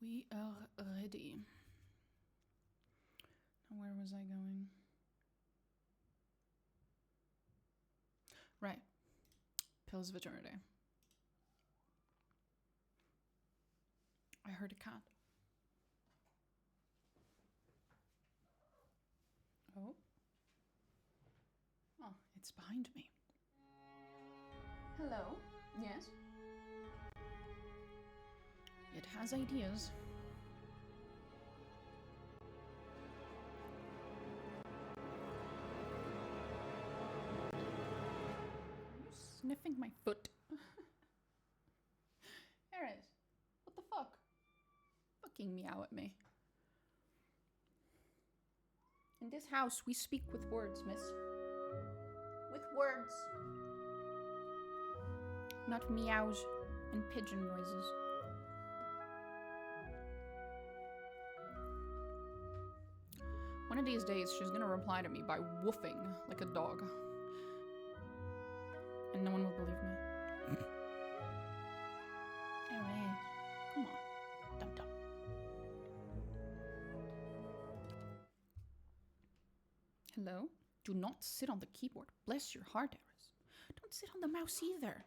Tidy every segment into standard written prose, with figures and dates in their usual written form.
We are ready. Now where was I going? Right. Pills of Eternity. I heard a cat. Oh. Oh, it's behind me. Hello. Yes? It has ideas. Are you sniffing my foot? Eris, what the fuck? Fucking meow at me. In this house, we speak with words, miss. With words. Not meows and pigeon noises. One of these days, she's gonna reply to me by woofing like a dog. And no one will believe me. Alright. Come on. Dum-dum. Hello? Do not sit on the keyboard. Bless your heart, Eris. Don't sit on the mouse either.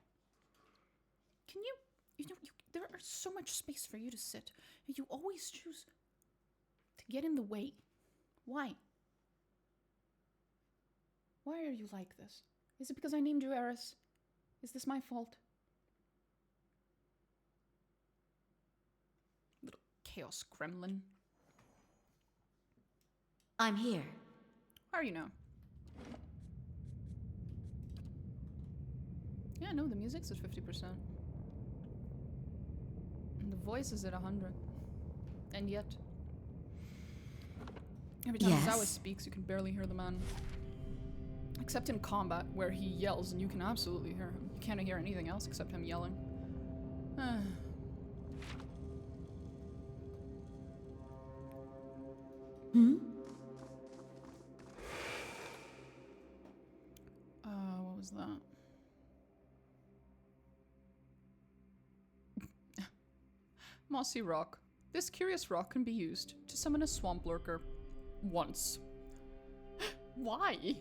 Can you... there is so much space for you to sit. And you always choose to get in the way. Why? Why are you like this? Is it because I named you Eris? Is this my fault? Little chaos gremlin. I'm here. How are you now? Yeah, no, the music's at 50%. And the voice is at 100. And yet... every time Zawa speaks, you can barely hear the man. Except in combat, where he yells and you can absolutely hear him. You can't hear anything else except him yelling. What was that? Mossy rock. This curious rock can be used to summon a swamp lurker. Once. Why?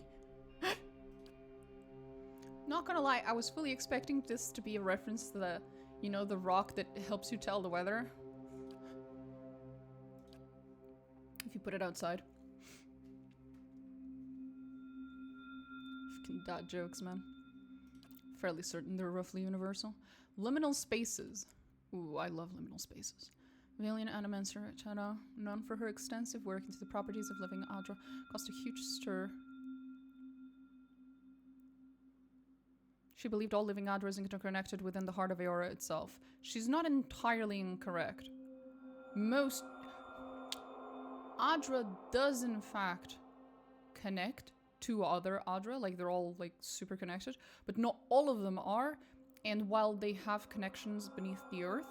Not gonna lie, I was fully expecting this to be a reference to the, you know, the rock that helps you tell the weather. If you put it outside. Fucking dad jokes, man. Fairly certain they're roughly universal. Liminal spaces. Ooh, I love liminal spaces. Valiant Animancer Chano, known for her extensive work into the properties of living Adra, caused a huge stir. She believed all living Adra is interconnected within the heart of Aora itself. She's not entirely incorrect. Most... Adra does, in fact, connect to other Adra, like they're all, like, super connected, but not all of them are, and while they have connections beneath the earth,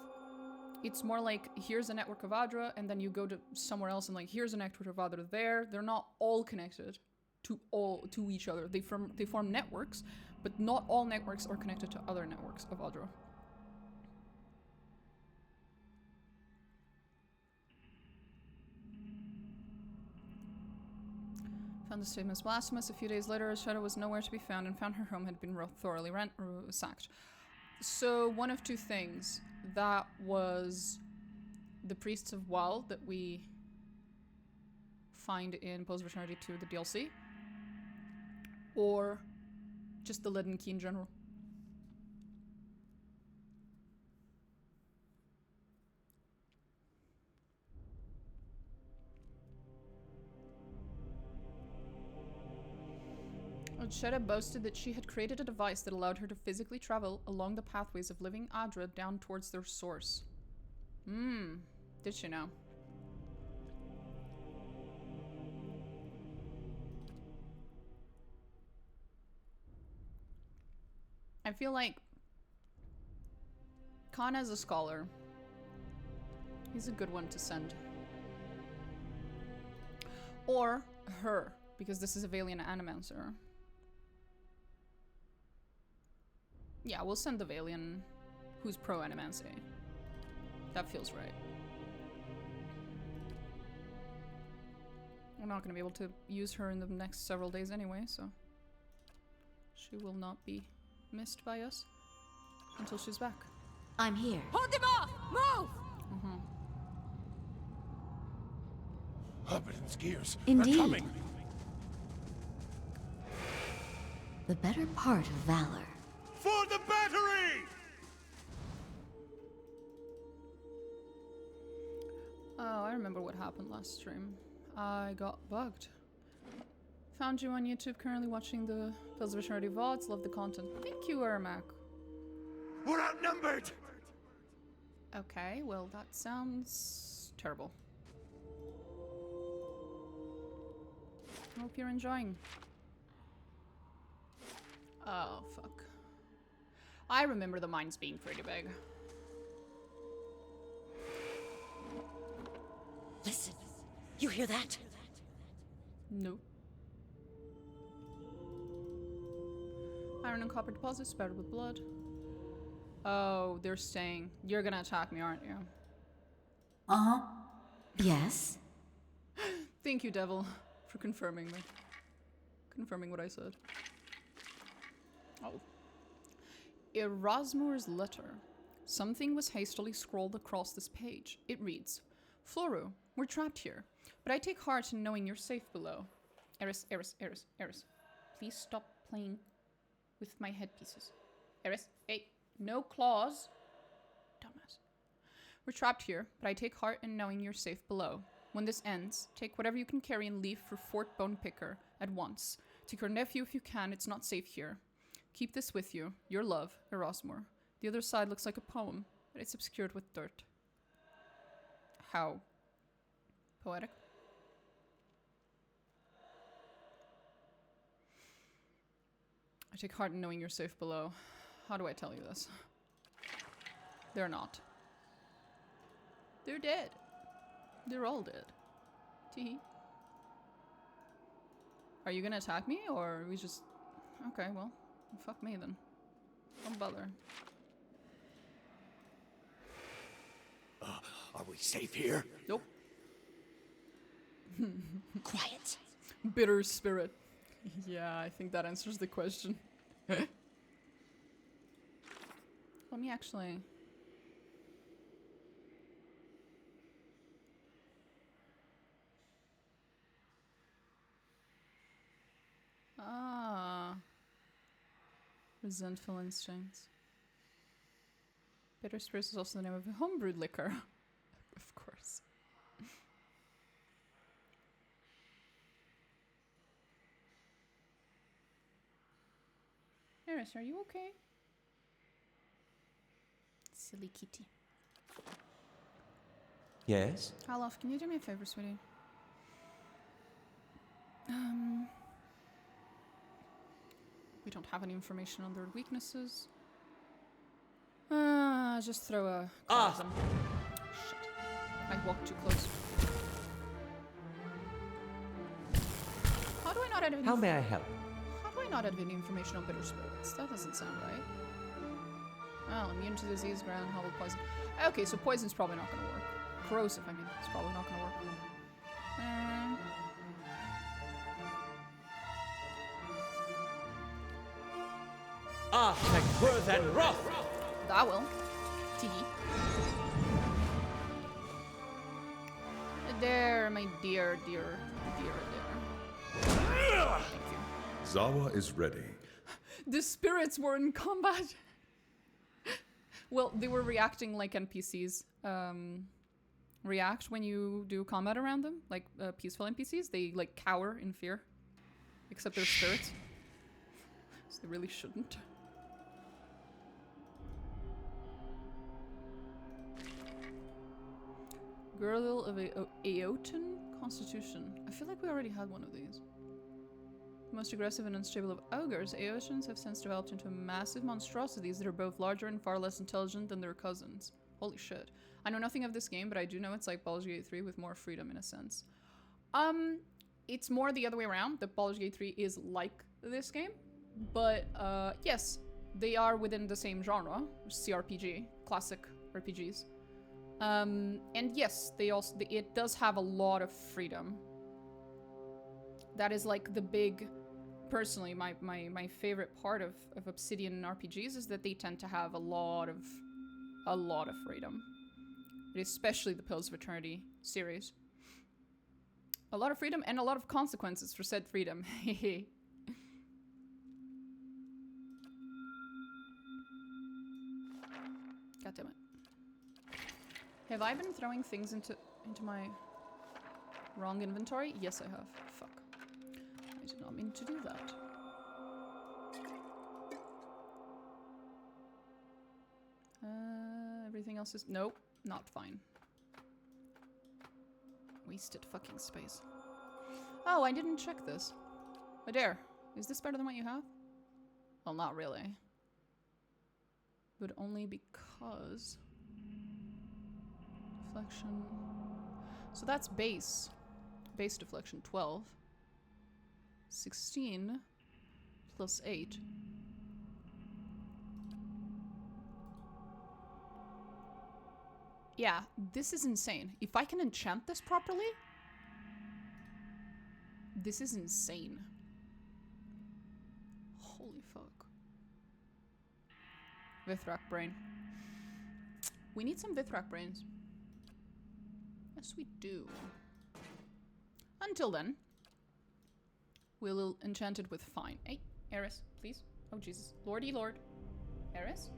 it's more like, here's a network of Adra, and then you go to somewhere else and like, here's a network of Adra there. They're not all connected to each other. They form networks, but not all networks are connected to other networks of Adra. Found the statements blasphemous. A few days later, Shadow was nowhere to be found and found her home had been thoroughly sacked. So, one of two things. That was the Priests of Wal that we find in Pose of Eternity 2, the DLC. Or just the Leaden Key in general. Sheda boasted that she had created a device that allowed her to physically travel along the pathways of living Adra down towards their source. Did she know? I feel like Khan as a scholar, he's a good one to send. Or her, because this is a Valiant Animancer. Yeah, we'll send the Valiant who's pro-Animancy. That feels right. We're not going to be able to use her in the next several days anyway, so she will not be missed by us until she's back. I'm here. Hold them off! Move! Obsidian skiers. Indeed. They're coming. The better part of valor. For the battery! Oh, I remember what happened last stream. I got bugged. Found you on YouTube, currently watching the Tales of Eternity VODs. Love the content. Thank you, Ermac. We're outnumbered! Okay, well, that sounds terrible. Hope you're enjoying. Oh, fuck. I remember the mines being pretty big. Listen. You hear that? No. Iron and copper deposits spattered with blood. Oh, they're saying, you're gonna attack me, aren't you? Uh-huh. Yes? Thank you, Devil, for confirming me. Confirming what I said. Oh. Erasmur's letter. Something was hastily scrawled across this page. It reads, Floru, we're trapped here, but I take heart in knowing you're safe below. Eris, please stop playing with my headpieces. Eris, hey, no claws. Dumbass. We're trapped here, but I take heart in knowing you're safe below. When this ends, take whatever you can carry and leave for Fort Bone Picker at once. Take your nephew if you can, it's not safe here. Keep this with you. Your love, Erasmur. The other side looks like a poem, but it's obscured with dirt. How poetic. I take heart in knowing you're safe below. How do I tell you this? They're not. They're dead. They're all dead. Teehee. Are you gonna attack me, or are we just... Okay, well, fuck me then. Don't bother. Are we safe here? Nope. Quiet. Bitter spirit. Yeah, I think that answers the question. Let me actually... Ah. Resentful instincts. Bitter spirit is also the name of a homebrewed liquor. Of course. Eris, are you okay? Silly kitty. Yes? Aloth, can you do me a favor, sweetie? We don't have any information on their weaknesses. Just throw a card at them. Shit. I walked too close. How do I not have any... How may I help? How do I not have any information on bitter spirits? That doesn't sound right. Well, immune to disease, ground, hobble, poison. Okay, so poison's probably not gonna work. Corrosive, I mean, it's probably not gonna work. Architect Worth and Wrath! That will. Tee. There, my dear. Thank you. Zawa is ready. The spirits were in combat. Well, they were reacting like NPCs react when you do combat around them, like peaceful NPCs. They like cower in fear, except they're spirits, so they really shouldn't. Girdle of Aeotan Constitution. I feel like we already had one of these. The most aggressive and unstable of ogres, Aeotans have since developed into massive monstrosities that are both larger and far less intelligent than their cousins. Holy shit. I know nothing of this game, but I do know it's like Baldur's Gate 3 with more freedom in a sense. It's more the other way around, that Baldur's Gate 3 is like this game. But, yes, they are within the same genre, CRPG, classic RPGs. And yes, it does have a lot of freedom. That is like the big, personally, my favorite part of Obsidian RPGs is that they tend to have a lot of freedom. Especially the Pillars of Eternity series. A lot of freedom and a lot of consequences for said freedom. God damn it. Have I been throwing things into my wrong inventory? Yes, I have. Fuck. I did not mean to do that. Everything else is... Nope, not fine. Wasted fucking space. Oh, I didn't check this. Adair, is this better than what you have? Well, not really. But only because... Deflection... So that's base. Base deflection, 12. 16 plus 8. Yeah, this is insane. If I can enchant this properly... This is insane. Holy fuck. Vithrak brain. We need some Vithrak brains. Yes, we do. Until then, we'll enchant it with fine. Hey, Eris, please. Oh, Jesus. Lordy Lord. Eris?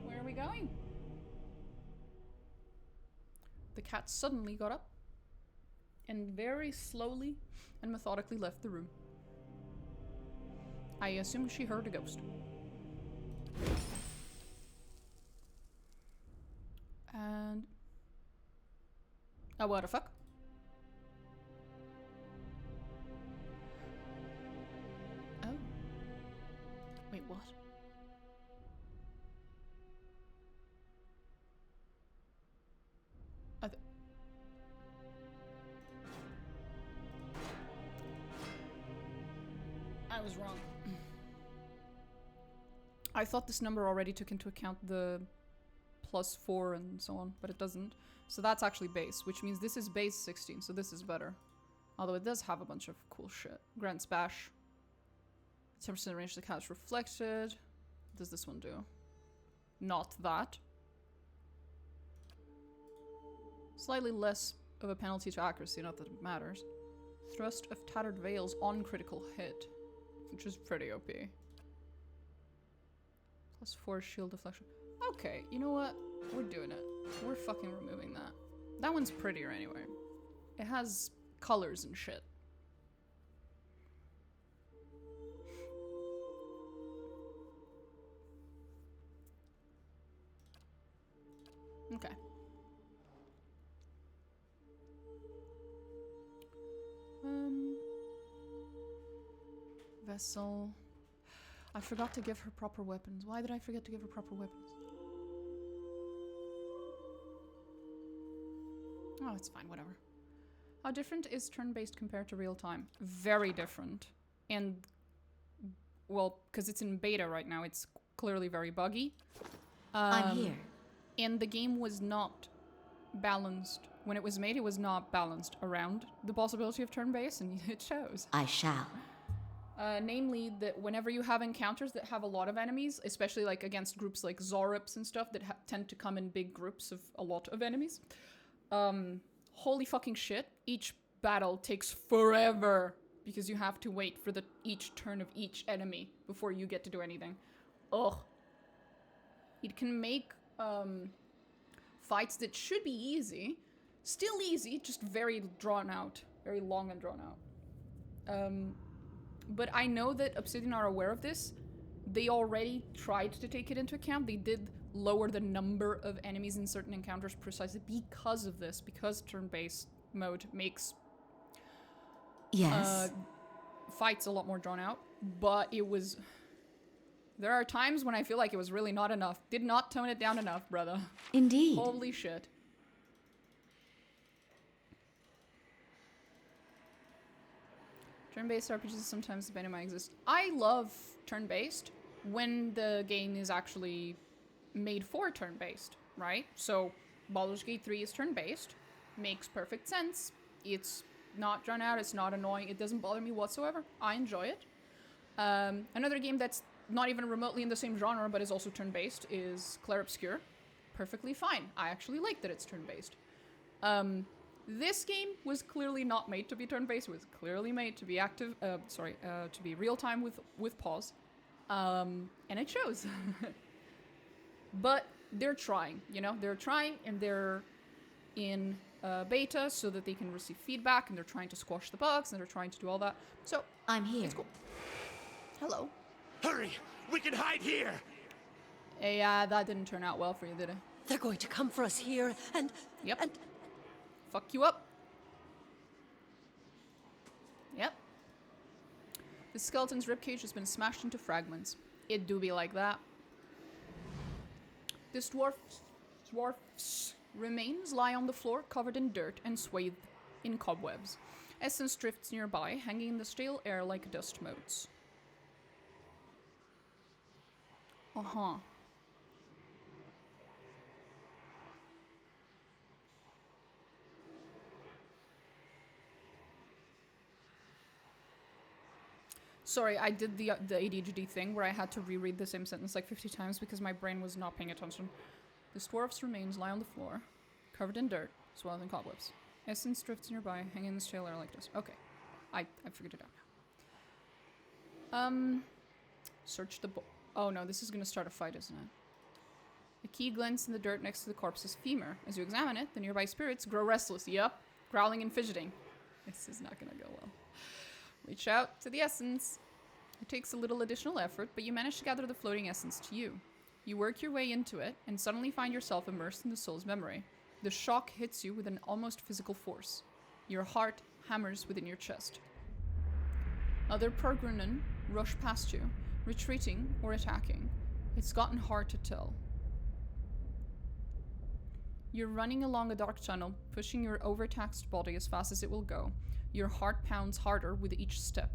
Where are we going? The cat suddenly got up and very slowly and methodically left the room. I assume she heard a ghost. And... Oh, what the fuck? Oh. Wait, what? I was wrong. I thought this number already took into account the +4 and so on, but it doesn't. So that's actually base, which means this is base 16, so this is better. Although it does have a bunch of cool shit. Grants bash. 10% range the cat's reflected. What does this one do? Not that. Slightly less of a penalty to accuracy, not that it matters. Thrust of tattered veils on critical hit, which is pretty OP. +4 shield deflection. Okay, you know what? We're doing it. We're fucking removing that. That one's prettier anyway. It has colors and shit. Okay. Vessel. I forgot to give her proper weapons. Why did I forget to give her proper weapons? Oh, it's fine, whatever. How different is turn-based compared to real-time? Very different. And, well, because it's in beta right now, it's clearly very buggy. I'm here. And the game was not balanced. When it was made, it was not balanced around the possibility of turn-based, and it shows. I shall. Namely, that whenever you have encounters that have a lot of enemies, especially like against groups like Zorips and stuff that tend to come in big groups of a lot of enemies, holy fucking shit, each battle takes forever because you have to wait for each turn of each enemy before you get to do anything. Ugh. It can make fights that should be easy, still easy, just very drawn out, very long and drawn out. But I know that Obsidian are aware of this. They already tried to take it into account. They did lower the number of enemies in certain encounters precisely because of this, because turn-based mode makes fights a lot more drawn out. But it was... There are times when I feel like it was really not enough. Did not tone it down enough, brother. Indeed. Holy shit. Turn-based RPGs sometimes depending on my exist. I love turn-based when the game is actually made for turn-based, right? So Baldur's Gate 3 is turn-based. Makes perfect sense. It's not drawn out. It's not annoying. It doesn't bother me whatsoever. I enjoy it. Another game that's not even remotely in the same genre, but is also turn-based, is Clair Obscur. Perfectly fine. I actually like that it's turn-based. This game was clearly not made to be turn-based. It was clearly made to be active. To be real-time with pause, and it shows. But they're trying. You know, they're trying, and they're in beta so that they can receive feedback, and they're trying to squash the bugs, and they're trying to do all that. So I'm here. it's cool. Hello. Hurry! We can hide here! Yeah, that didn't turn out well for you, did it? They're going to come for us here, and... Yep. And Fuck you up. Yep. The skeleton's ribcage has been smashed into fragments. It do be like that. This dwarf's remains lie on the floor, covered in dirt and swathed in cobwebs. Essence drifts nearby, hanging in the stale air like dust motes. Uh-huh. Sorry, I did the ADHD thing where I had to reread the same sentence like 50 times because my brain was not paying attention. The dwarf's remains lie on the floor, covered in dirt, swathed in cobwebs. Essence drifts nearby, hanging in the stale air like this. Okay, I figured it out now. Search the oh no, this is gonna start a fight, isn't it? A key glints in the dirt next to the corpse's femur. As you examine it, the nearby spirits grow restless. Yup, growling and fidgeting. This is not gonna go well. Reach out to the essence. It takes a little additional effort, but you manage to gather the floating essence to you. You work your way into it and suddenly find yourself immersed in the soul's memory. The shock hits you with an almost physical force. Your heart hammers within your chest. Other Pergrunen rush past you, retreating or attacking. It's gotten hard to tell. You're running along a dark tunnel, pushing your overtaxed body as fast as it will go. Your heart pounds harder with each step.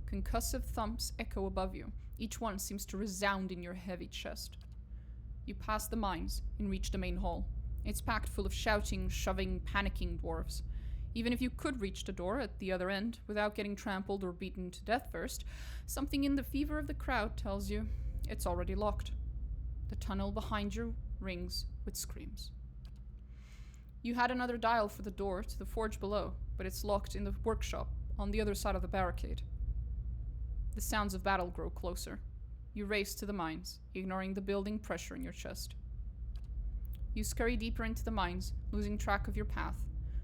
Concussive thumps echo above you. Each one seems to resound in your heavy chest. You pass the mines and reach the main hall. It's packed full of shouting, shoving, panicking dwarves. Even if you could reach the door at the other end without getting trampled or beaten to death first, something in the fever of the crowd tells you it's already locked. The tunnel behind you rings with screams. You had another dial for the door to the forge below, but it's locked in the workshop on the other side of the barricade. The sounds of battle grow closer. You race to the mines, ignoring the building pressure in your chest. You scurry deeper into the mines, losing track of your path.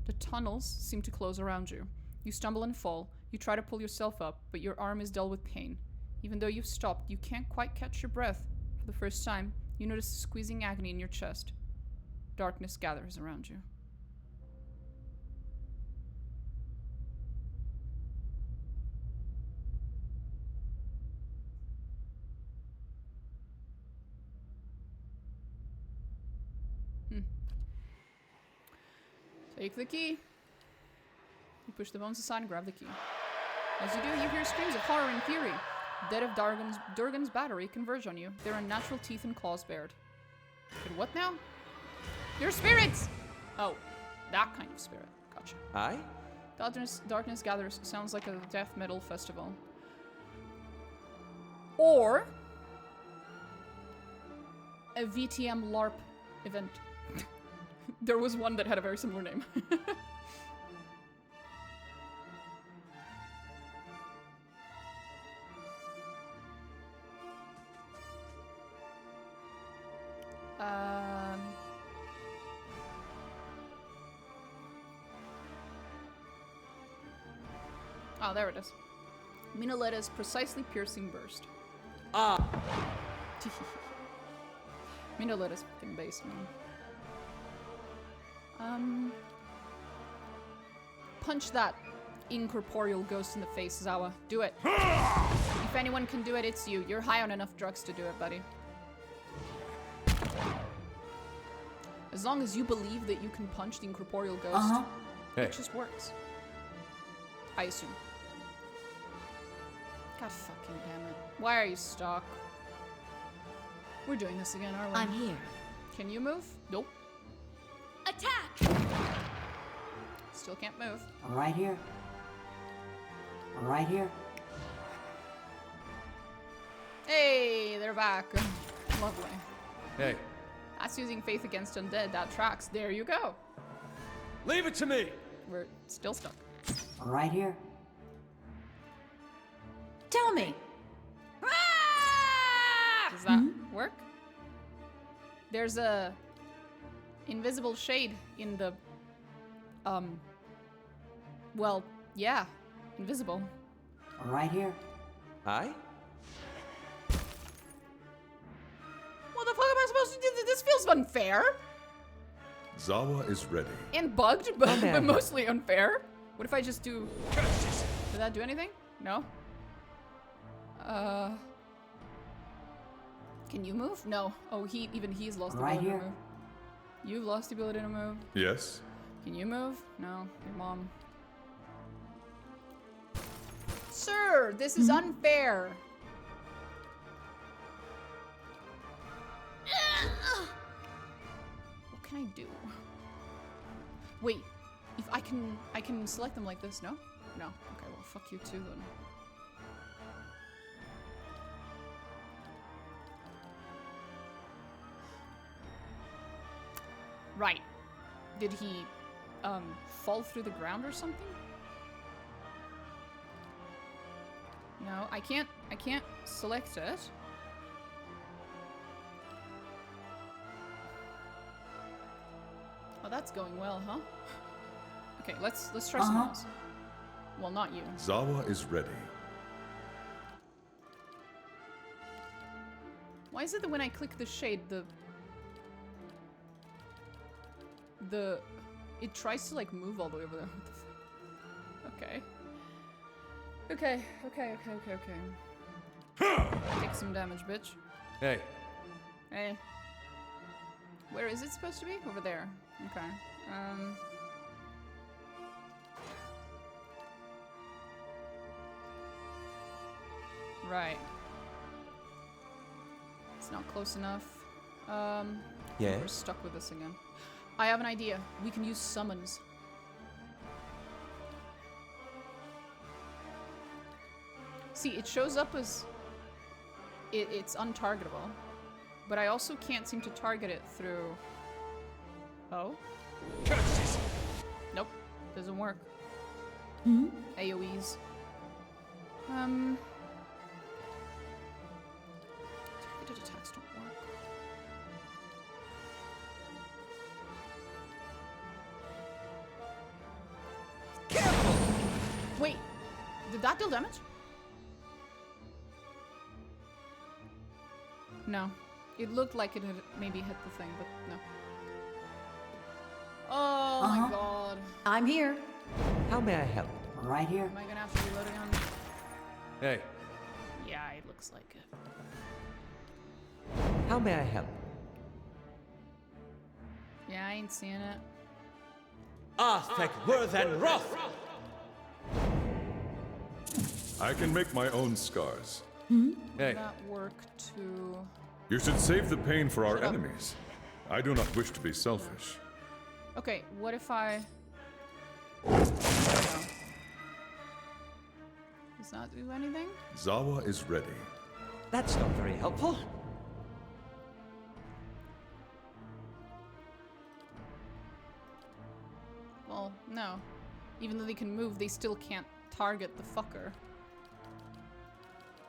The tunnels seem to close around you. You stumble and fall. You try to pull yourself up, but your arm is dull with pain. Even though you've stopped, you can't quite catch your breath. For the first time, you notice a squeezing agony in your chest. Darkness gathers around you. Take the key. You push the bones aside and grab the key. As you do, you hear screams of horror and fury. Dead of Durgan's battery converge on you, their unnatural teeth and claws bared. And what now? They're spirits! Oh, that kind of spirit. Gotcha. Aye? Darkness gathers sounds like a death metal festival. Or a VTM LARP event. There was one that had a very similar name. Oh, there it is. Minalette's precisely piercing burst. Ah! Minalette's fucking based, man. Punch that incorporeal ghost in the face, Zawa. Do it. If anyone can do it, it's you. You're high on enough drugs to do it, buddy. As long as you believe that you can punch the incorporeal ghost, it just works. I assume. God fucking damn it. Why are you stuck? We're doing this again, aren't we? I'm here. Can you move? Nope. attack! Still can't move. I'm right here. I'm right here. Hey, they're back. Lovely. Hey, That's using faith against undead. That tracks. There you go. leave it to me. We're still stuck. I'm right here. Tell me. Does that work? There's a invisible shade in the well, yeah, invisible. I'm right here. Aye? What the fuck am I supposed to do? This feels unfair Zawa is ready. and bugged, but, Okay. but mostly unfair. What if I just do? Did that do anything? No. Can you move? No. Oh, he's lost the Right ability to here. move. You've lost the ability to move. Yes? Can you move? No, your mom. Sir, this is unfair. What can I do? Wait, if I can select them like this, no? No. Okay, well, fuck you too then. Right. Did he fall through the ground or something? No, I can't select it. Oh, that's going well, huh? Okay, let's try something else. Well, not you. Zawa is ready. Why is it that when I click the shade, it tries to like move all the way over there? What the fuck? Okay. Take some damage, bitch. Hey, Hey. Where is it supposed to be? Over there. Okay. Right. It's not close enough. We're yes? stuck with this again. I have an idea. We can use summons. See, it shows up as it's untargetable, but I also can't seem to target it through. Oh? Nope, doesn't work. AoEs. Targeted attacks don't work. Wait, did that deal damage? No. It looked like it had maybe hit the thing, but no. Oh my god. I'm here. How may I help? I'm right here. Am I gonna have to reload again? Hey, Yeah, it looks like it. how may I help? Yeah, I ain't seeing it. Arthek Worthen Roth! I can make my own scars. Hey, Would that work to... You should save the pain for our Shut up. enemies. I do not wish to be selfish. Okay, what if I... There we go. Does that do anything? Zawa is ready. that's not very helpful. Well, no. Even though they can move, they still can't target the fucker.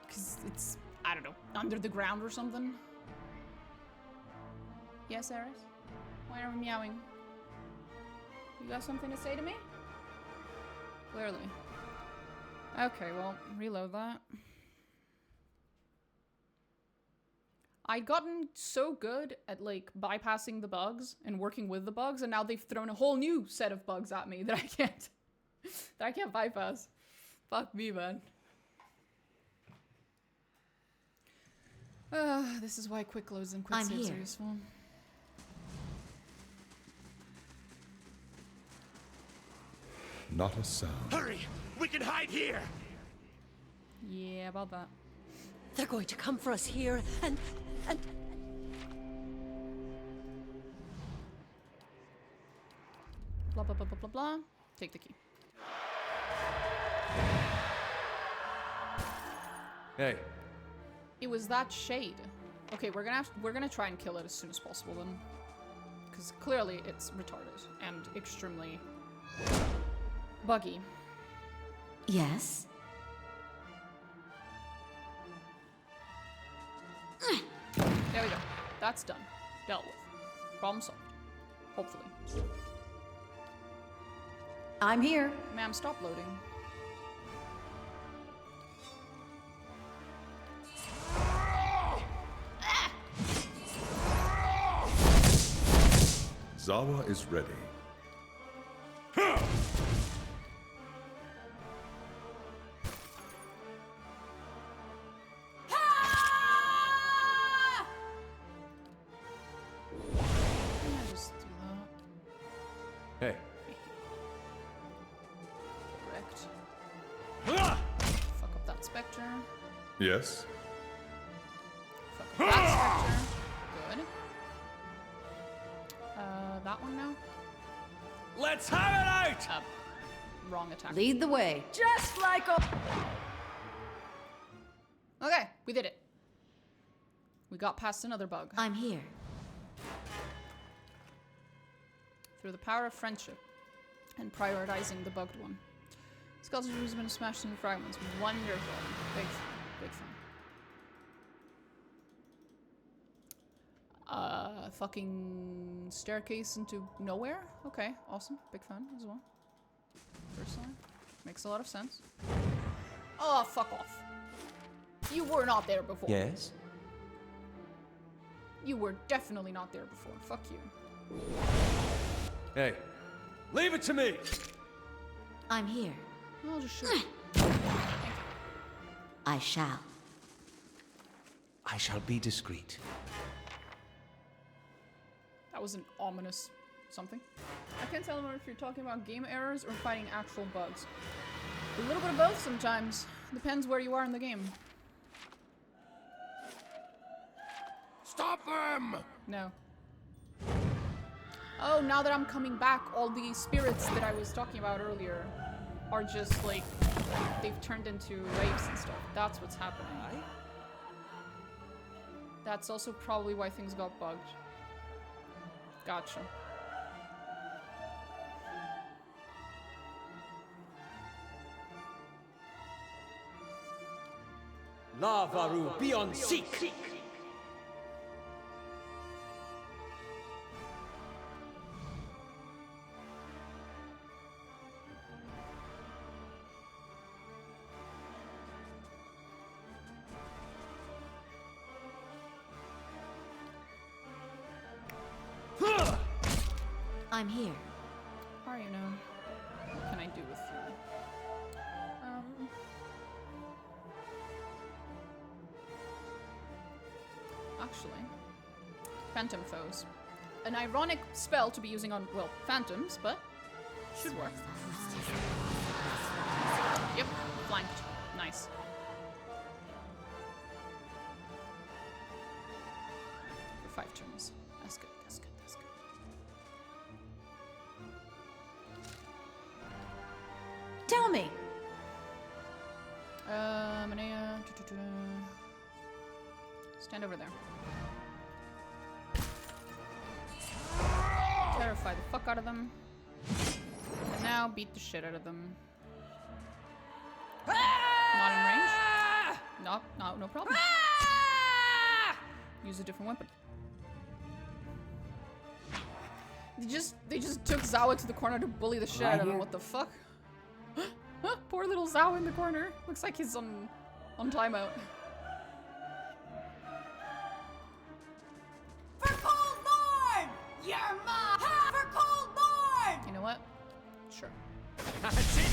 Because it's, I don't know, under the ground or something? Yes, Eris? Why are we meowing? You got something to say to me? Clearly. Okay, well, reload that. I'd gotten so good at, like, bypassing the bugs and working with the bugs, and now they've thrown a whole new set of bugs at me that I can't bypass. Fuck me, man. This is why quick loads and quick I'm saves are here. useful. Not a sound. Hurry! We can hide here! Yeah, about that. They're going to come for us here, and Blah, blah, blah, blah, blah, blah. take the key. Hey, It was that shade. Okay, we're gonna try and kill it as soon as possible then, because clearly it's retarded and extremely buggy. Yes? There we go. That's done. Dealt with. Problem solved. Hopefully. I'm here. Ma'am, stop loading. Zawa is ready. Can I just do that? hey. Correct. Fuck up that spectre. Yes? Fuck up that spectre. Good. That one now? Let's have it out! Wrong attack. Lead the way. Just like a... Okay, we did it. We got past another bug. I'm here. Through the power of friendship and prioritizing the bugged one. Skeleton has been smashed into fragments. Wonderful. Big fun. Big fun. Fucking staircase into nowhere? Okay, awesome. Big fan as well. Personally. Makes a lot of sense. Oh, fuck off. You were not there before. Yes? You were definitely not there before. Fuck you. Hey, leave it to me! I'm here. I'll just shoot. I shall. I shall be discreet. That was an ominous something. I can't tell if you're talking about game errors or fighting actual bugs. A little bit of both sometimes. Depends where you are in the game. Stop them! No. Oh, now that I'm coming back, all the spirits that I was talking about earlier are just like, they've turned into wraiths and stuff. That's what's happening. That's also probably why things got bugged. Gotcha. Lavaru, be on seek! I'm here. How are you now? What can I do with you? Actually, Phantom Foes. An ironic spell to be using on, well, phantoms, but should work. Yep, flanked. Nice. For 5 turns. That's good, that's good, that's good. Tell me. Manea. Stand over there. Terrify the fuck out of them. And now beat the shit out of them. Not in range? No problem. Use a different weapon. They just took Zawa to the corner to bully the shit out of him. What the fuck? Poor little Zawa in the corner. Looks like he's on timeout. For Coldborn! You're mine! For Coldborn! You know what? Sure. That's it!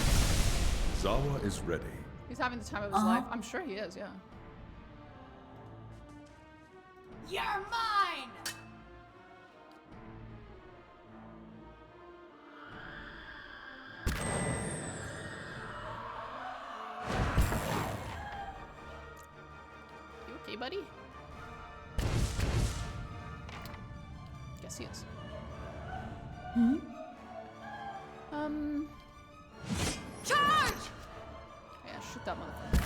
Zawa is ready. He's having the time of his life. I'm sure he is, yeah. You're mine! You okay, buddy? Guess he is. Shoot that motherfucker.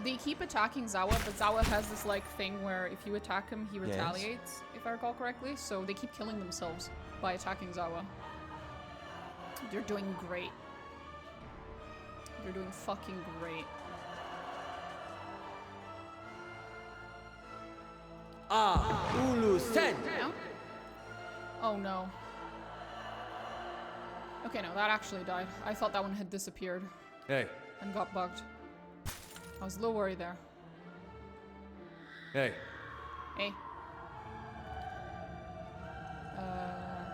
They keep attacking Zawa, but Zawa has this like thing where if you attack him, he retaliates, if I recall correctly. So they keep killing themselves by attacking Zawa. They're doing great. They're doing fucking great. Ulu Sen! No? Oh no. Okay, no, that actually died. I thought that one had disappeared Hey, and got bugged. I was a little worried there. hey. Hey. Ah!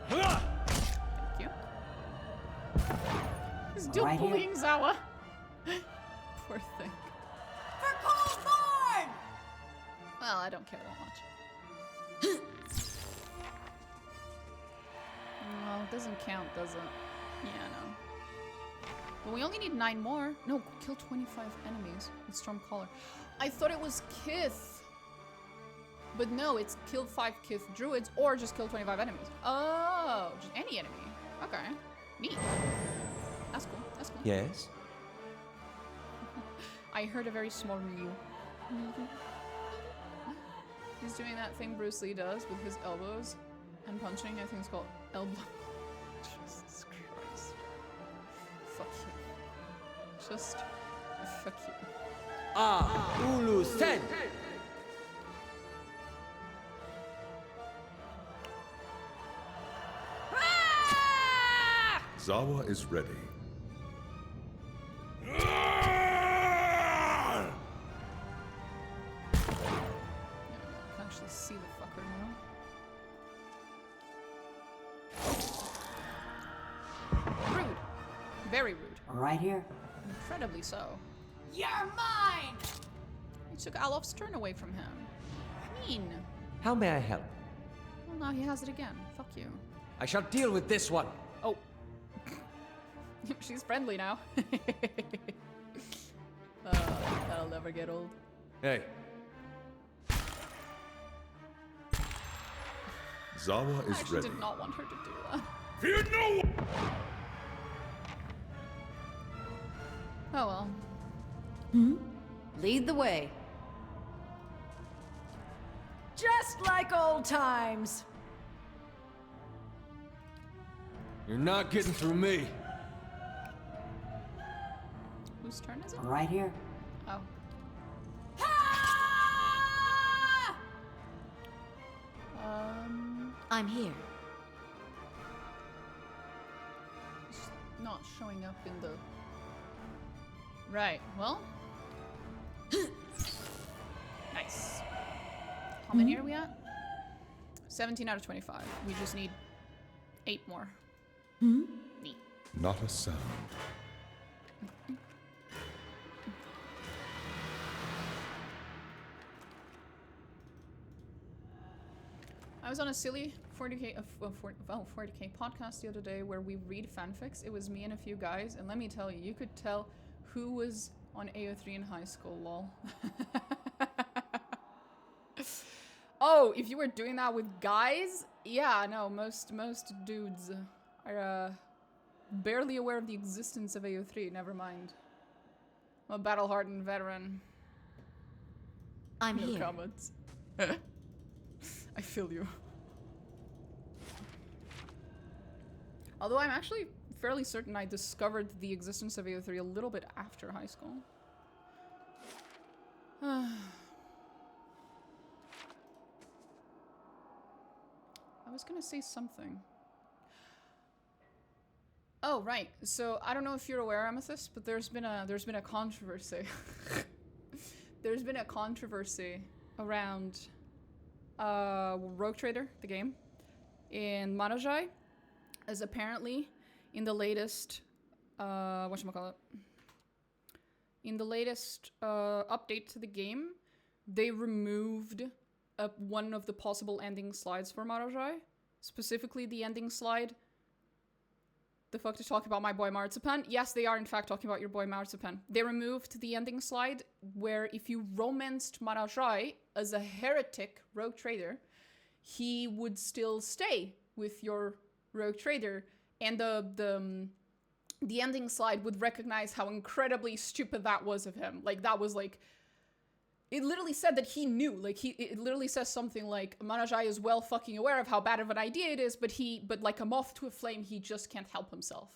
Thank you. He's still Right here. bullying Zawa. Poor thing. For Cold Lord! Well, I don't care that much. Well, it doesn't count, does it? Yeah, no. But we only need 9 more. No, kill 25 enemies with Stormcaller. I thought it was Kith. But no, it's kill 5 Kith druids or just kill 25 enemies. Oh, just any enemy. Okay. Neat. That's cool. That's cool. Yes? I heard a very small mew. He's doing that thing Bruce Lee does with his elbows and punching. I think it's called elbow. Jesus Christ. Fuck you. Just fuck you. Ulu Sen! Zawa is ready. I can actually see the fucker now. Rude. Very rude. Right here. Incredibly so. You're mine! He took Aloth's turn away from him. Mean. How may I help? Well, now he has it again. Fuck you. I shall deal with this one. Oh. She's friendly now. That'll never get old. Hey. Zawa I is actually ready. did not want her to do that. Fear no one! Oh well. Lead the way. Just like old times. You're not getting through me. Whose turn is it? Right here. Oh. Ah! I'm here. It's not showing up in the... Right, well. Nice. How many are we at? 17 out of 25. We just need 8 more. Neat. Not a sound. I was on a silly 40k podcast the other day where we read fanfics. It was me and a few guys, and let me tell you, you could tell who was on AO3 in high school, lol. Oh, if you were doing that with guys? Yeah, no, most dudes are barely aware of the existence of AO3, never mind. I'm a battle-hardened veteran. I'm No here. comments. I feel you. Although I'm actually fairly certain I discovered the existence of AO3 a little bit after high school. I was gonna say something. Oh, right. So I don't know if you're aware, Amethyst, but there's been a controversy. There's been a controversy around Rogue Trader, the game, in Marajai, as apparently in the latest in the latest update to the game, they removed one of the possible ending slides for Marajai, specifically the ending slide. The fuck to talk about my boy Marzipan? Yes, they are in fact talking about your boy Marzipan. They removed the ending slide where if you romanced Marajai as a heretic rogue trader, he would still stay with your rogue trader, and the the ending slide would recognize how incredibly stupid that was of him. Like, that was like, it literally said that he knew, like, it literally says something like, Manajai is well fucking aware of how bad of an idea it is, but like a moth to a flame, he just can't help himself.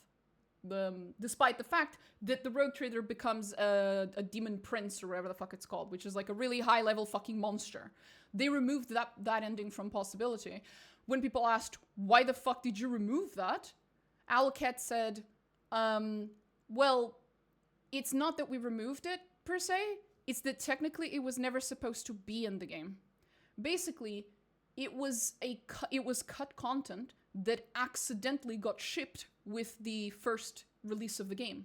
Despite the fact that the rogue trader becomes a demon prince or whatever the fuck it's called, which is like a really high level fucking monster. They removed that ending from possibility. When people asked, why the fuck did you remove that? Alocat said, well, it's not that we removed it per se, it's that technically it was never supposed to be in the game. Basically, it was cut content that accidentally got shipped with the first release of the game.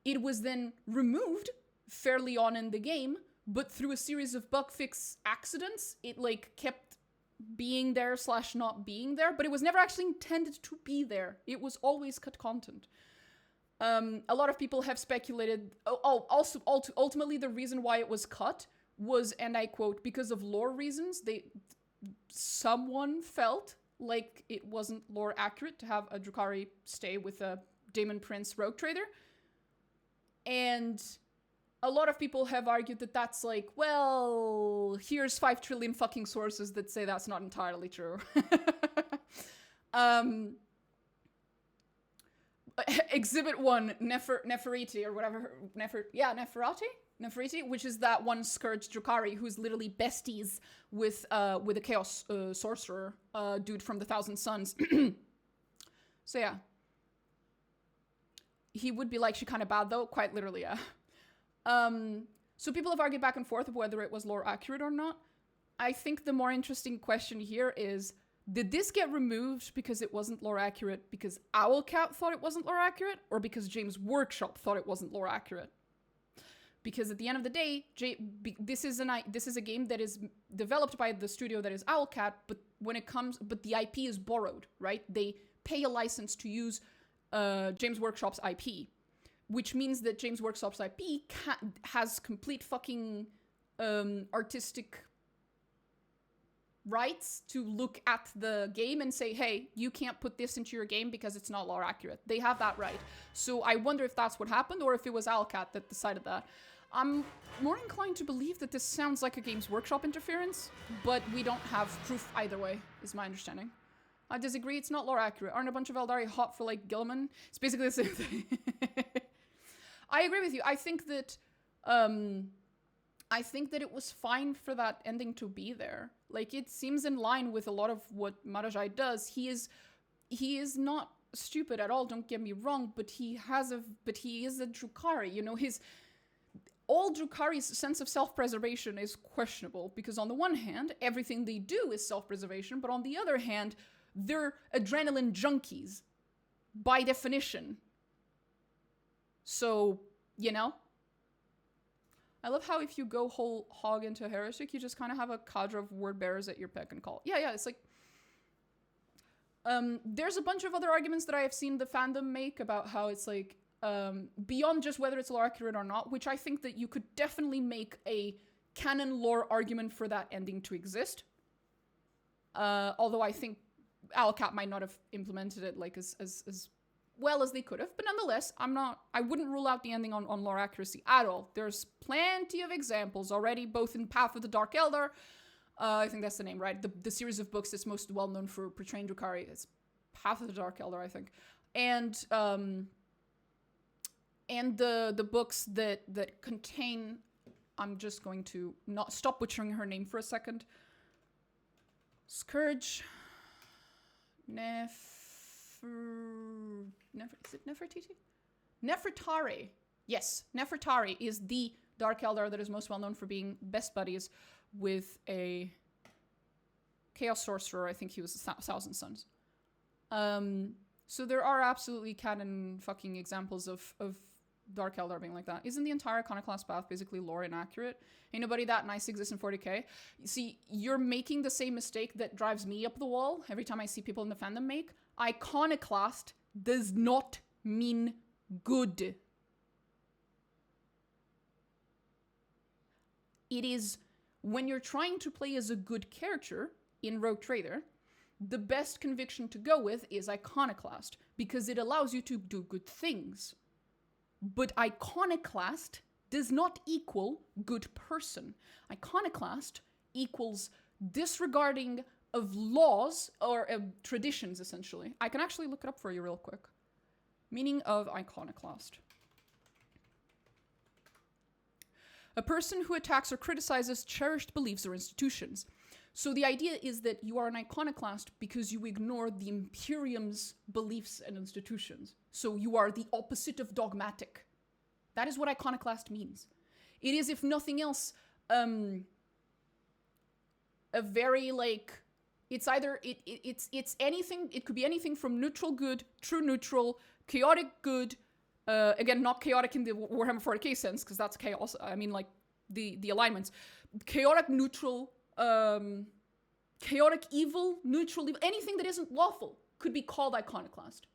It was then removed fairly on in the game, but through a series of bug fix accidents, it like kept being there / not being there, but it was never actually intended to be there. It was always cut content. A lot of people have speculated, ultimately the reason why it was cut was, and I quote, because of lore reasons. Someone felt like it wasn't lore accurate to have a Drukhari stay with a Demon Prince rogue trader. And a lot of people have argued that that's like, well, here's 5 trillion fucking sources that say that's not entirely true. Exhibit 1, Neferiti, or whatever, Neferiti, which is that one Scourge Drukhari who's literally besties with a Chaos Sorcerer, dude from the Thousand Suns. So yeah. He would be like, she kind of bad though, quite literally, yeah. So people have argued back and forth of whether it was lore accurate or not. I think the more interesting question here is, did this get removed because it wasn't lore accurate because Owlcat thought it wasn't lore accurate, or because James Workshop thought it wasn't lore accurate? Because at the end of the day, this is a game that is developed by the studio that is Owlcat, but the IP is borrowed, right? They pay a license to use James Workshop's IP, which means that James Workshop's IP has complete fucking artistic rights to look at the game and say, hey, you can't put this into your game because it's not lore accurate. They have that right. So I wonder if that's what happened, or if it was Owlcat that decided that. I'm more inclined to believe that this sounds like a Games Workshop interference, but we don't have proof either way, is my understanding. I disagree, it's not lore accurate. Aren't a bunch of Eldari hot for, like, Gilliman? It's basically the same thing. I agree with you. I think that it was fine for that ending to be there. Like, it seems in line with a lot of what Marajai does. He is not stupid at all, don't get me wrong, but he is a Drukhari. You know, all Drukhari's sense of self-preservation is questionable, because on the one hand, everything they do is self-preservation, but on the other hand, they're adrenaline junkies, by definition. So, you know? I love how if you go whole hog into heretic, you just kind of have a cadre of word bearers at your beck and call. Yeah, it's like... there's a bunch of other arguments that I have seen the fandom make about how it's like, beyond just whether it's lore accurate or not, which I think that you could definitely make a canon lore argument for that ending to exist. Although I think Owlcat might not have implemented it like as well as they could have, but nonetheless, I wouldn't rule out the ending on lore accuracy at all. There's plenty of examples already, both in Path of the Dark Elder, I think that's the name, right? The series of books that's most well known for portraying Drukhari. It's Path of the Dark Elder, I think. And the books that contain, I'm just going to not stop butchering her name for a second. Scourge, is it Nefertiti? Nefertari. Yes, Nefertari is the Dark Elder that is most well known for being best buddies with a Chaos Sorcerer. I think he was a Thousand Suns. So there are absolutely canon fucking examples of Dark Elder being like that. Isn't the entire Iconoclast path basically lore inaccurate? Ain't nobody that nice exists in 40k. See, you're making the same mistake that drives me up the wall every time I see people in the fandom make. Iconoclast does not mean good. It is, when you're trying to play as a good character in Rogue Trader, the best conviction to go with is iconoclast, because it allows you to do good things. But iconoclast does not equal good person. Iconoclast equals disregarding of laws or traditions, essentially. I can actually look it up for you real quick. Meaning of iconoclast. A person who attacks or criticizes cherished beliefs or institutions. So the idea is that you are an iconoclast because you ignore the Imperium's beliefs and institutions. So you are the opposite of dogmatic. That is what iconoclast means. It is, if nothing else, a very like, it's either, it's anything, it could be anything from neutral good, true neutral, chaotic good, again, not chaotic in the Warhammer 40k sense, because that's chaos. I mean, like, the alignments. Chaotic neutral, chaotic evil, neutral evil, anything that isn't lawful could be called iconoclast.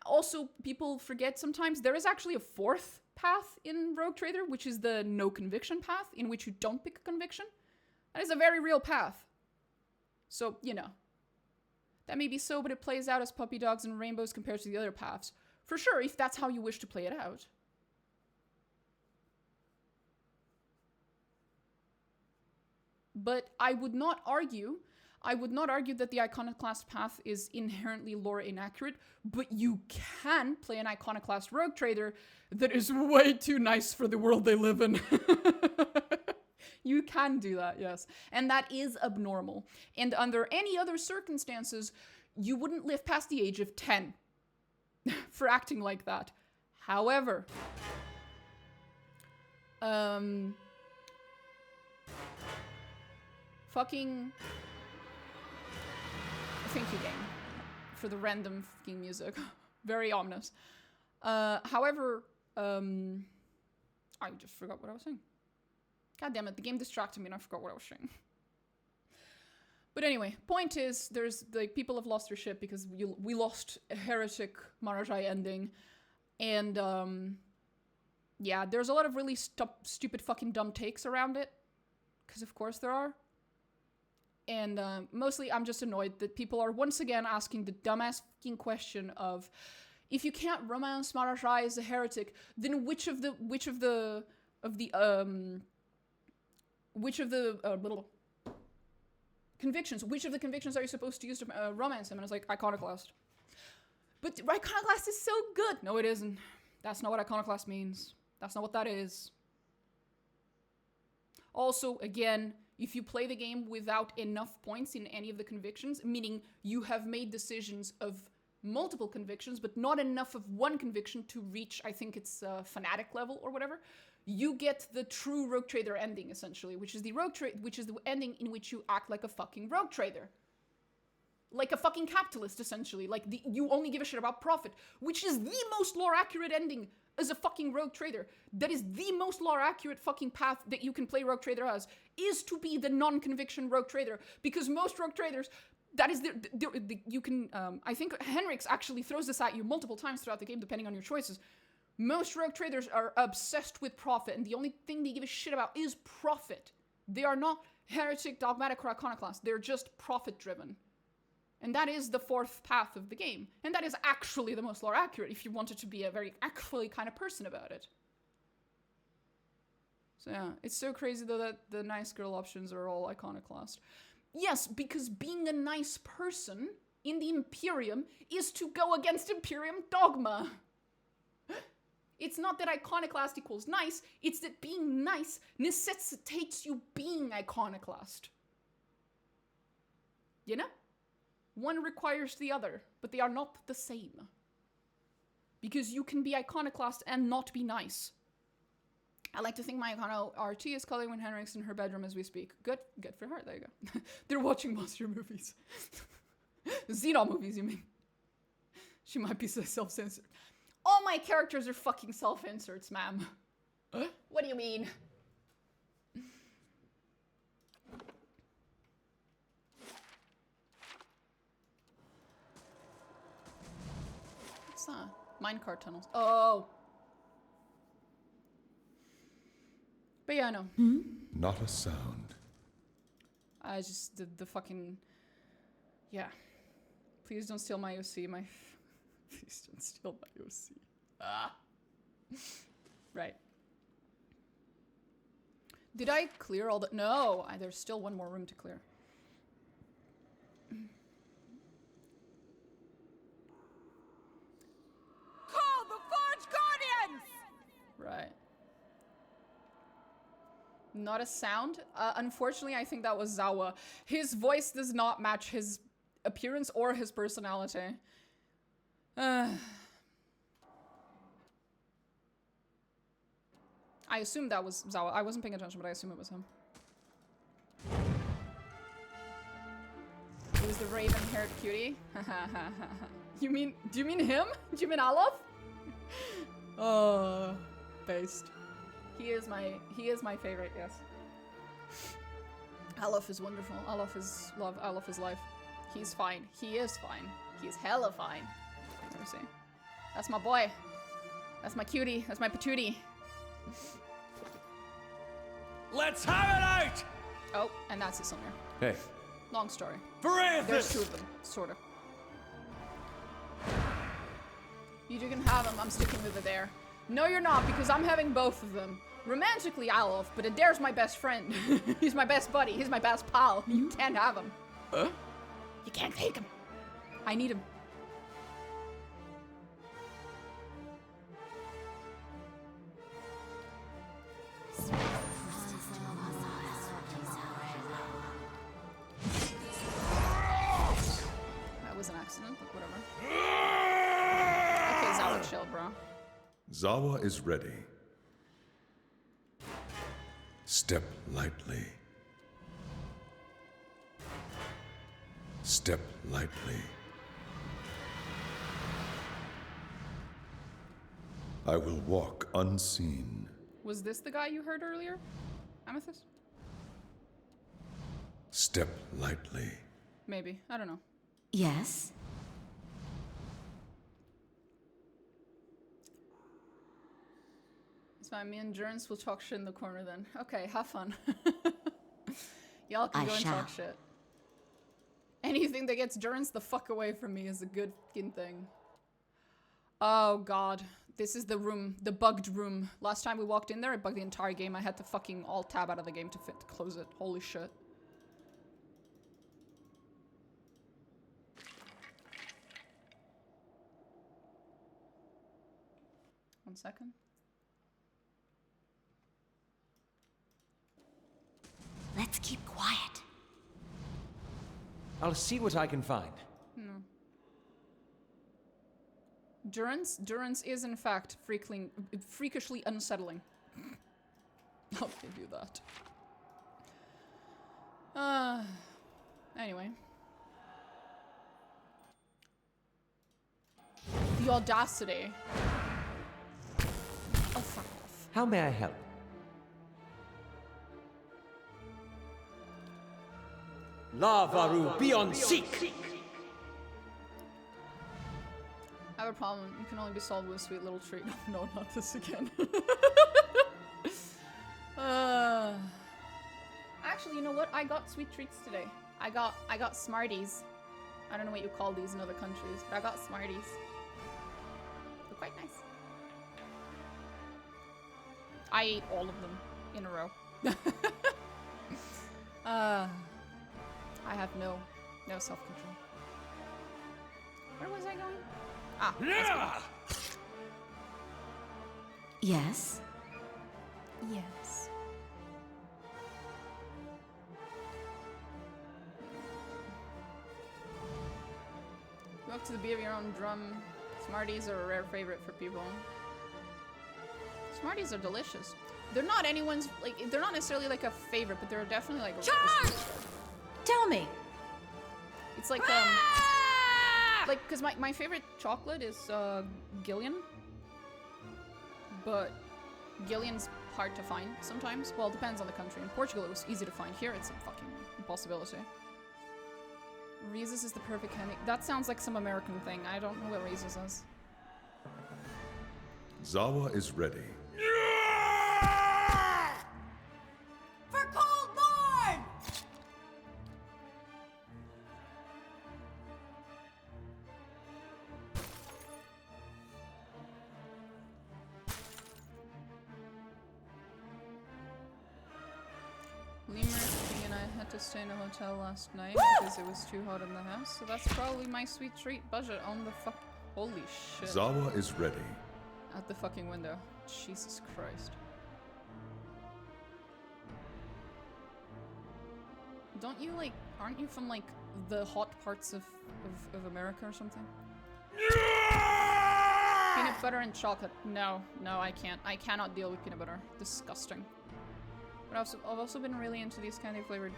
Also, people forget sometimes there is actually a fourth path in Rogue Trader, which is the no conviction path, in which you don't pick a conviction. That is a very real path. So, you know. That may be so, but it plays out as puppy dogs and rainbows compared to the other paths. For sure, if that's how you wish to play it out. But I would not argue that the iconoclast path is inherently lore inaccurate, but you can play an iconoclast rogue trader that is way too nice for the world they live in. You can do that, yes. And that is abnormal. And under any other circumstances, you wouldn't live past the age of 10 for acting like that. However, fucking... Thank you, game, for the random fucking music. Very ominous. However, I just forgot what I was saying. God damn it, the game distracted me and I forgot what I was saying. But anyway, point is, there's, like, people have lost their shit because we lost a heretic Marajai ending. And, yeah, there's a lot of really stupid fucking dumb takes around it. Because of course there are. And mostly I'm just annoyed that people are once again asking the dumbass fucking question of, if you can't romance Marajai as a heretic, then which of the convictions are you supposed to use to romance him? And it's like, iconoclast. But iconoclast is so good. No, it isn't. That's not what iconoclast means. That's not what that is. Also, again, if you play the game without enough points in any of the convictions, meaning you have made decisions of multiple convictions, but not enough of one conviction to reach, I think it's fanatic level or whatever, you get the true rogue trader ending, essentially, which is the ending in which you act like a fucking rogue trader. Like a fucking capitalist, essentially. Like, you only give a shit about profit, which is the most lore-accurate ending as a fucking rogue trader. That is the most lore-accurate fucking path that you can play rogue trader as, is to be the non-conviction rogue trader. Because most rogue traders, that is you can, I think Henrix actually throws this at you multiple times throughout the game, depending on your choices. Most rogue traders are obsessed with profit, and the only thing they give a shit about is profit. They are not heretic, dogmatic, or iconoclast. They're just profit-driven. And that is the fourth path of the game. And that is actually the most lore accurate if you wanted to be a very actually kind of person about it. So yeah, it's so crazy though that the nice girl options are all iconoclast. Yes, because being a nice person in the Imperium is to go against Imperium dogma. It's not that iconoclast equals nice, it's that being nice necessitates you being iconoclast. You know? One requires the other, but they are not the same. Because you can be iconoclast and not be nice. I like to think my icono RT is calling when Henrik's in her bedroom as we speak. Good for her, there you go. They're watching monster movies. Xenon movies, you mean? She might be so self-censored. All my characters are fucking self-inserts, ma'am. What do you mean? What's that? Minecart tunnels. Oh. But yeah, no. Not a sound. I just, the fucking... Yeah. Please don't steal my OC. Please don't steal my OC. Ah. Right. Did I clear all the... No! There's still one more room to clear. Call the Forge Guardians! Right. Not a sound? Unfortunately, I think that was Zawa. His voice does not match his appearance or his personality. I assume that was Zawa. I wasn't paying attention, but I assume it was him. It was the raven-haired cutie. Do you mean him? Do you mean Aloth? Oh, based. He is my favorite, yes. Aloth is wonderful. Aloth is love. Aloth is life. He's fine. He is fine. He's hella fine. Let me see. That's my boy. That's my cutie. That's my patootie. Let's have it out! Oh, and that's it, Sumner. Hey. Long story. Francis! There's two of them, sort of. You can have them. I'm sticking with it there. No, you're not, because I'm having both of them. Romantically, Aloth, but Adair's my best friend. He's my best buddy. He's my best pal. You can't have him. Huh? You can't take him. I need him. That was an accident, but whatever. Okay, Zawa, chill, bro. Zawa is ready. Step lightly. Step lightly. I will walk unseen. Was this the guy you heard earlier? Amethyst? Step lightly. Maybe. I don't know. Yes? It's fine. Me and Jurns will talk shit in the corner then. Okay, have fun. Y'all can I go and shall. talk shit. Anything that gets Jurns the fuck away from me is a good fucking thing. Oh god. This is the room. The bugged room. Last time we walked in there, it bugged the entire game. I had to fucking alt-tab out of the game to close it. Holy shit. One second. Let's keep quiet. I'll see what I can find. No. Durance is in fact freakishly unsettling. I'll give you that. Anyway. The audacity. Oh, fuck off. How may I help? Lavaru, be on seek! I have a problem. You can only be solved with a sweet little treat. No, not this again. Actually, you know what? I got sweet treats today. I got Smarties. I don't know what you call these in other countries, but I got Smarties. They're quite nice. I ate all of them in a row. I have no self-control. Where was I going? Ah, Yeah! Yes? yes. You up to the beat of your own drum. Smarties are a rare favorite for people. Smarties are delicious. They're not anyone's, like, they're not necessarily like a favorite, but they're definitely like a Charge! Tell me. It's like, like, because my favorite chocolate is Gillian. But Gillian's hard to find sometimes. Well, it depends on the country. In Portugal, it was easy to find. Here, it's a fucking impossibility. Reese's is the perfect candy. That sounds like some American thing. I don't know what Reese's is. Zawa is ready. For Cold Lord! had to stay in a hotel last night because it was too hot in the house, so that's probably my sweet treat budget on the fuck. Holy shit. Zawa is ready. Out the fucking window. Jesus Christ. Don't you like, aren't you from like the hot parts of America or something? Peanut butter and chocolate. No, I can't. I cannot deal with peanut butter. Disgusting. But I've also been really into these candy flavored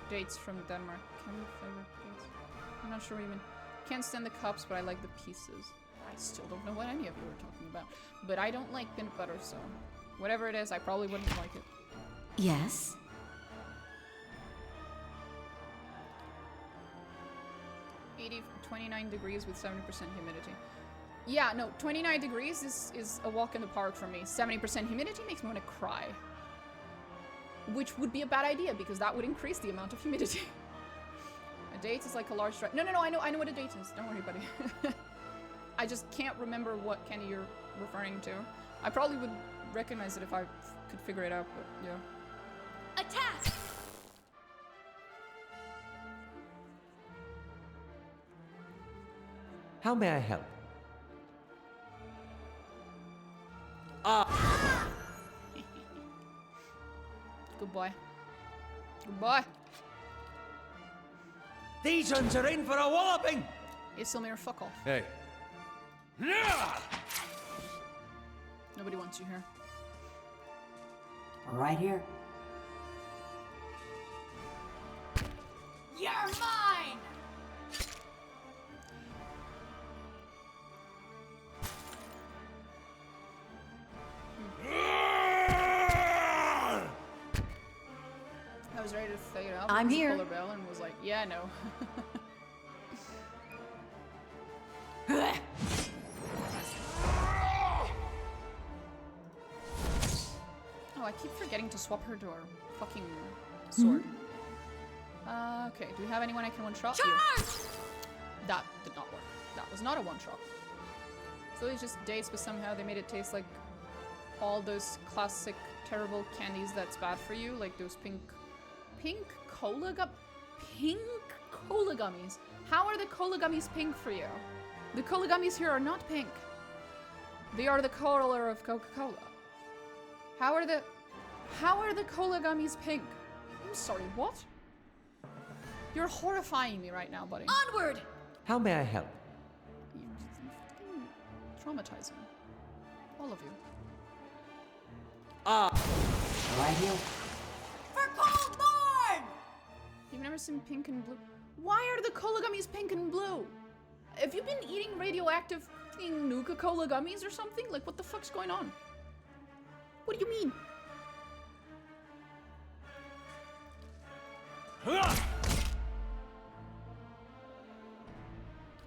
dates from Denmark. Candy flavored dates? I'm not sure what you mean. Can't stand the cups, but I like the pieces. I still don't know what any of you are talking about. But I don't like peanut butter, so whatever it is, I probably wouldn't like it. Yes. 29 degrees with 70% humidity. Yeah, no, 29 degrees is a walk in the park for me. 70% humidity makes me want to cry. Which would be a bad idea because that would increase the amount of humidity. A date is like a large drive. No, I know what a date is. Don't worry, buddy. I just can't remember what candy you're referring to. I probably would recognize it if I could figure it out, but yeah. Attack! How may I help? Good boy. Good boy. These ones are in for a walloping! Hey, Silmir, fuck off. Hey. Nobody wants you here. Right here. You're mine! I was ready to fade out. I'm because here. the Polar Bell and was like, yeah, no. Oh, I keep forgetting to swap her to her fucking sword. Okay, do we have anyone I can one-shot? You. That did not work. That was not a one-shot. So it's just dates, but somehow they made it taste like all those classic terrible candies that's bad for you, like those pink cola gummies. How are the cola gummies pink for you? The cola gummies here are not pink. They are the color of Coca-Cola. How are the cola gummies pink? I'm sorry, what? You're horrifying me right now, buddy. Onward! How may I help? You're traumatizing. All of you. Right here. For Coldborn! You've never seen pink and blue? Why are the cola gummies pink and blue? Have you been eating radioactive Nuka-Cola gummies or something? Like, what the fuck's going on? What do you mean?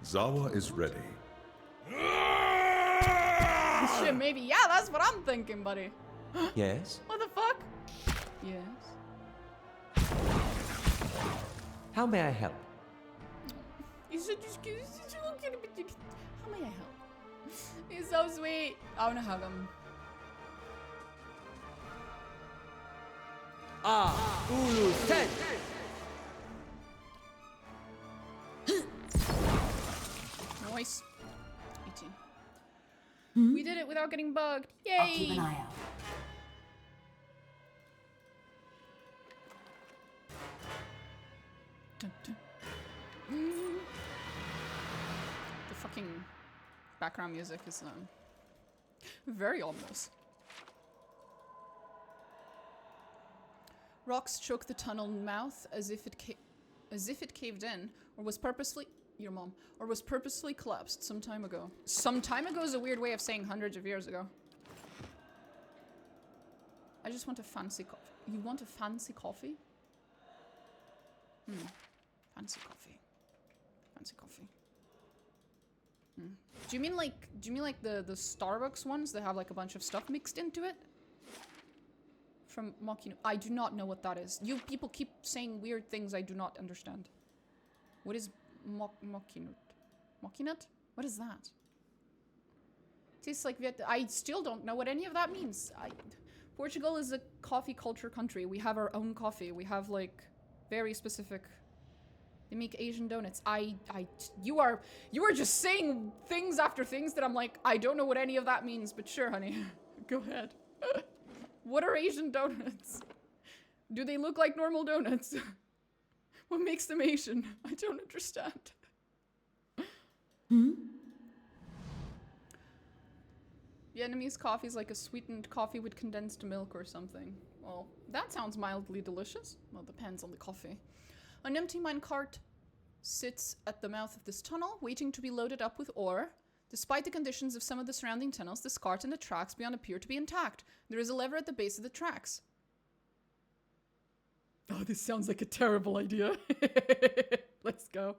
Zawa is ready. Shit, maybe. Yeah, that's what I'm thinking, buddy. Yes? What the fuck? Yes. How may I help? He's such a cute. How may I help? He's so sweet. I wanna hug him. Ulu 10! Nice. 18. We did it without getting bugged. Yay! I'll keep an eye out. Dun, dun. The fucking background music is very ominous. Rocks choke the tunnel mouth as if it caved in, or was purposely collapsed some time ago. Some time ago is a weird way of saying hundreds of years ago. I just want a fancy coffee. You want a fancy coffee? Fancy coffee. Fancy coffee. Do you mean like the Starbucks ones that have like a bunch of stuff mixed into it? From Mokinu. I do not know what that is. You people keep saying weird things I do not understand. What is Mokinut? Mokinut? What is that? Tastes like I still don't know what any of that means. Portugal is a coffee culture country. We have our own coffee. We have like Very specific. They make Asian donuts. You are just saying things after things that I'm like, I don't know what any of that means, but sure, honey. Go ahead. What are Asian donuts? Do they look like normal donuts? What makes them Asian? I don't understand. Vietnamese coffee is like a sweetened coffee with condensed milk or something. Well, that sounds mildly delicious. Well, depends on the coffee. An empty minecart sits at the mouth of this tunnel, waiting to be loaded up with ore. Despite the conditions of some of the surrounding tunnels, this cart and the tracks beyond appear to be intact. There is a lever at the base of the tracks. Oh, this sounds like a terrible idea. Let's go.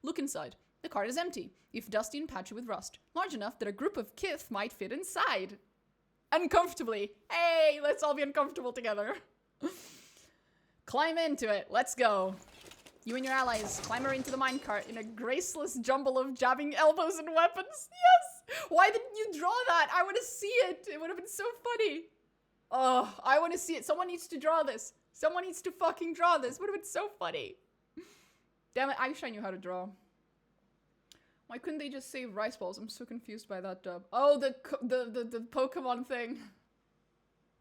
Look inside. The cart is empty, if dusty and patchy with rust. Large enough that a group of kith might fit inside. Uncomfortably. Hey, let's all be uncomfortable together. Climb into it. Let's go. You and your allies clamber into the minecart in a graceless jumble of jabbing elbows and weapons. Yes! Why didn't you draw that? I want to see it. It would have been so funny. Oh, I want to see it. Someone needs to draw this. Someone needs to fucking draw this. Would have been so funny. Damn it, I wish I knew how to draw. Why couldn't they just save rice balls? I'm so confused by that dub. Oh, the Pokemon thing.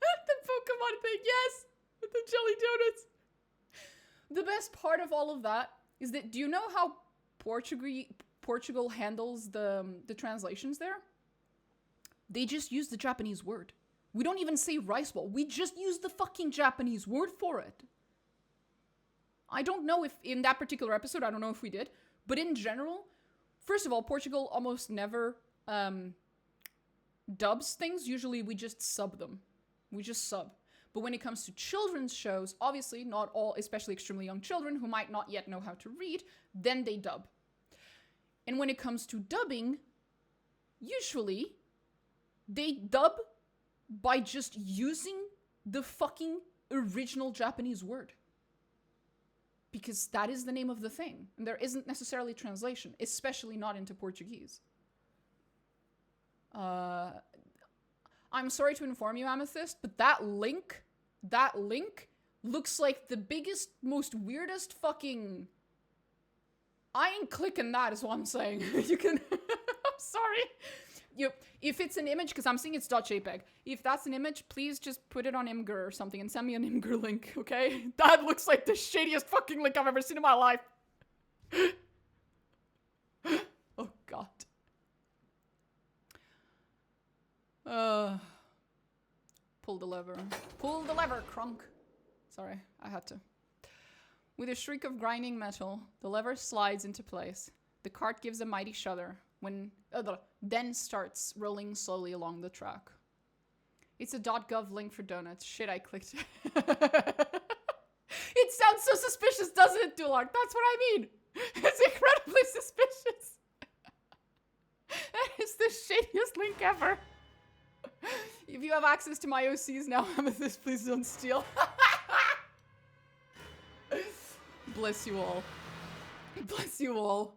The Pokemon thing, yes! With the jelly donuts. The best part of all of that is that, do you know how Portugal handles the translations there? They just use the Japanese word. We don't even say rice ball. We just use the fucking Japanese word for it. I don't know if in that particular episode, I don't know if we did, but in general, first of all, Portugal almost never dubs things. Usually we just sub them. We just sub. But when it comes to children's shows, obviously not all, especially extremely young children who might not yet know how to read, then they dub. And when it comes to dubbing, usually they dub by just using the fucking original Japanese word. Because that is the name of the thing. And there isn't necessarily translation, especially not into Portuguese. I'm sorry to inform you, Amethyst, but that link looks like the biggest, most weirdest fucking... I ain't clicking that is what I'm saying. You can... I'm sorry. If it's an image, because I'm seeing it's .jpeg. If that's an image, please just put it on Imgur or something and send me an Imgur link, okay? That looks like the shadiest fucking link I've ever seen in my life. Oh, God. Pull the lever. Pull the lever, Crunk. Sorry, I had to. With a shriek of grinding metal, the lever slides into place. The cart gives a mighty shudder, then starts rolling slowly along the track. It's a .gov link for donuts. Shit, I clicked it. It sounds so suspicious, doesn't it, Dulak? That's what I mean. It's incredibly suspicious. That is the shadiest link ever. If you have access to my OCs now, Amethyst, please don't steal. Bless you all. Bless you all.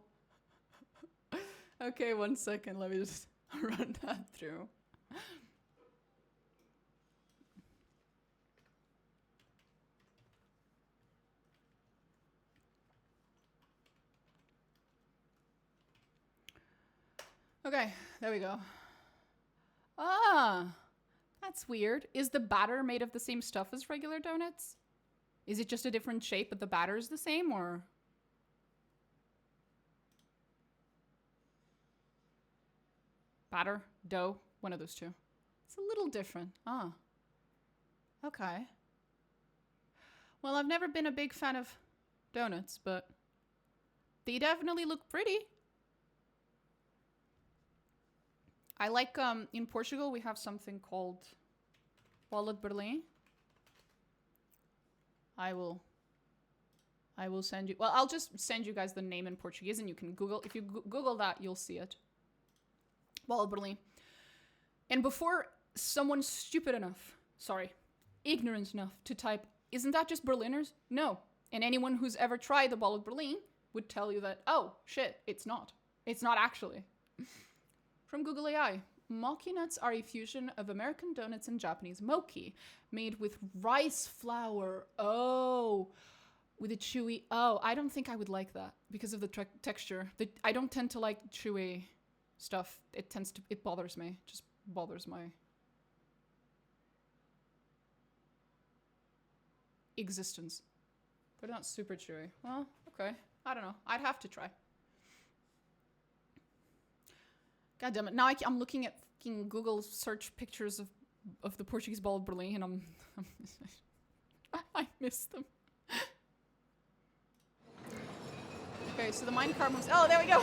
Okay, 1 second. Let me just run that through. Okay, there we go. Ah, that's weird. Is the batter made of the same stuff as regular donuts? Is it just a different shape, but the batter is the same, or? Batter, dough, one of those two. It's a little different. Ah. Okay. Well, I've never been a big fan of donuts, but they definitely look pretty. I like, in Portugal, we have something called bola de Berlim. I will send you, well, I'll just send you guys the name in Portuguese and you can Google, if you Google that, you'll see it. Bola de Berlim. And before someone stupid enough, ignorant enough to type, isn't that just Berliners? No. And anyone who's ever tried the bola de Berlim would tell you that, oh, shit, it's not. It's not actually. From Google AI, mochi nuts are a fusion of American donuts and Japanese mochi, made with rice flour. Oh, With a chewy... Oh, I don't think I would like that because of the texture. I don't tend to like chewy stuff. It tends to... It bothers me. Just bothers my... existence. But not super chewy. Well, okay. I don't know. I'd have to try. God damn it. Now I'm looking at fucking Google search pictures of the Portuguese Ball of Berlin and I'm I miss them. Okay, so the minecart moves... Oh, there we go!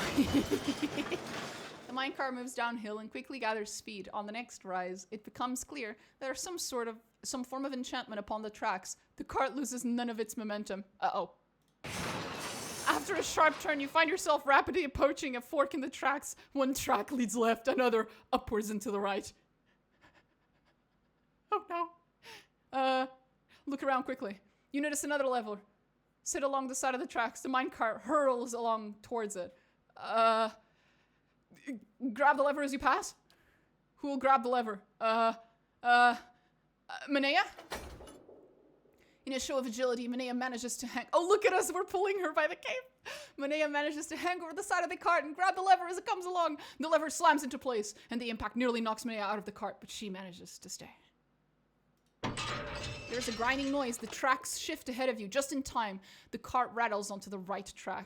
The minecart moves downhill and quickly gathers speed. On the next rise, it becomes clear that there's some form of enchantment upon the tracks. The cart loses none of its momentum. Uh-oh. After a sharp turn, you find yourself rapidly approaching a fork in the tracks. One track leads left, another upwards and to the right. Oh no. Look around quickly. You notice another lever. Sit along the side of the tracks. The minecart hurls along towards it. Grab the lever as you pass? Who will grab the lever? Manea? In a show of agility, Manea manages to hang... Oh, look at us! We're pulling her by the cape! Manea manages to hang over the side of the cart and grab the lever as it comes along. The lever slams into place, and the impact nearly knocks Manea out of the cart, but she manages to stay. There's a grinding noise. The tracks shift ahead of you. Just in time, the cart rattles onto the right track.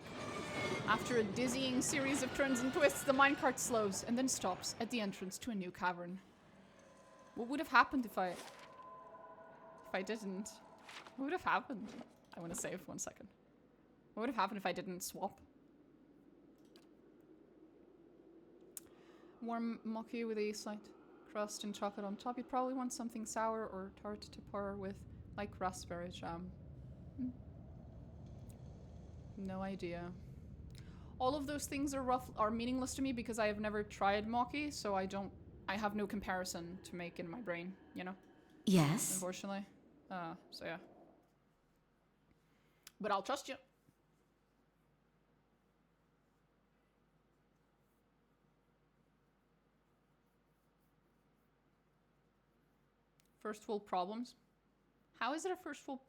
After a dizzying series of turns and twists, the minecart slows and then stops at the entrance to a new cavern. What would have happened if I didn't? What would have happened? I want to save 1 second. What would have happened if I didn't swap? Warm mochi with a slight crust and chocolate on top. You'd probably want something sour or tart to pour with, like raspberry jam. No idea. All of those things are meaningless to me because I have never tried mochi, so I have no comparison to make in my brain, you know? Yes. Unfortunately. So yeah. But I'll trust you. First world problems. How is it a first world?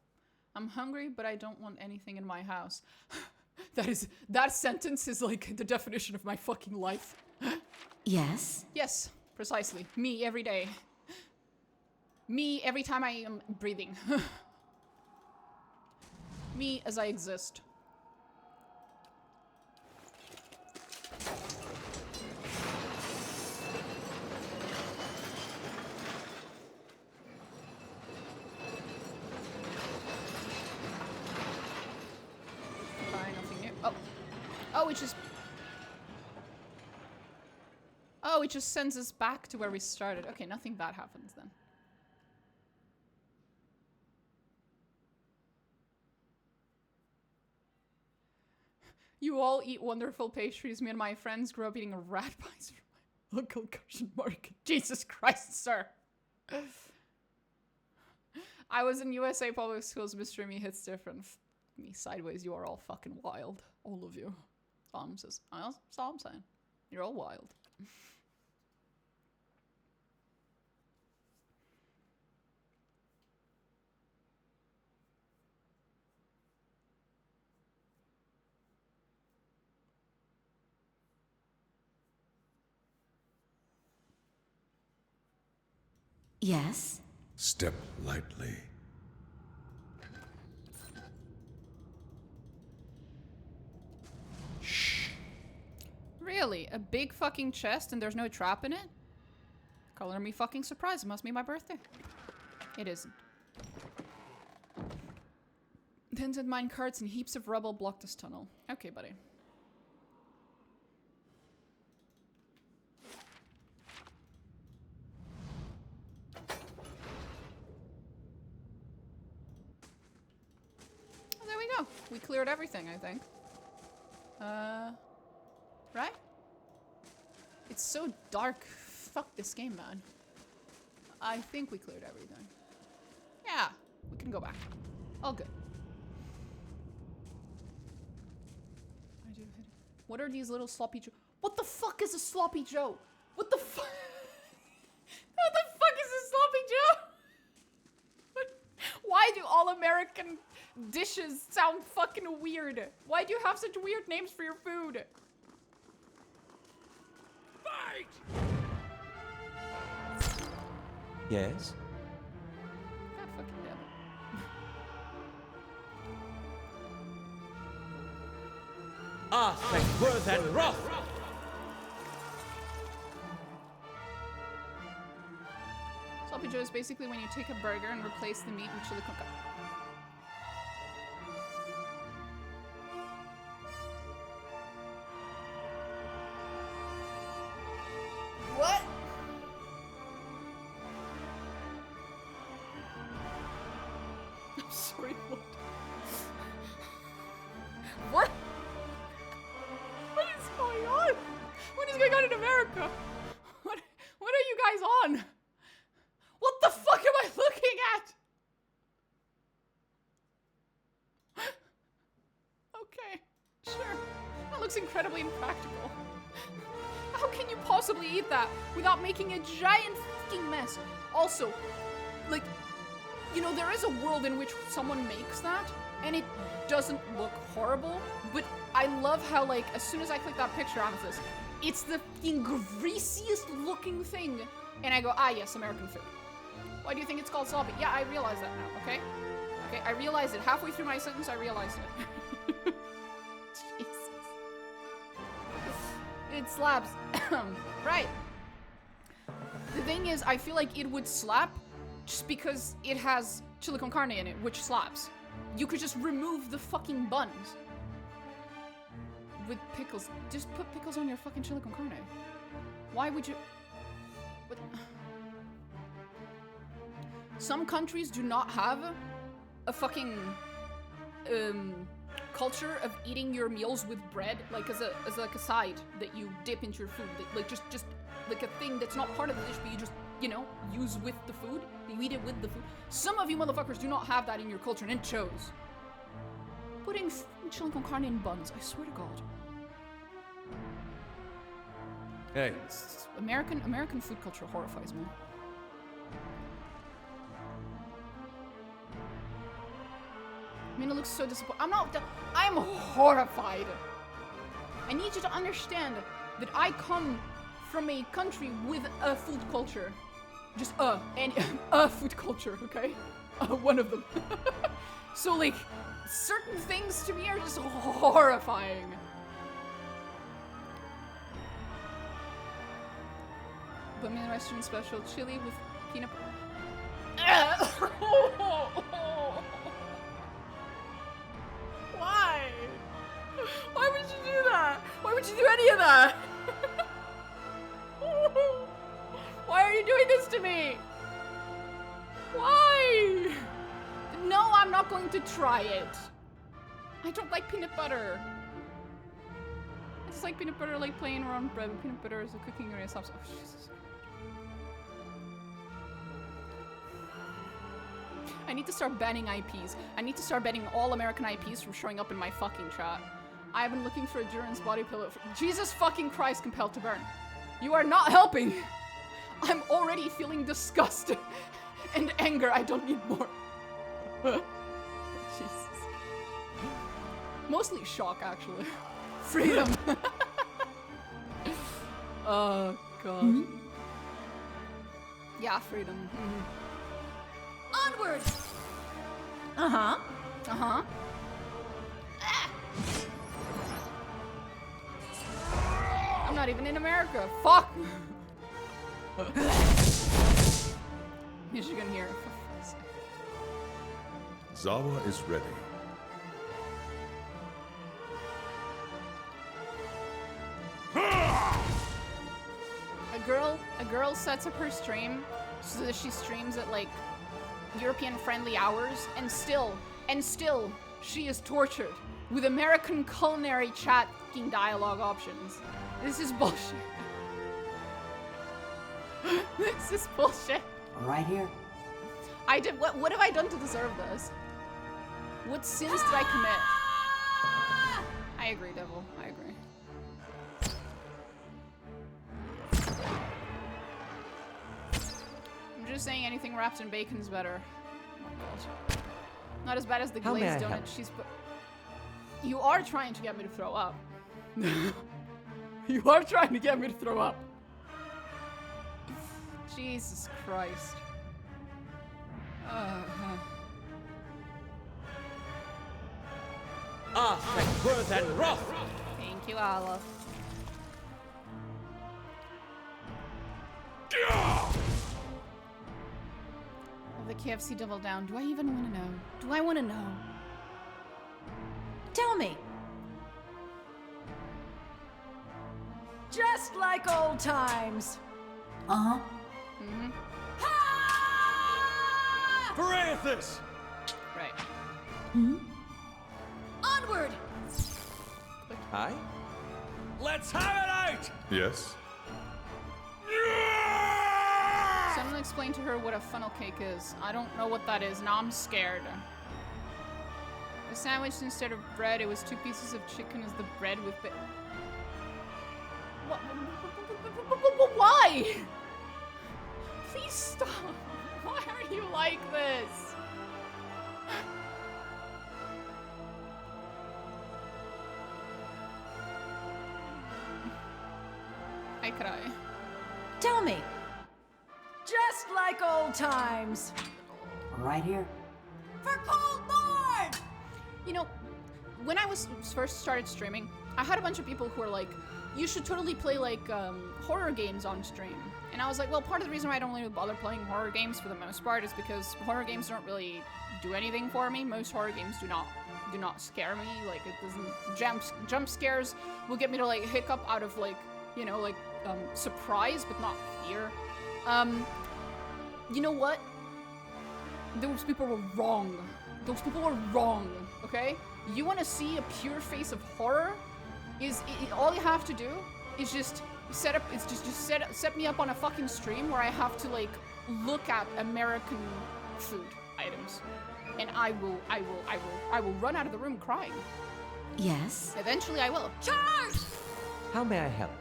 I'm hungry, but I don't want anything in my house. That sentence is like the definition of my fucking life. Yes. Yes, precisely. Me every day. Me every time I am breathing. Me as I exist. Fine, nothing new. Oh, it just... Oh, it just sends us back to where we started. Okay, nothing bad happens then. You all eat wonderful pastries. Me and my friends grew up eating a rat pies from my local Persian market. Jesus Christ, sir. I was in USA public schools. Mr. Me hits different. Me sideways. You are all fucking wild. All of you. That's all I'm saying. You're all wild. Yes. Step lightly. Shh. Really? A big fucking chest and there's no trap in it? Color me fucking surprised. It must be my birthday. It isn't. Tinted mine carts and heaps of rubble block this tunnel. Okay, buddy. Oh, there we go. We cleared everything, I think. Right? It's so dark. Fuck this game, man. I think we cleared everything. Yeah, we can go back. All good. What are these little sloppy Joe? What the fuck is a sloppy Joe? What the fuck? What the fuck is a sloppy Joe? Why do all American dishes sound fucking weird. Why do you have such weird names for your food? Fight! Yes? God fucking damn it. Ah, thank worth and wrath! Sloppy Joe is basically when you take a burger and replace the meat with chili con carne. What? I'm sorry, what? What? What is going on? What is going on in America? What are you guys on? What the fuck am I looking at? Okay, sure. That looks incredibly impractical. How can you possibly eat that without making a giant fucking mess? Also, like, you know, there is a world in which someone makes that, and it doesn't look horrible, but I love how, like, as soon as I click that picture, Amethyst, it's the fucking greasiest looking thing, and I go, ah yes, American food. Why do you think it's called sloppy? Yeah, I realize that now, okay? Okay, I realized it. Halfway through my sentence, I realized it. Jesus. It slaps. Right. The thing is, I feel like it would slap just because it has chili con carne in it, which slaps. You could just remove the fucking buns. With pickles. Just put pickles on your fucking chili con carne. Why would you... What? Some countries do not have a fucking culture of eating your meals with bread, like as like a side that you dip into your food, like just like a thing that's not part of the dish, but you just, you know, use with the food. You eat it with the food. Some of you motherfuckers do not have that in your culture, and it shows. Putting chili con carne in buns, I swear to God. Hey, American food culture horrifies me. I mean, it looks so disappointing. I'm horrified. I need you to understand that I come from a country with a food culture. Just a food culture, okay? One of them. So, like, certain things to me are just horrifying. Put me in the Western special chili with peanut butter. Why? Why would you do that? Why would you do any of that? Why are you doing this to me? Why? No, I'm not going to try it. I don't like peanut butter. I just like peanut butter like plain or on bread, but peanut butter is a cooking ingredient. Oh, Jesus. I need to start banning IPs. I need to start banning all American IPs from showing up in my fucking chat. I've been looking for a Duran's body pillow for Jesus fucking Christ, Compelled to Burn. You are not helping. I'm already feeling disgust and anger. I don't need more. Jesus. Mostly shock, actually. Freedom. Oh, God. Yeah, freedom. Onward! Uh-huh. Uh-huh. I'm not even in America. Fuck! Michigan here. Zawa is ready. A girl sets up her stream so that she streams at like European friendly hours, and still she is tortured with American culinary chat fucking dialogue options. This is bullshit. This is bullshit. Right here. What have I done to deserve this? What sins did I commit? I agree, Devil. I agree. I'm just saying anything wrapped in bacon is better. Oh my God. not as bad as the How may I glazed donut. help? You are trying to get me to throw up. You are trying to get me to throw up. Jesus Christ. Thank word that wrath! Thank you, Aloth. Oh, the KFC double down. Do I even want to know? Do I want to know? Tell me. Just like old times. Uh-huh. Parathis! Right. Onward! Aye? Let's have it out! Yes? Someone explain to her what a funnel cake is. I don't know what that is. Now I'm scared. The sandwich, instead of bread, it was 2 pieces of chicken as the bread with What? Why? Please stop. Why are you like this? I cry. Tell me. Just like old times. Right here. For Cold Thorn! You know, when I was first started streaming, I had a bunch of people who were like, you should totally play like horror games on stream. And I was like, well, part of the reason why I don't really bother playing horror games for the most part is because horror games don't really do anything for me. Most horror games do not scare me. Like, it doesn't jump scares will get me to like hiccup out of like, you know, like surprise but not fear. You know what? Those people were wrong. Those people were wrong, okay? You want to see a pure face of horror? All you have to do is just set me up on a fucking stream where I have to like look at American food items, and I will run out of the room crying. Yes. Eventually, I will. Charge! How may I help?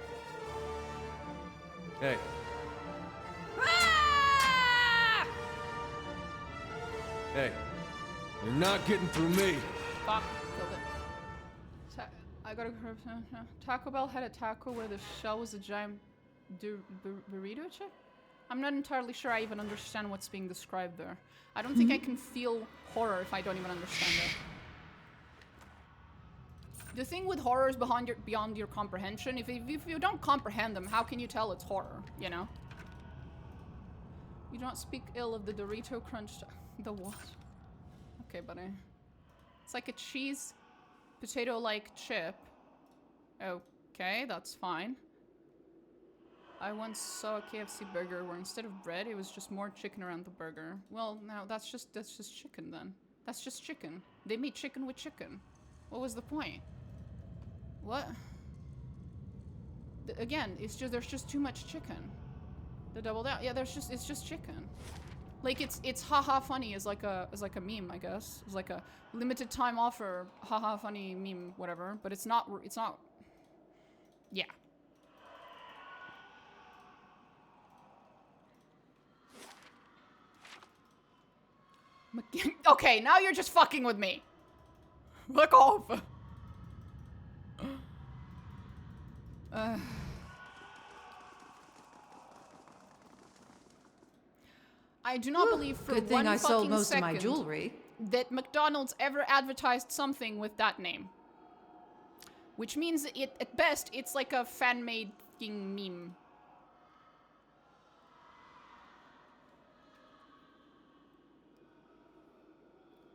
Hey, Ah! hey. You're not getting through me. Fuck, killed it. I gotta. Taco Bell had a taco where the shell was a giant burrito chip? I'm not entirely sure I even understand what's being described there. I don't think I can feel horror if I don't even understand it. The thing with horror is beyond your comprehension. If you don't comprehend them, how can you tell it's horror, you know? You do not speak ill of the Dorito Crunch. The what? Okay, buddy. It's like a cheese potato-like chip. Okay, that's fine. I once saw a KFC burger where instead of bread, it was just more chicken around the burger. Well, now that's just chicken then. That's just chicken. They made chicken with chicken. What was the point? What? Again, it's just there's just too much chicken. The double down. Yeah, it's just chicken. Like it's haha funny is like a meme, I guess. It's like a limited time offer haha funny meme, whatever. But it's not. Yeah. Okay, now you're just fucking with me. Fuck off. I do not believe for Good thing one I sold fucking most of my second jewelry. that McDonald's ever advertised something with that name. Which means at best, it's like a fan-made fucking meme.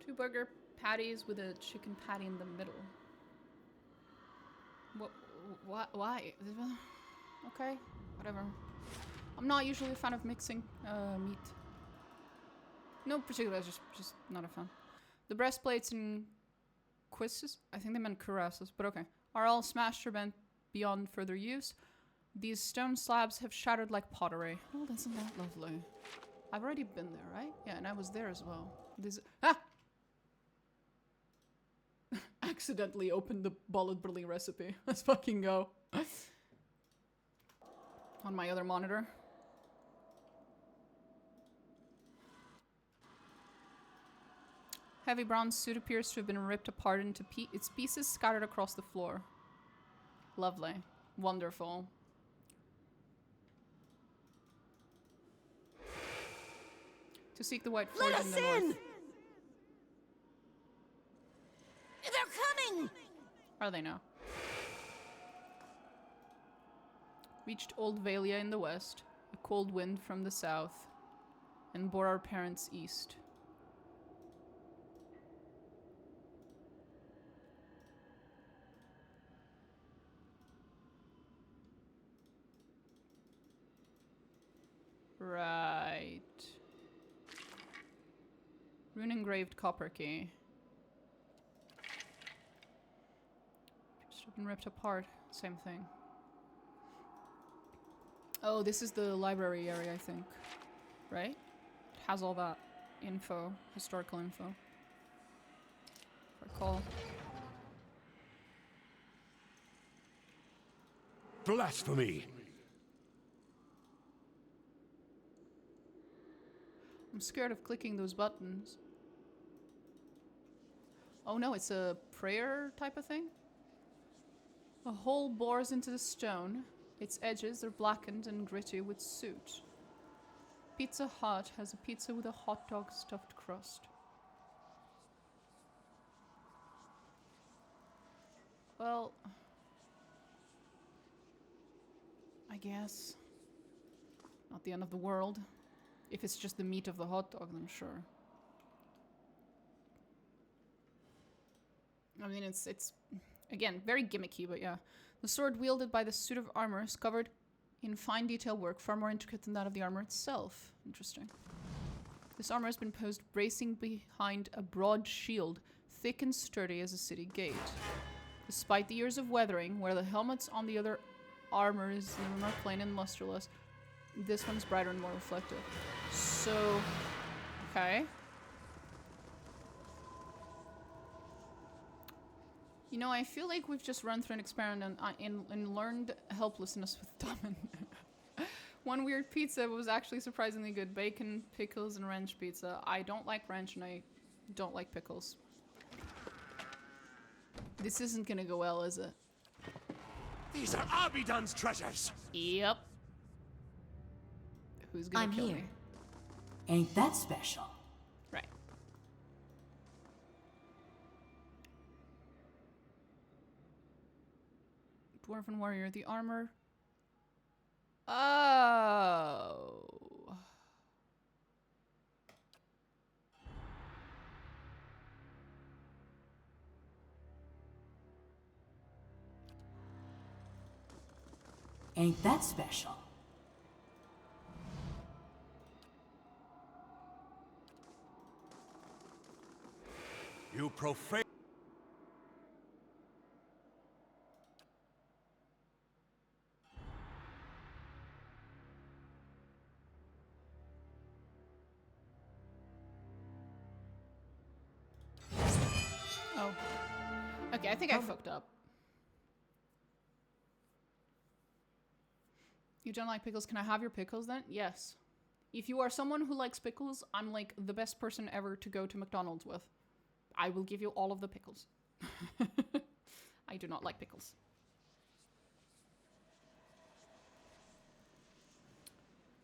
Two burger patties with a chicken patty in the middle. What? Why? Okay, whatever. I'm not usually a fan of mixing meat. No particular, just not a fan. The breastplates and cuisses, I think they meant cuirasses, but okay, are all smashed or bent beyond further use. These stone slabs have shattered like pottery. Oh, isn't that lovely? I've already been there, right? Yeah, and I was there as well. Accidentally opened the bullet burly recipe. Let's fucking go. On my other monitor. Heavy brown suit appears to have been ripped apart into its pieces scattered across the floor. Lovely. Wonderful. To seek the White Forge in the north. They're coming! Are they now? Reached Old Valia in the west, a cold wind from the south, and bore our parents east. Right. Rune engraved copper key. Just have been ripped apart. Same thing. Oh, this is the library area, I think. Right? It has all that info, historical info. If I recall. Blasphemy! I'm scared of clicking those buttons. Oh no, it's a prayer type of thing? A hole bores into the stone. Its edges are blackened and gritty with soot. Pizza Hut has a pizza with a hot dog stuffed crust. Well, I guess. Not the end of the world. If it's just the meat of the hot dog, then sure. I mean, it's again, very gimmicky, but yeah. The sword wielded by the suit of armor is covered in fine detail work, far more intricate than that of the armor itself. Interesting. This armor has been posed bracing behind a broad shield, thick and sturdy as a city gate. Despite the years of weathering, where the helmets on the other armors are plain and lusterless, this one's brighter and more reflective. So, okay. You know, I feel like we've just run through an experiment and learned helplessness with Domin. One weird pizza was actually surprisingly good. Bacon, pickles, and ranch pizza. I don't like ranch and I don't like pickles. This isn't gonna go well, is it? These are Abidan's treasures! Yep. Who's gonna kill me? Ain't that special? Right. Dwarven warrior, the armor. Oh. Ain't that special? You profane. Oh. Okay, I think I fucked up. You don't like pickles? Can I have your pickles then? Yes. If you are someone who likes pickles, I'm like the best person ever to go to McDonald's with. I will give you all of the pickles. I do not like pickles.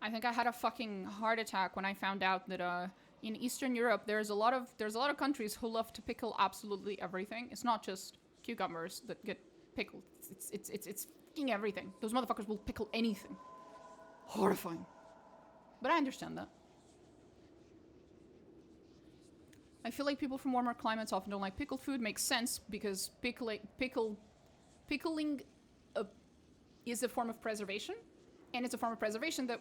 I think I had a fucking heart attack when I found out that in Eastern Europe there's a lot of countries who love to pickle absolutely everything. It's not just cucumbers that get pickled. It's fucking everything. Those motherfuckers will pickle anything. Horrifying. But I understand that. I feel like people from warmer climates often don't like pickled food. Makes sense because pickling is a form of preservation, and it's a form of preservation that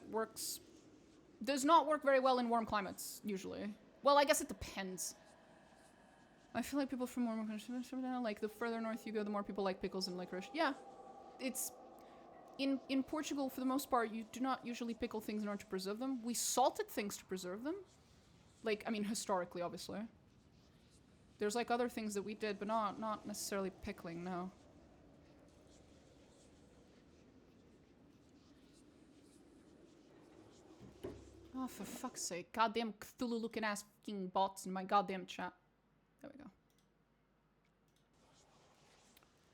does not work very well in warm climates usually. Well, I guess it depends. I feel like people from warmer climates, like the further north you go, the more people like pickles and licorice. Yeah, it's in Portugal for the most part. You do not usually pickle things in order to preserve them. We salted things to preserve them. Like, I mean, historically, obviously. There's, like, other things that we did, but not necessarily pickling, no. Oh, for fuck's sake. Goddamn Cthulhu-looking ass fucking bots in my goddamn chat. There we go.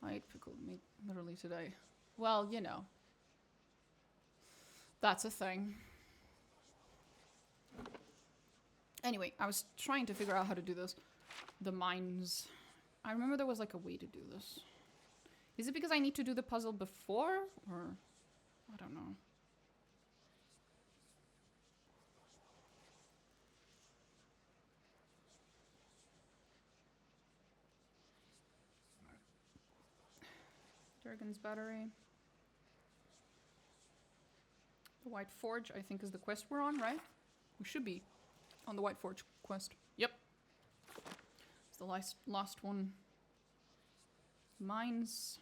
I ate pickled meat literally today. Well, you know. That's a thing. Anyway, I was trying to figure out how to do this. The mines. I remember there was like a way to do this. Is it because I need to do the puzzle before? Or... I don't know. Dragon's Battery. The White Forge, I think, is the quest we're on, right? We should be on the White Forge quest. Yep. It's the last one. Mines.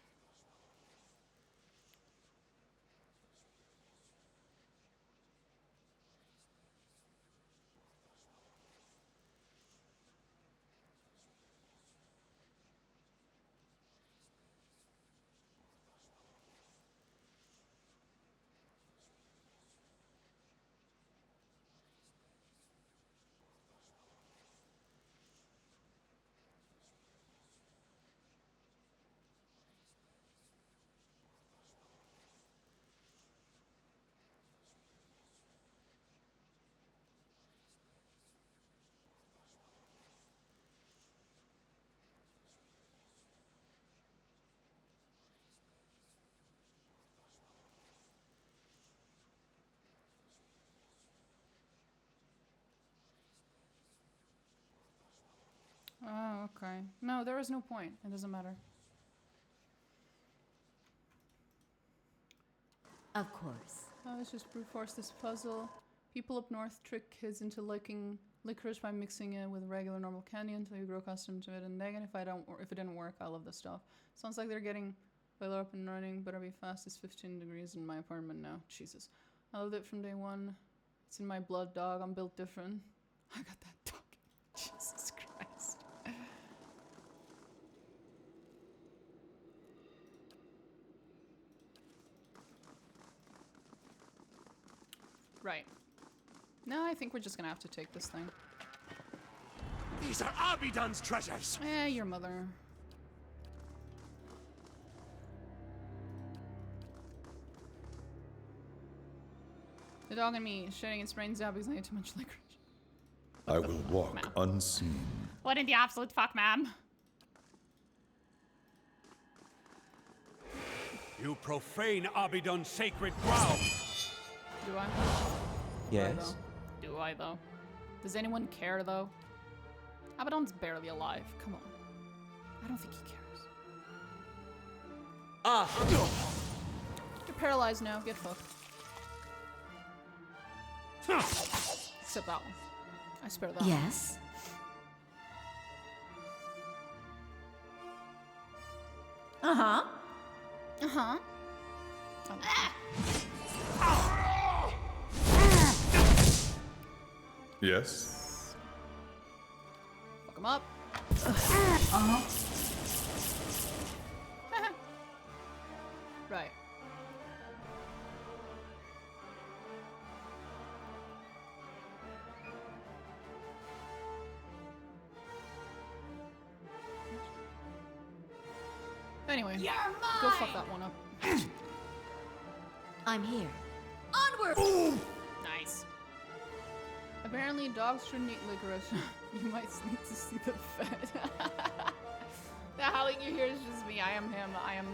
Oh, okay. No, there is no point. It doesn't matter. Of course. Let's just brute force this puzzle. People up north trick kids into liking licorice by mixing it with regular normal candy until you grow accustomed to it. And then if it didn't work, I love this stuff. Sounds like they're getting boiler up and running. Better be fast. It's 15 degrees in my apartment now. Jesus. I loved it from day one. It's in my blood, dog. I'm built different. I got that dog. Jesus Christ. Right. No, I think we're just gonna have to take this thing. These are Abidon's treasures! Your mother. The dog and me, shitting and spraying zombies, I ate too much licorice. I will walk unseen. What in the absolute fuck, ma'am? You profane Abidon's sacred ground! Do I? Yes. Do I, though? Does anyone care, though? Abaddon's barely alive. Come on. I don't think he cares. You're paralyzed now. Get fucked. Except that one. I spare that one. Yes. Uh-huh. Uh-huh. Yes? Fuck him up. Right. Anyway, go fuck that one up. I'm here. Onward! Nice. Apparently, dogs shouldn't eat licorice. You might need to see the vet. The howling you hear is just me. I am him. I am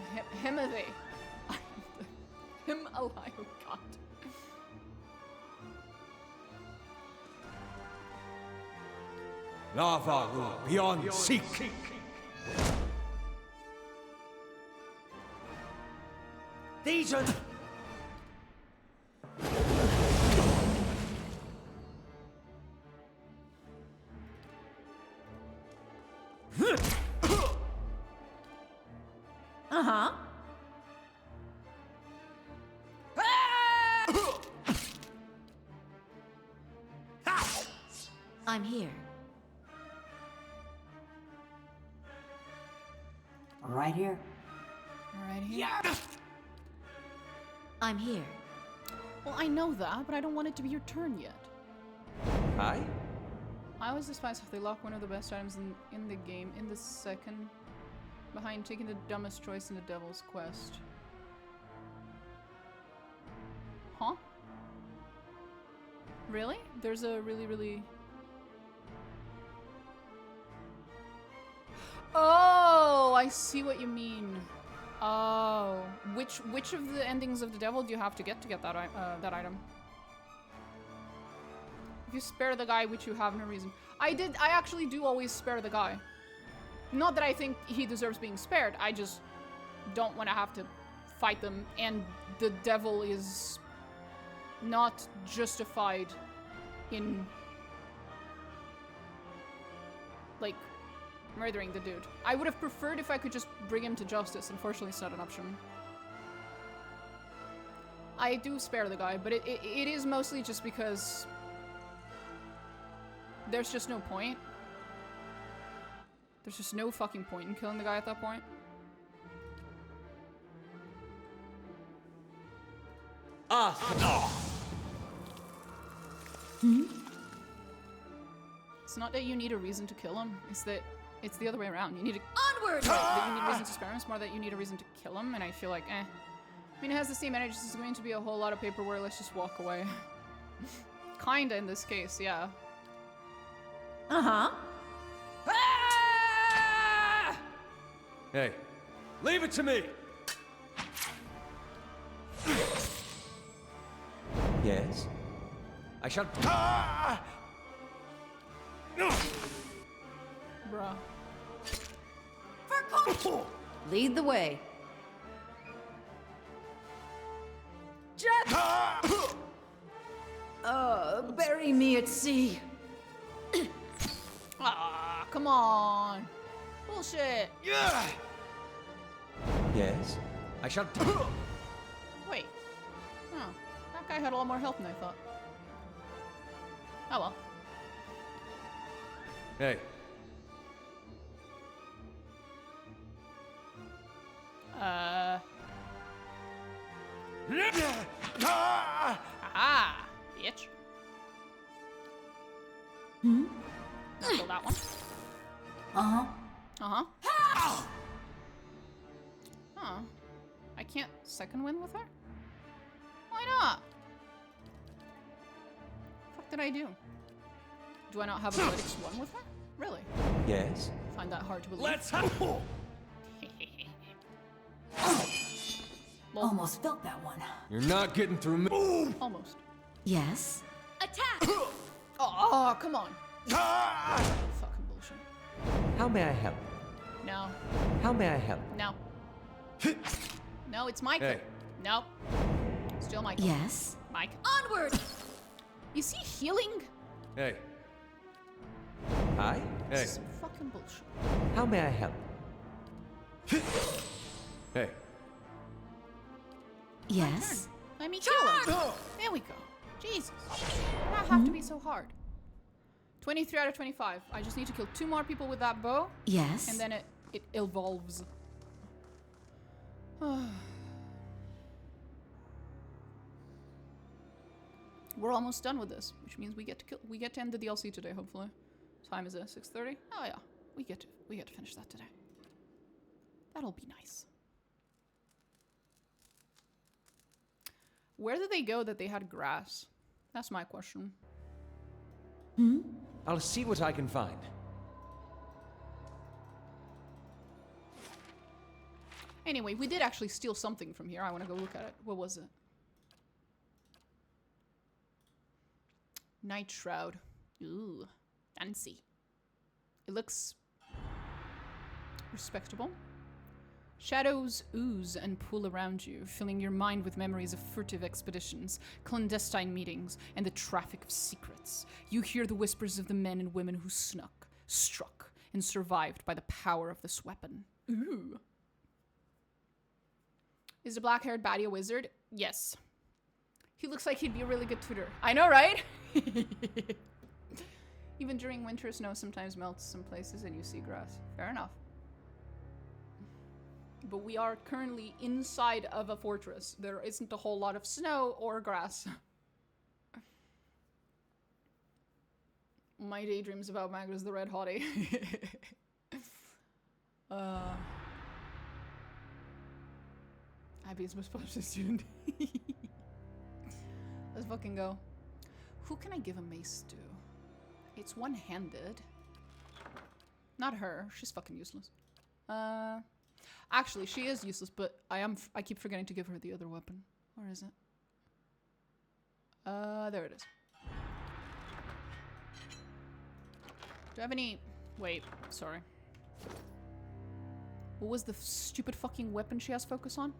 Himothy. I am him alive. Oh God. Lava will beyond seek. These are... Uh-huh. I'm here. Right here. Alright, here. I'm here. Well, I know that, but I don't want it to be your turn yet. Hi? I always despise if they lock one of the best items in the game in the second behind taking the dumbest choice in the Devil's Quest. Huh? Really? There's a really... Oh, I see what you mean. Oh, which of the endings of the devil do you have to get that item? If you spare the guy, which you have no reason. I actually do always spare the guy. Not that I think he deserves being spared. I just don't want to have to fight them, and the devil is not justified in like murdering the dude. I would have preferred if I could just bring him to justice. Unfortunately, it's not an option. I do spare the guy, but it is mostly just because there's just no point. There's just no fucking point in killing the guy at that point. It's not that you need a reason to kill him, it's that it's the other way around. You need a Onward! that you need a reason to spare him, it's more that you need a reason to kill him, and I feel like, eh. I mean, it has the same energy, it's going to be a whole lot of paperwork, let's just walk away. Kinda in this case, yeah. Uh-huh. Ah! Hey, leave it to me! Yes? I shall... Bruh. Lead the way. Jeff! Bury me at sea. Ah, come on. Bullshit. Yes? I shall... Wait. Oh, that guy had a lot more health than I thought. Oh well. Hey. Ah, bitch. Kill that one. Uh-huh. Uh-huh. Huh. I can't second win with her? Why not? What the fuck did I do? Do I not have athletics 1 with her? Really? Yes? I find that hard to believe. Let's have... Lol. Almost felt that one. You're not getting through me. Almost. Yes? Attack! Oh, come on. Fucking bullshit. How may I help? No. How may I help? No. No, it's Michael. Hey. No. Still Michael. Yes? Mike. Onward! Is he healing? Hey. Hi? Hey. This is some fucking bullshit. How may I help? Hey. Yes? Let me kill him. There we go. Jesus. Why not have to be so hard? 23 out of 25. I just need to kill 2 more people with that bow, Yes? and then it evolves. We're almost done with this, which means we get to end the DLC today, hopefully. Time is it? 6:30? Oh yeah. We get to finish that today. That'll be nice. Where did they go that they had grass? That's my question. I'll see what I can find. Anyway, we did actually steal something from here. I want to go look at it. What was it? Night Shroud. Ooh, fancy. It looks respectable. Shadows ooze and pool around you, filling your mind with memories of furtive expeditions, clandestine meetings, and the traffic of secrets. You hear the whispers of the men and women who struck, and survived by the power of this weapon. Ooh. Is the black-haired baddie a wizard? Yes. He looks like he'd be a really good tutor. I know, right? Even during winter, snow sometimes melts some places and you see grass. Fair enough. But we are currently inside of a fortress. There isn't a whole lot of snow or grass. My daydreams about Magnus the Red Hottie. Abby is my special student. Let's fucking go. Who can I give a mace to? It's one-handed. Not her. She's fucking useless. Actually, she is useless, but I keep forgetting to give her the other weapon. Where is it? There it is. Do I have any... Wait, sorry. What was the stupid fucking weapon she has focus on?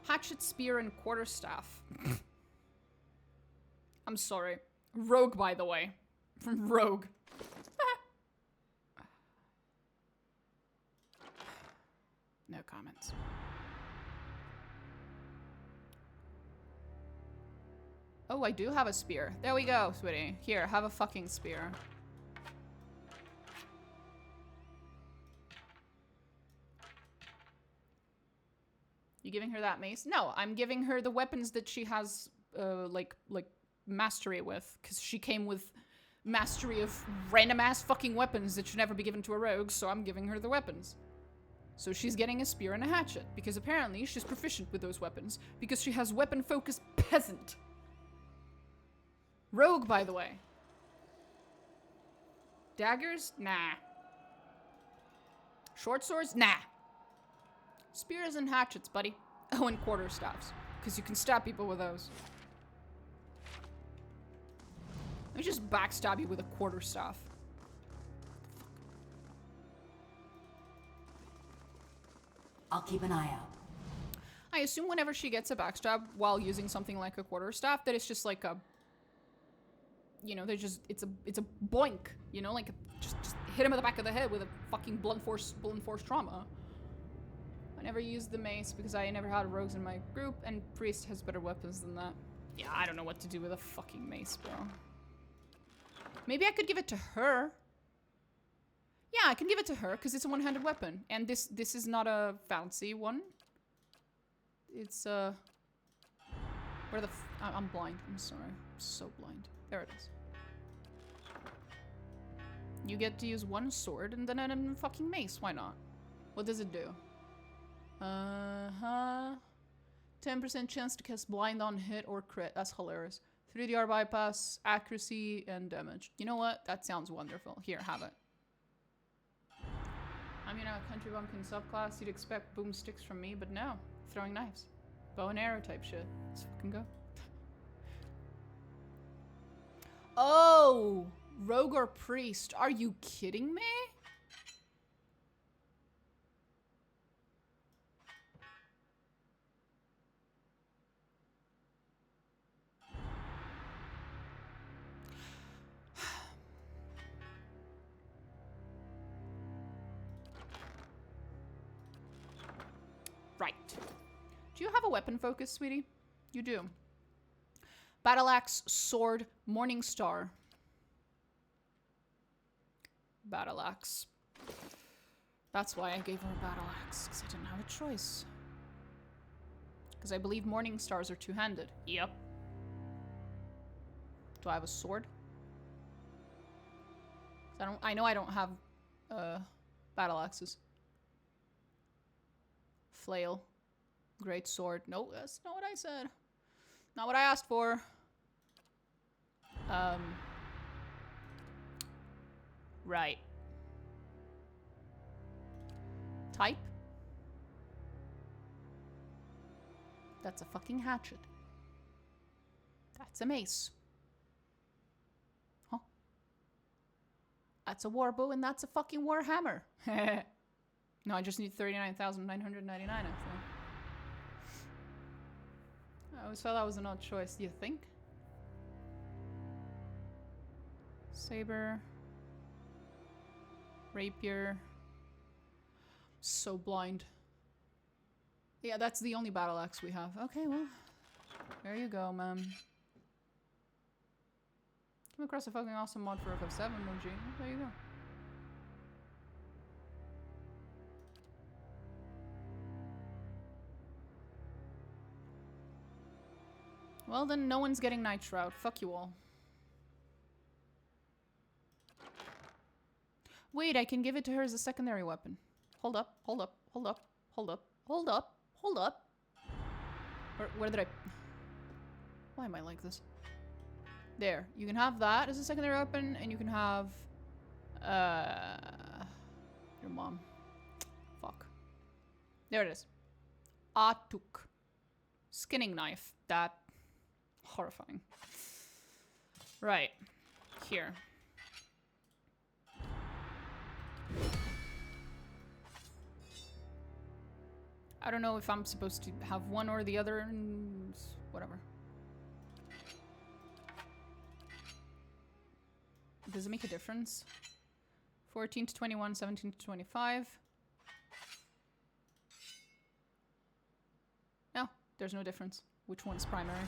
Hatchet, spear, and quarterstaff. I'm sorry. Rogue, by the way. From Rogue. No comments. Oh, I do have a spear. There we go, sweetie. Here, have a fucking spear. You giving her that mace? No, I'm giving her the weapons that she has, like mastery with. Because she came with mastery of random-ass fucking weapons that should never be given to a rogue, so I'm giving her the weapons. So she's getting a spear and a hatchet, because apparently she's proficient with those weapons, because she has weapon-focused peasant. Rogue, by the way. Daggers? Nah. Short swords? Nah. Spears and hatchets, buddy. Oh, and quarterstaffs, because you can stab people with those. Let me just backstab you with a quarterstaff. I'll keep an eye out. I assume whenever she gets a backstab while using something like a quarterstaff, that it's just like a, you know, it's a boink, you know, like just hit him in the back of the head with a fucking blunt force trauma. I never used the mace because I never had rogues in my group, and priest has better weapons than that. Yeah, I don't know what to do with a fucking mace, bro. Maybe I could give it to her. Yeah, I can give it to her because it's a one-handed weapon, and this is not a fancy one. It's where the I'm blind. I'm sorry. I'm so blind. There it is. You get to use one sword and then a fucking mace. Why not? What does it do? 10% chance to cast blind on hit or crit. That's hilarious. 3DR bypass, accuracy, and damage. You know what? That sounds wonderful. Here, have it. I'm in a country bumpkin subclass. You'd expect boomsticks from me, but no. Throwing knives. Bow and arrow type shit. Let's fucking go. Oh! Rogue or priest. Are you kidding me? Right. Do you have a weapon focus, sweetie? You do. Battle axe, sword, morning star. Battle axe. That's why I gave her a battle axe, because I didn't have a choice. Because I believe morning stars are two-handed. Yep. Do I have a sword? I know I don't have battle axes. Flail. Great sword. No, that's not what I said. Not what I asked for. Right. Type. That's a fucking hatchet. That's a mace. Huh? That's a war bow and that's a fucking war hammer. No, I just need 39,999, I think. I always thought that was an odd choice. Do you think? Saber. Rapier. So blind. Yeah, that's the only battle axe we have. Okay, well. There you go, man. Came across a fucking awesome mod for FF7, OG. There you go. Well, then no one's getting Night Shroud. Fuck you all. Wait, I can give it to her as a secondary weapon. Hold up, hold up, hold up, hold up, hold up, hold up. Where did I... Why am I like this? There. You can have that as a secondary weapon, and you can have... your mom. Fuck. There it is. Atuk. Skinning knife. That... Horrifying. Right. Here. I don't know if I'm supposed to have one or the other, and whatever. Does it make a difference? 14 to 21, 17 to 25. No, there's no difference. Which one's primary?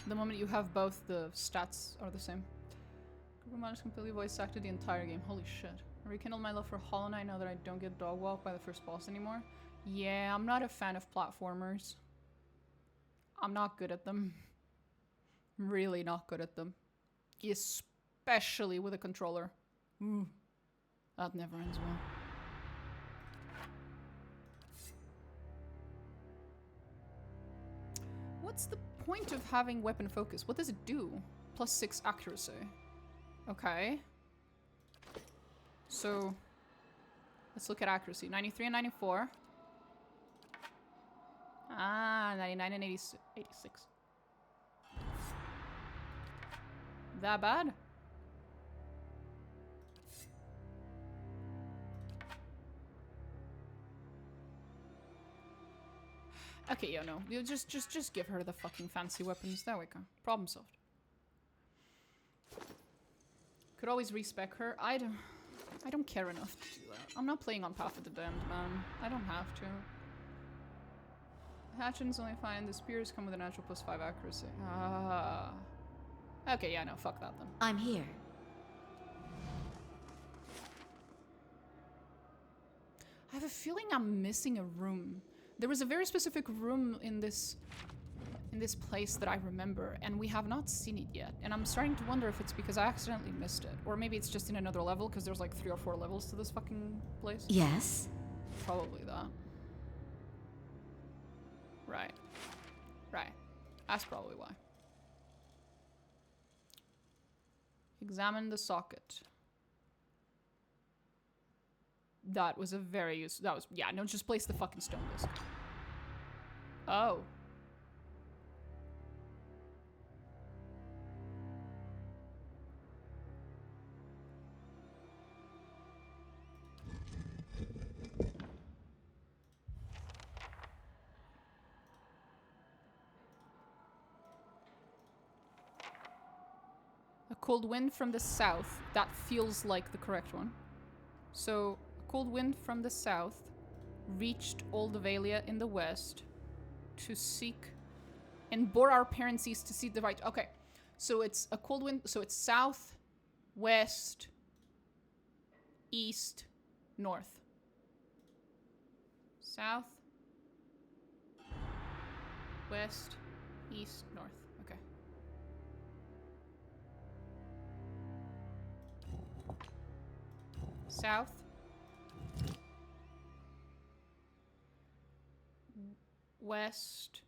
The moment you have both, the stats are the same. Pokemon is completely voice acted the entire game. Holy shit. I rekindled my love for Hollow Knight now that I don't get dog walked by the first boss anymore. Yeah, I'm not a fan of platformers. I'm not good at them. Really not good at them. Especially with a controller. Ooh. That never ends well. What's the point of having weapon focus? What does it do? +6 accuracy. Okay. So, let's look at accuracy. 93 and 94. Ah, 99 and 86. That bad? Okay, yeah, no. You just give her the fucking fancy weapons. There we go. Problem solved. Could always respec her. I don't care enough to do that. I'm not playing on Path of the Damned, man. I don't have to. Hatchins only fine. The spears come with a natural +5 accuracy. Ah. Okay, yeah, no, fuck that then. I'm here. I have a feeling I'm missing a room. There was a very specific room in this place that I remember, and we have not seen it yet. And I'm starting to wonder if it's because I accidentally missed it, or maybe it's just in another level because there's like 3 or 4 levels to this fucking place. Yes. Probably that. Right. Right. That's probably why. Examine the socket. That was a very useful... That was... Yeah, no, just place the fucking stone disc. Oh. A cold wind from the south. That feels like the correct one. So, a cold wind from the south reached Old Avalia in the west to seek and bore our parents east to seek the right. Okay, so it's a cold wind. So it's south, west, east, north. South, west, east, north. Okay. South. West.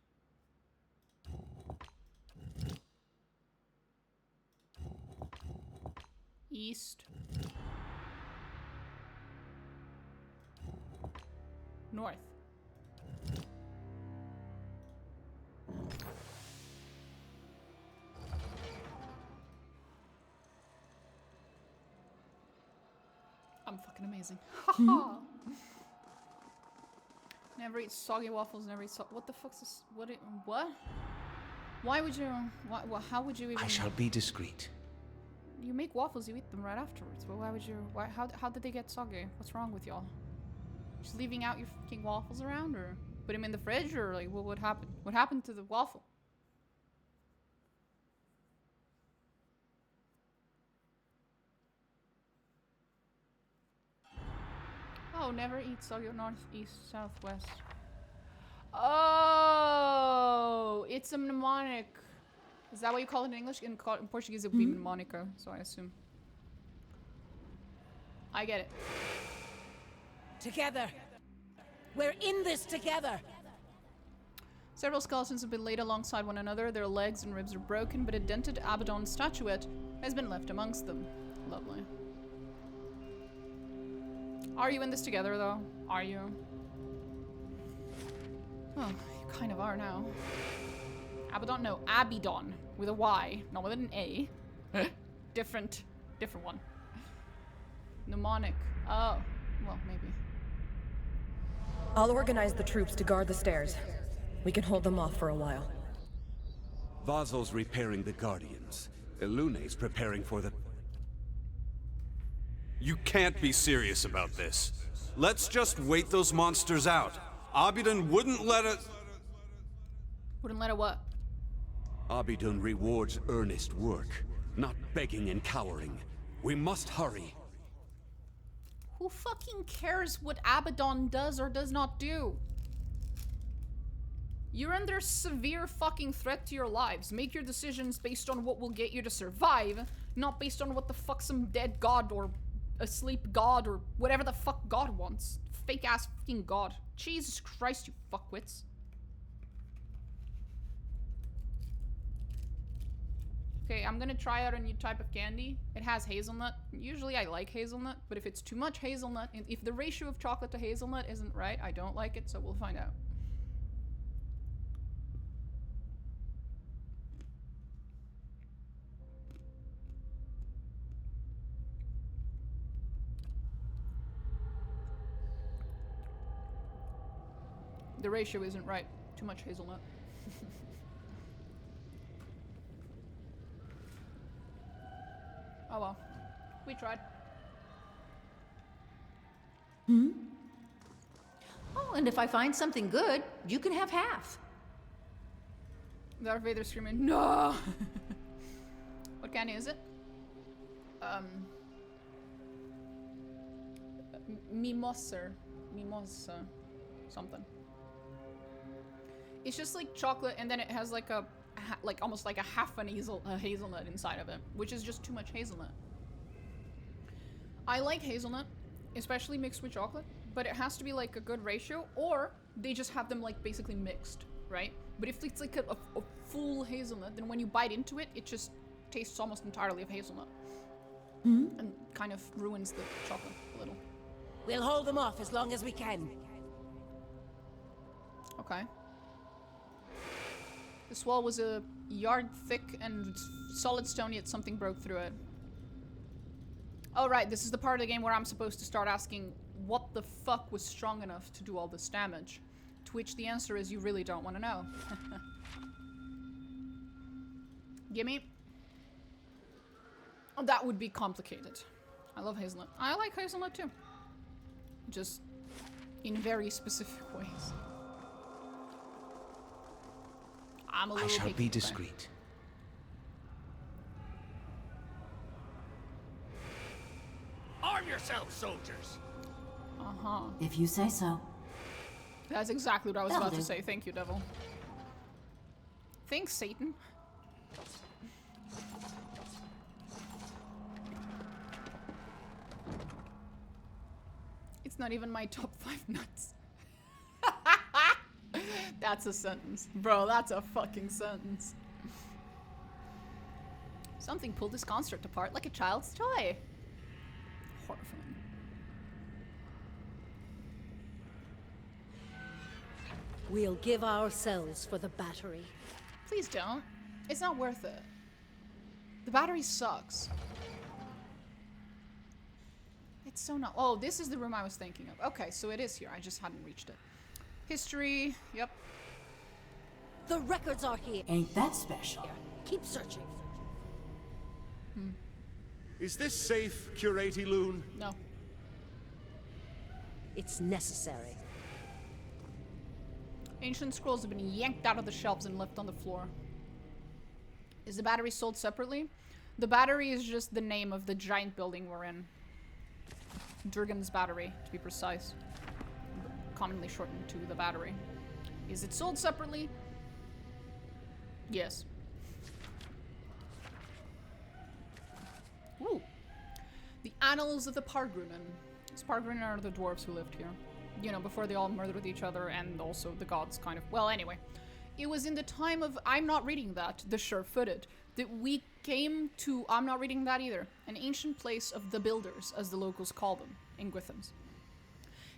East. North. I'm fucking amazing. Haha. Never eat soggy waffles, never eat what the fuck's this? What? Why would you... how would you even... I shall be discreet. You make waffles, you eat them right afterwards. But why would you... How did they get soggy? What's wrong with y'all? Just leaving out your fucking waffles around? Or put them in the fridge? Or like, what happened? What happened to the waffle? Oh, never eat soggy north, east, south, west. Oh, it's a mnemonic. Is that what you call it in English? In Portuguese, it would be mnemónica, so I assume. I get it. Together. We're in this together. Several skeletons have been laid alongside one another. Their legs and ribs are broken, but a dented Abaddon statuette has been left amongst them. Lovely. Are you in this together, though? Are you? Oh, you kind of are now. Abaddon? No, Abidon. With a Y, not with an A. Different one. Mnemonic. Oh, well, maybe. I'll organize the troops to guard the stairs. We can hold them off for a while. Vazel's repairing the Guardians. Ilune's preparing for the... You can't be serious about this. Let's just wait those monsters out. Obsidian wouldn't let us... Wouldn't let it what? Abidun rewards earnest work, not begging and cowering. We must hurry. Who fucking cares what Abaddon does or does not do? You're under severe fucking threat to your lives. Make your decisions based on what will get you to survive, not based on what the fuck some dead god or asleep god or whatever the fuck god wants. Fake ass fucking god. Jesus Christ, you fuckwits. Okay, I'm gonna try out a new type of candy. It has hazelnut. Usually I like hazelnut, but if it's too much hazelnut, and if the ratio of chocolate to hazelnut isn't right, I don't like it, so we'll find out. The ratio isn't right. Too much hazelnut. Oh well. We tried. Oh, and if I find something good, you can have half. Darth Vader screaming, no! What candy is it? Mimosa. Something. It's just like chocolate, and then it has like a, almost like a half an hazelnut inside of it, which is just too much hazelnut. I like hazelnut, especially mixed with chocolate, but it has to be like a good ratio, or they just have them like basically mixed, right? But if it's like a full hazelnut, then when you bite into it, it just tastes almost entirely of hazelnut. And kind of ruins the chocolate a little. We'll hold them off as long as we can. Okay. This wall was a yard thick and solid stone, yet something broke through it. Oh right, this is the part of the game where I'm supposed to start asking what the fuck was strong enough to do all this damage. To which the answer is you really don't want to know. Gimme. Oh, that would be complicated. I love hazelnut. I like hazelnut too. Just in very specific ways. I'm a little I shall picky be with that. discreet. Arm yourselves, soldiers! Uh-huh. If you say so. That's exactly what I was That'll about to do. say. Thank you, devil. Thanks, Satan. It's not even my top 5 nuts. That's a sentence. Bro, that's a fucking sentence. Something pulled this construct apart like a child's toy. Horrifying. We'll give ourselves for the battery. Please don't. It's not worth it. The battery sucks. It's so not. Oh, this is the room I was thinking of. Okay, so it is here. I just hadn't reached it. History. Yep. The records are here. Ain't that special? Keep searching. Is this safe, Curate Loon? No. It's necessary. Ancient scrolls have been yanked out of the shelves and left on the floor. Is the battery sold separately? The battery is just the name of the giant building we're in. Durgan's Battery, to be precise. Commonly shortened to the Battery. Is it sold separately? Yes. Ooh. The Annals of the Pargrunen. Pargrunen are the dwarves who lived here. You know, before they all murdered each other and also the gods kind of... Well, anyway. It was in the time of... I'm not reading that. The Sure-Footed. That we came to... I'm not reading that either. An ancient place of the Builders, as the locals call them, in Gwithams.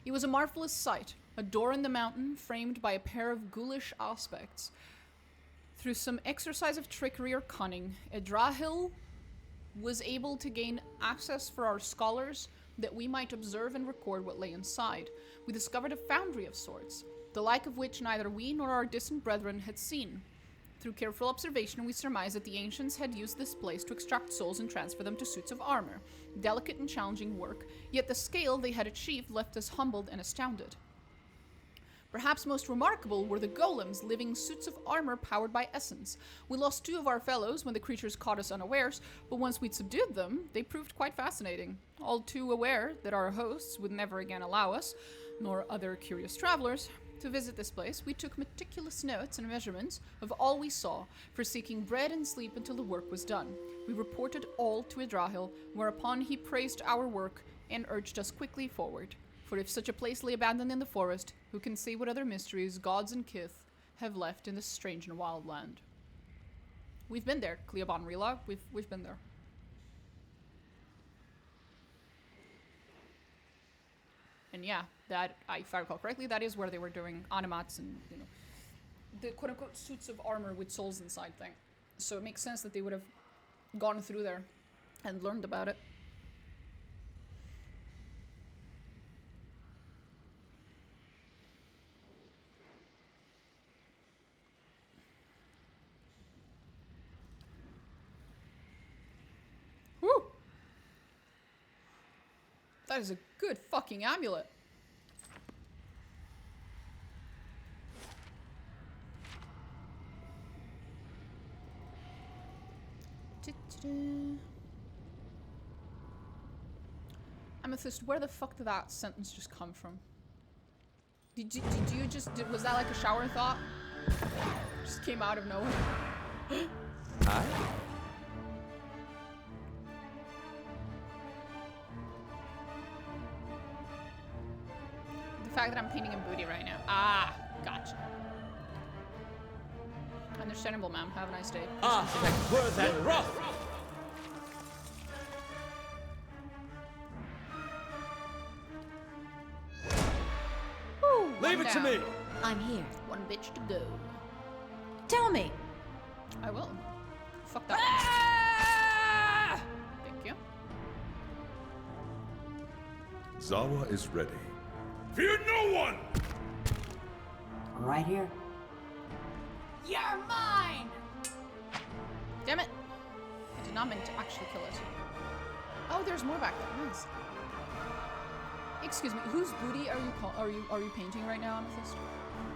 It was a marvelous sight. A door in the mountain, framed by a pair of ghoulish aspects. Through some exercise of trickery or cunning, Edrahil was able to gain access for our scholars that we might observe and record what lay inside. We discovered a foundry of sorts, the like of which neither we nor our distant brethren had seen. Through careful observation, we surmised that the ancients had used this place to extract souls and transfer them to suits of armor. Delicate and challenging work, yet the scale they had achieved left us humbled and astounded. Perhaps most remarkable were the golems, living suits of armor powered by essence. We lost 2 of our fellows when the creatures caught us unawares, but once we'd subdued them, they proved quite fascinating. All too aware that our hosts would never again allow us, nor other curious travelers, to visit this place, we took meticulous notes and measurements of all we saw, forsaking bread and sleep until the work was done. We reported all to Edrahil, whereupon he praised our work and urged us quickly forward. For if such a place lay abandoned in the forest, who can say what other mysteries gods and kith have left in this strange and wild land? We've been there, Cleobon Relog. We've been there. And yeah, that, if I recall correctly, that is where they were doing animats and, you know, the quote-unquote suits of armor with souls inside thing. So it makes sense that they would have gone through there and learned about it. Woo! That is a good fucking amulet. Amethyst, where the fuck did that sentence just come from? Did you just, was that like a shower thought? Just came out of nowhere. Hi? The fact that I'm painting a booty right now. Ah, gotcha. Understandable, ma'am. Have a nice day. Ah, that were that rough! Woo, Leave it to me! I'm here. One bitch to go. Tell me. I will. Fuck that. Thank you. Zawa is ready. Fear no one! Right here. You're mine! Damn it! I did not mean to actually kill it. Oh, there's more back there. Nice. Excuse me, whose booty are you painting right now, Amethyst?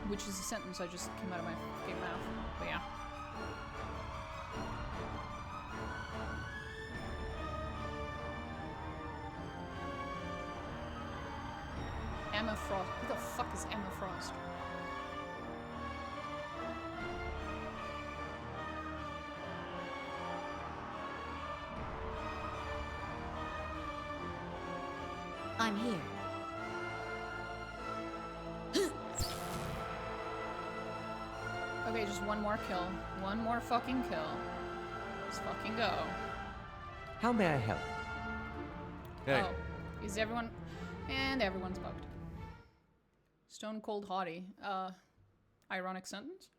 Which is a sentence I just came out of my fucking mouth. But yeah. Emma Frost. Who the fuck is Emma Frost? I'm here. Okay, just one more kill. One more fucking kill. Let's fucking go. How may I help? Hey. Oh, is everyone... And everyone's bugged. Stone Cold Haughty. Ironic sentence?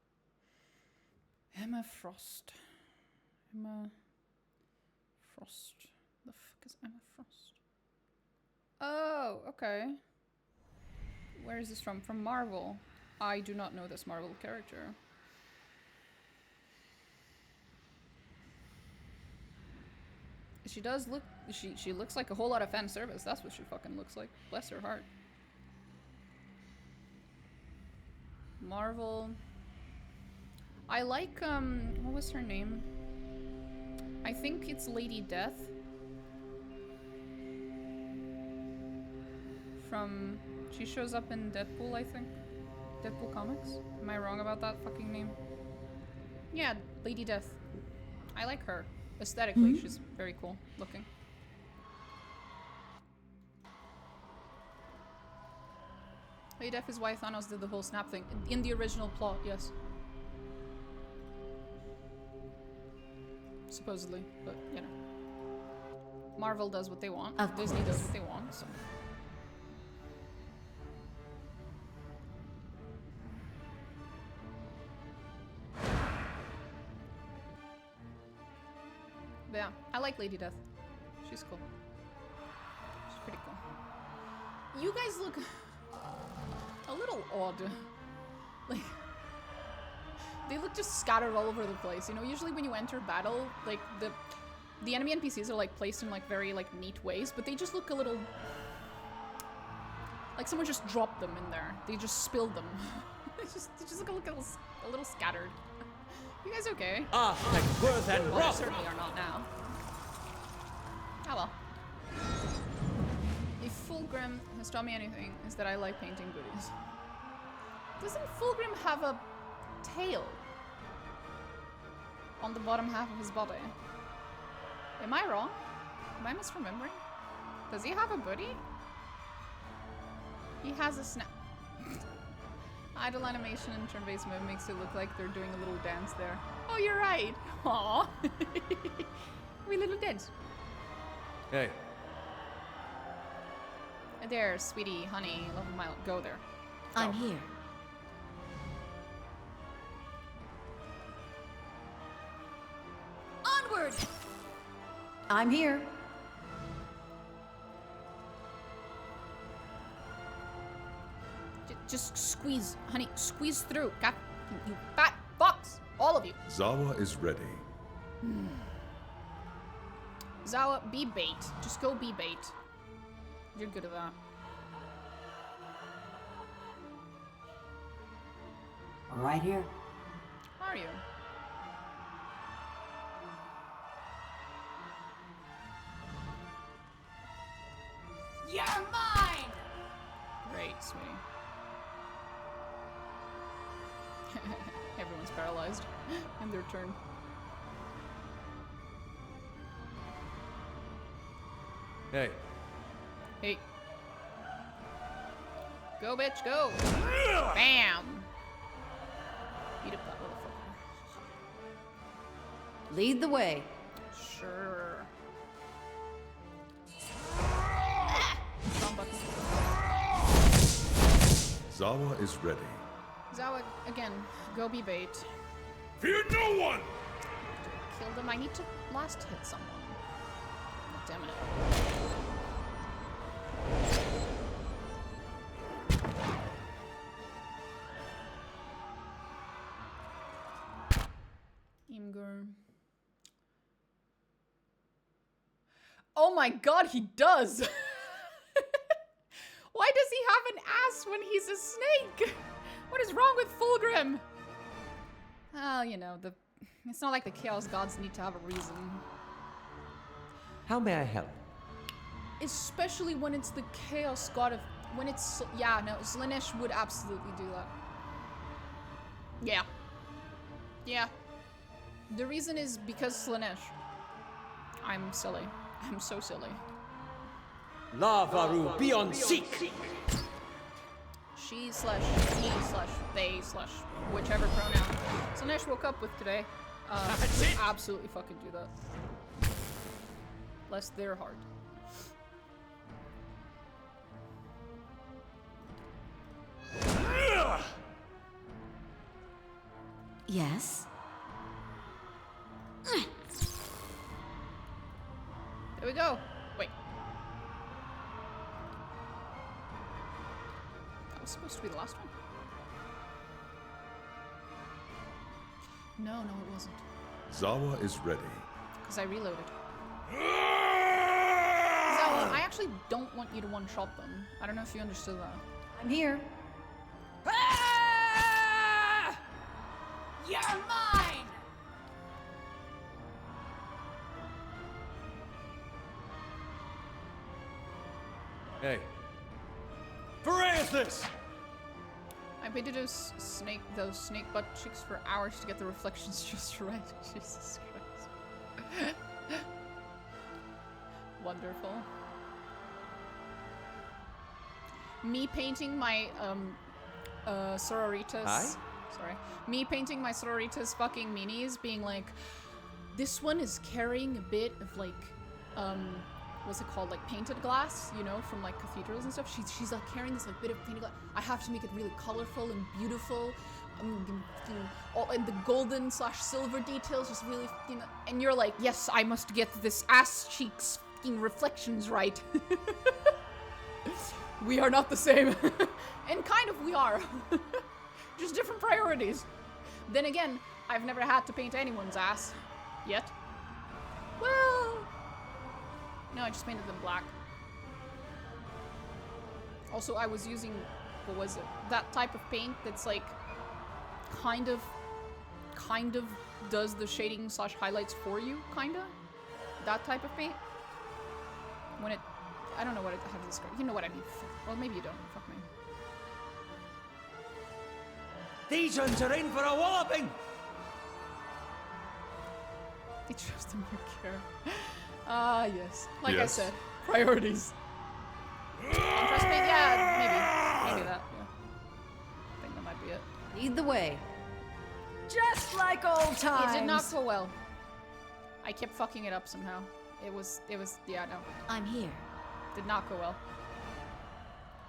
Emma Frost. Emma... Frost. The fuck is Emma Frost? Oh, okay. Where is this from? From Marvel. I do not know this Marvel character. She does look... She looks like a whole lot of fan service. That's what she fucking looks like. Bless her heart. Marvel... I like, what was her name? I think it's Lady Death. From... She shows up in Deadpool, I think. Deadpool comics? Am I wrong about that fucking name? Yeah, Lady Death. I like her. Aesthetically, she's very cool looking. Lady Death is why Thanos did the whole snap thing. In the original plot, yes. Supposedly, but you know. Marvel does what they want. Of Disney does course. what they want, so. But yeah, I like Lady Death. She's cool. She's pretty cool. You guys look a little odd. Like, they look just scattered all over the place. You know, usually when you enter battle, like the enemy NPCs are like placed in like very like neat ways, but they just look a little like someone just dropped them in there. They just spilled them. they just look a little scattered. You guys okay? Ah, like worth and Well, they wrath. certainly are not now. Oh well. If Fulgrim has taught me anything, is that I like painting booties. Doesn't Fulgrim have a tail on the bottom half of his body? Am I wrong? Am I misremembering? Does he have a booty? He has a snap. Idle animation and turn-based move makes it look like they're doing a little dance there. Oh, you're right. Aww. We little dance. Hey, There, sweetie, honey, love of my life. Go there. I'm here. Onward! I'm here. Just squeeze, honey, squeeze through. God, you fat fox, all of you. Zawa is ready. Zawa, be bait. Just go be bait. You're good at that. Right here. How are you? You're mine! Great, sweetie. Everyone's paralyzed. And their turn. hey. Hey. Go, bitch, go! Bam! Beat up that motherfucker. Lead the way. Sure. Wrong button. Zawa is ready. Zawa, again, go be bait. Fear no one! Kill them. I need to last hit someone. Damn it. Imgur. Oh my god, he does! Why does he have an ass when he's a snake? What is wrong with Fulgrim? Well, you know, it's not like the Chaos Gods need to have a reason. How may I help? Especially when it's the Chaos God of... When it's... Yeah, no, Slaanesh would absolutely do that. Yeah. Yeah. The reason is because Slaanesh. I'm silly. I'm so silly. Lavaru beyond seek! She slash he slash they slash whichever pronoun Slaanesh woke up with today. Would absolutely fucking do that. Bless their heart. Yes? There we go. Wait. That was supposed to be the last one. No, it wasn't. Zawa is ready. Because I reloaded. Zawa, I actually don't want you to one-shot them. I don't know if you understood that. I'm here. You're mine! Hey. Foray is this! I waited those snake butt cheeks for hours to get the reflections just right. Jesus Christ. Wonderful. me painting my sororitas. Hi? Sorry. Me painting my sororitas fucking minis, being like, this one is carrying a bit of like, what's it called? Like painted glass, you know, from like cathedrals and stuff. She's like carrying this like bit of painted glass. I have to make it really colorful and beautiful. And the golden / silver details just really, you know. And you're like, yes, I must get this ass cheeks fucking reflections right. We are not the same. And kind of we are. Just different priorities. Then again, I've never had to paint anyone's ass. Yet. Well... No, I just painted them black. Also, I was using... What was it? That type of paint that's like... Kind of does the shading / highlights for you, kinda. That type of paint. When it... I don't know what how to describe. You know what I mean. Well, maybe you don't. Fuck me. These ones are in for a walloping! They trust in your care. Ah, yes. Like I Yes. said, priorities. Trust me? Yeah, maybe that. Yeah. I think that might be it. Lead the way. Just like old times. It did not go well. I kept fucking it up somehow. It was, yeah, no. I'm here. Did not go well.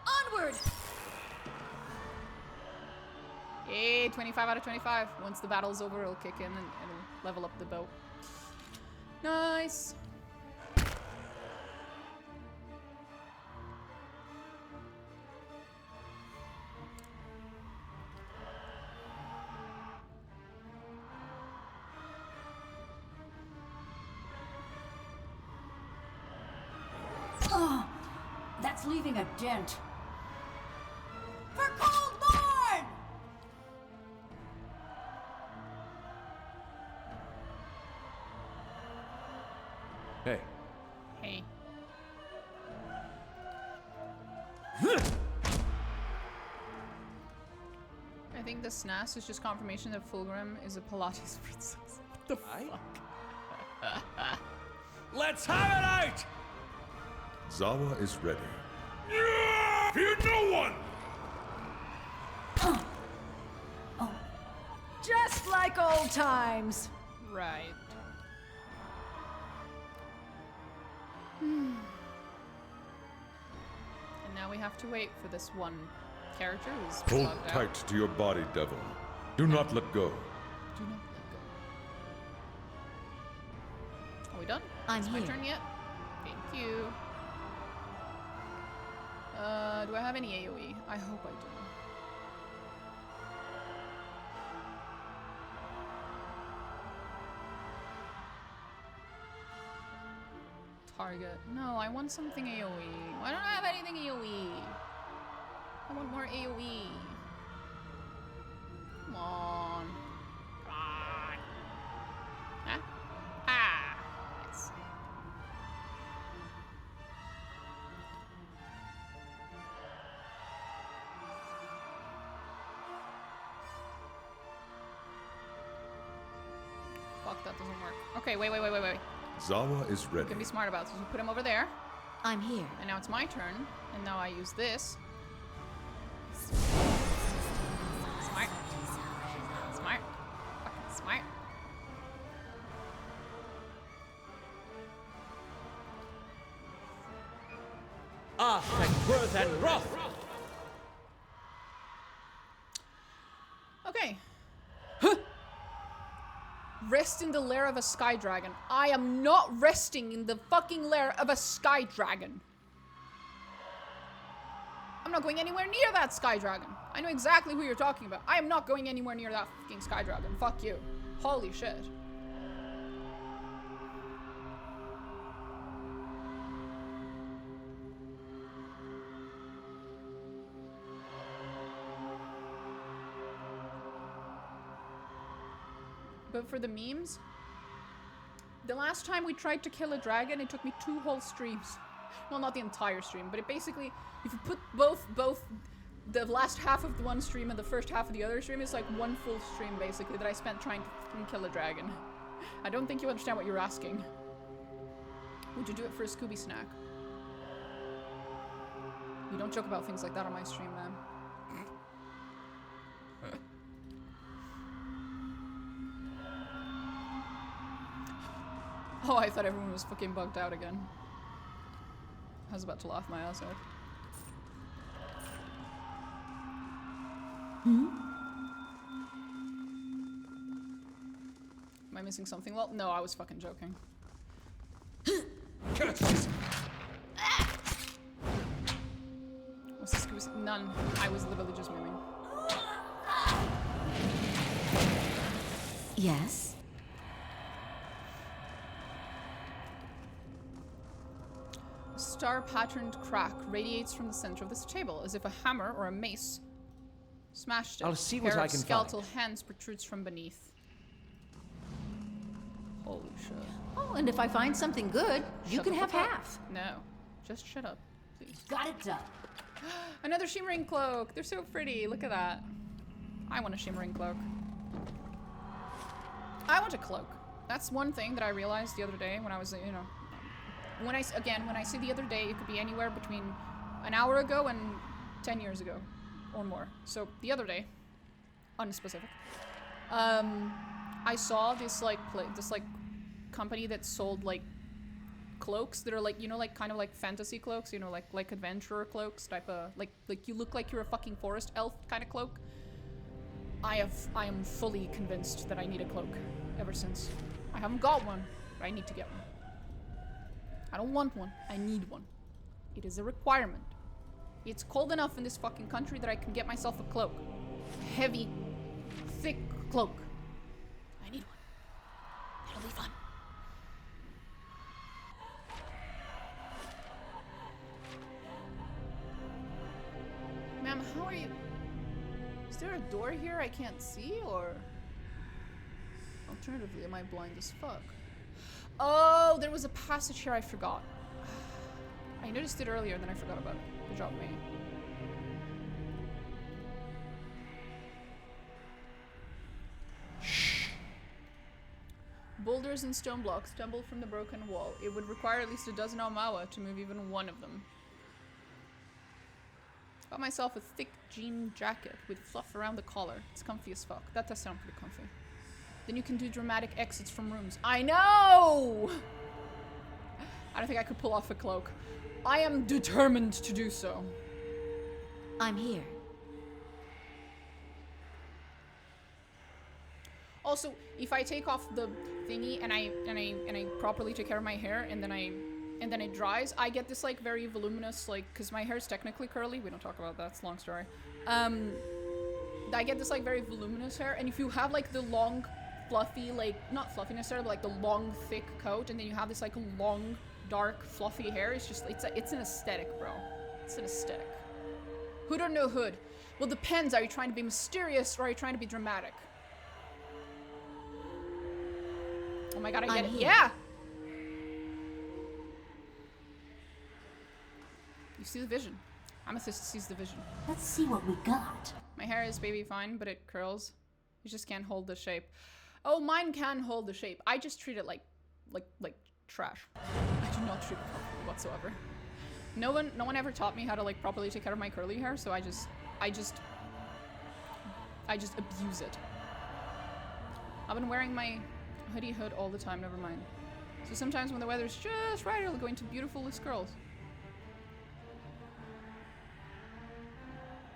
Onward! Yay, 25 out of 25. Once the battle's over, it'll kick in and it'll level up the boat. Nice. Oh, that's leaving a dent. For Coldborn! Hey. Hey. I think the SNAS is just confirmation that Fulgrim is a Pilates princess. What the fuck? Let's have it out! Zawa is ready. Fear no one! Just like old times. Right. And now we have to wait for this one character who's Hold logged tight out. to your body, devil. Do not let go. Do not let go. Are we done? I'm It's my here. turn yet? Thank you. Do I have any AoE? I hope I do. Target. No, I want something AoE. Why don't I have anything AoE? I want more AoE. Come on. Come on. Huh? Ah. Yes. Fuck, that doesn't work. Okay, wait. Zawa is You ready. can be smart about this. You put him over there, I'm here. and now it's my turn, and now I use this. Smart. Smart. Fucking smart. Aspect, worth, and wrath! Okay. Rest in the lair of a sky dragon. I am not resting in the fucking lair of a sky dragon. I'm not going anywhere near that sky dragon. I know exactly who you're talking about. I am not going anywhere near that fucking sky dragon. Fuck you. Holy shit. But for the memes, the last time we tried to kill a dragon, it took me 2 whole streams. Well, not the entire stream, but it basically, if you put both the last half of the one stream and the first half of the other stream, it's like 1 full stream basically that I spent trying to fucking kill a dragon. I don't think you understand what you're asking. Would you do it for a Scooby snack? You don't joke about things like that on my stream, man. Oh, I thought everyone was fucking bugged out again. I was about to laugh my ass off. Am I missing something? Well, no, I was fucking joking. What's this goose? None. I was literally just miming. Yes? A star-patterned crack radiates from the center of this table, as if a hammer or a mace smashed it. I'll see A what pair I of can skeletal hands protrudes from beneath. Holy shit. Oh, and if I find something good, you Shut can the have fuck up. half. No. Just shut up, please. Got it done. Another shimmering cloak. They're so pretty. Look at that. I want a shimmering cloak. I want a cloak. That's one thing that I realized the other day when I was, you know, when I see the other day, it could be anywhere between an hour ago and 10 years ago or more. So the other day, unspecific, I saw this like company that sold like cloaks that are like, you know, like kind of like fantasy cloaks, you know, like adventurer cloaks, type of like you look like you're a fucking forest elf kind of cloak. I am fully convinced that I need a cloak ever since. I haven't got one, but I need to get one. I don't want one, I need one. It is a requirement. It's cold enough in this fucking country that I can get myself a cloak. Heavy, thick cloak. I need one. It'll be fun. Ma'am, how are you? Is there a door here I can't see, or? Alternatively, am I blind as fuck? Oh, there was a passage here I forgot. I noticed it earlier, then I forgot about it. Good job, me. Shh. Boulders and stone blocks tumble from the broken wall. It would require at least a dozen Almawa to move even one of them. Got myself a thick jean jacket with fluff around the collar. It's comfy as fuck. That does sound pretty comfy. Then you can do dramatic exits from rooms. I know! I don't think I could pull off a cloak. I am determined to do so. I'm here. Also, if I take off the thingy and I properly take care of my hair and then it dries, I get this like very voluminous, like, because my hair is technically curly. We don't talk about that. It's a long story. I get this like very voluminous hair, and if you have like the long, fluffy, like not fluffy necessarily, but like the long, thick coat, and then you have this like long, dark, fluffy hair, it's just it's an aesthetic, bro. It's an aesthetic. Hood or no hood? Well, depends. Are you trying to be mysterious or are you trying to be dramatic? Oh my god, I get it. Yeah. You see the vision. Amethyst sees the vision. Let's see what we got. My hair is baby fine, but it curls. You just can't hold the shape. Oh, mine can hold the shape. I just treat it like trash. I do not treat it properly whatsoever. No one ever taught me how to like properly take care of my curly hair, so I just abuse it. I've been wearing my hoodie hood all the time, never mind. So sometimes when the weather's just right, it'll go into beautiful loose curls.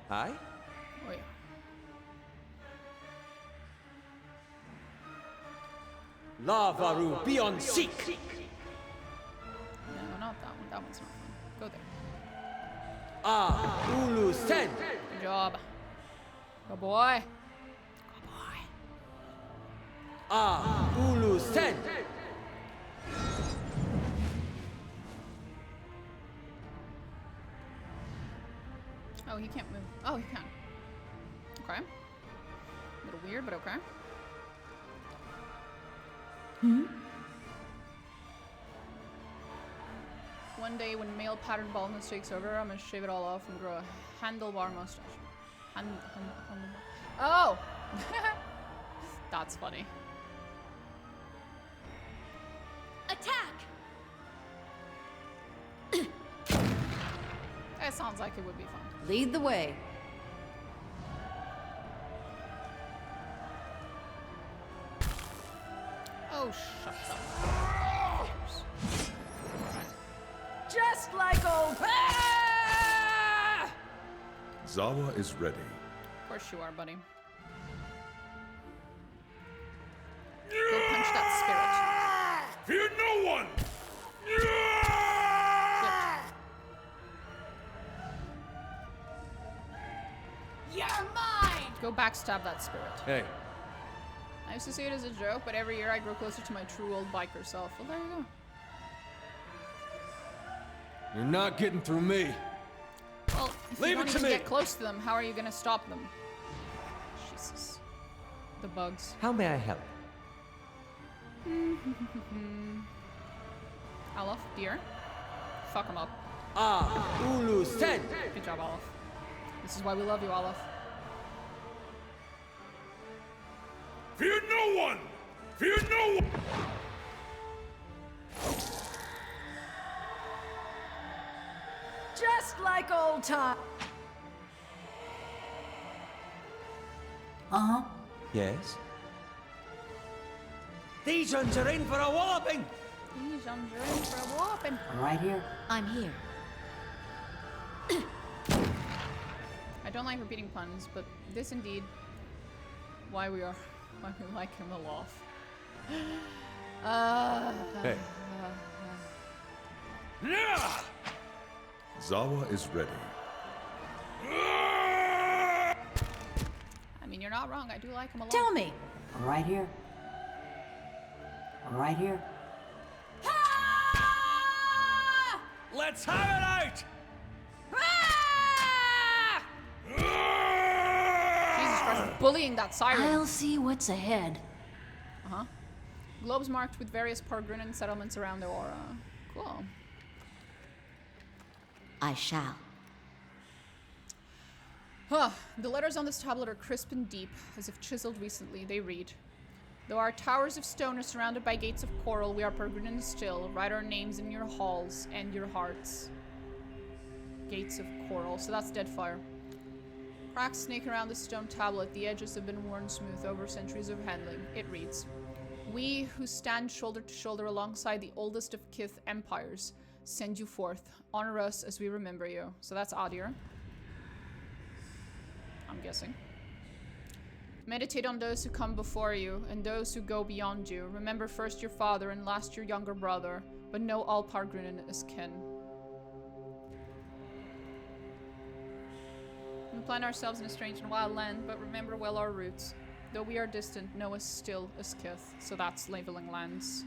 Hi? Oh yeah. Lavaru beyond seek! No, not that one. That one's not fun. Go there. Ah, Ulu Sen! Good job. Good boy. Good boy. Ah, Ulu Sen! Oh, he can't move. Oh, he can. Okay. A little weird, but okay. One day when male patterned baldness takes over, I'm gonna shave it all off and grow a handlebar mustache. Handlebar. Oh! That's funny. Attack! It sounds like it would be fun. Lead the way. Oh, shut up. Just like old. Zawa is ready. Of course you are, buddy. Go punch that Fear no one! spirit. You're mine! Go backstab that spirit. Hey, I used to say it as a joke, but every year I grow closer to my true old biker self. Well, there you go. you're not getting through me. Well, if Leave you don't it to even me. get close to them, how are you gonna stop them? Jesus. The bugs. How may I help? Aloth, dear. Fuck them up. Ulu send. Good job, Aloth. This is why we love you, Aloth. Fear no one! Fear no one! Just like old time. Uh-huh. Yes? These ones are in for a walloping! These ones are in for a whopping. Right here. I'm here. I don't like repeating puns, but this indeed why we like him aloft. Hey. Zawa is ready. I mean, you're not wrong. I do like him a lot. Tell me. Right here. Right here. Let's have it out! Jesus Christ, bullying that siren. I'll see what's ahead. Uh-huh. Globes marked with various Pargrunan settlements around the aura. Cool. I shall. The letters on this tablet are crisp and deep, as if chiseled recently. They read, "Though our towers of stone are surrounded by gates of coral, we are Pargrunan still. Write our names in your halls and your hearts." Gates of coral, so that's Deadfire. Cracks snake around the stone tablet. The edges have been worn smooth over centuries of handling. It reads, "We who stand shoulder to shoulder alongside the oldest of Kith empires send you forth. Honor us as we remember you." So that's Adir, I'm guessing. "Meditate on those who come before you and those who go beyond you. Remember first your father and last your younger brother, but know all Pargrunan as kin. We plant ourselves in a strange and wild land, but remember well our roots. Though we are distant, know us still as Kith." So that's labeling lands.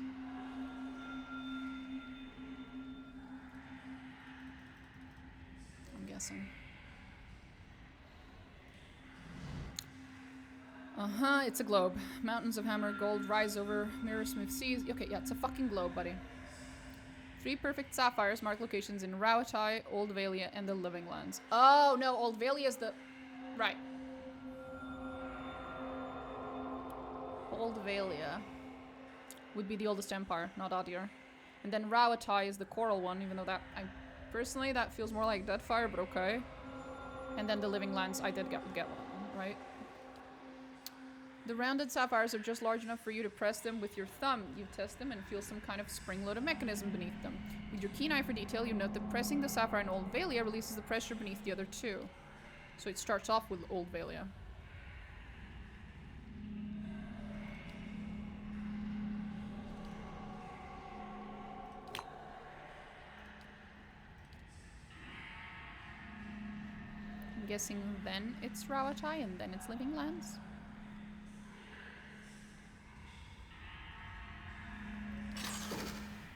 I'm guessing. Uh-huh, it's a globe. Mountains of hammer gold rise over mirror-smooth seas. Okay, yeah, it's a fucking globe, buddy. 3 perfect sapphires mark locations in Rauatai, Old Valia, and the Living Lands. Oh, no, Old Valia is the... Right. Old Valia would be the oldest empire, not Adir. And then Rauatai is the coral one, even though that... Personally, that feels more like Deadfire, but okay. And then the Living Lands, I did get one, right? The rounded sapphires are just large enough for you to press them with your thumb. You test them and feel some kind of spring-loaded mechanism beneath them. With your keen eye for detail, you note that pressing the sapphire in Old Valia releases the pressure beneath the other two. So it starts off with Old Valia. I'm guessing then it's Rauatai and then it's Living Lands.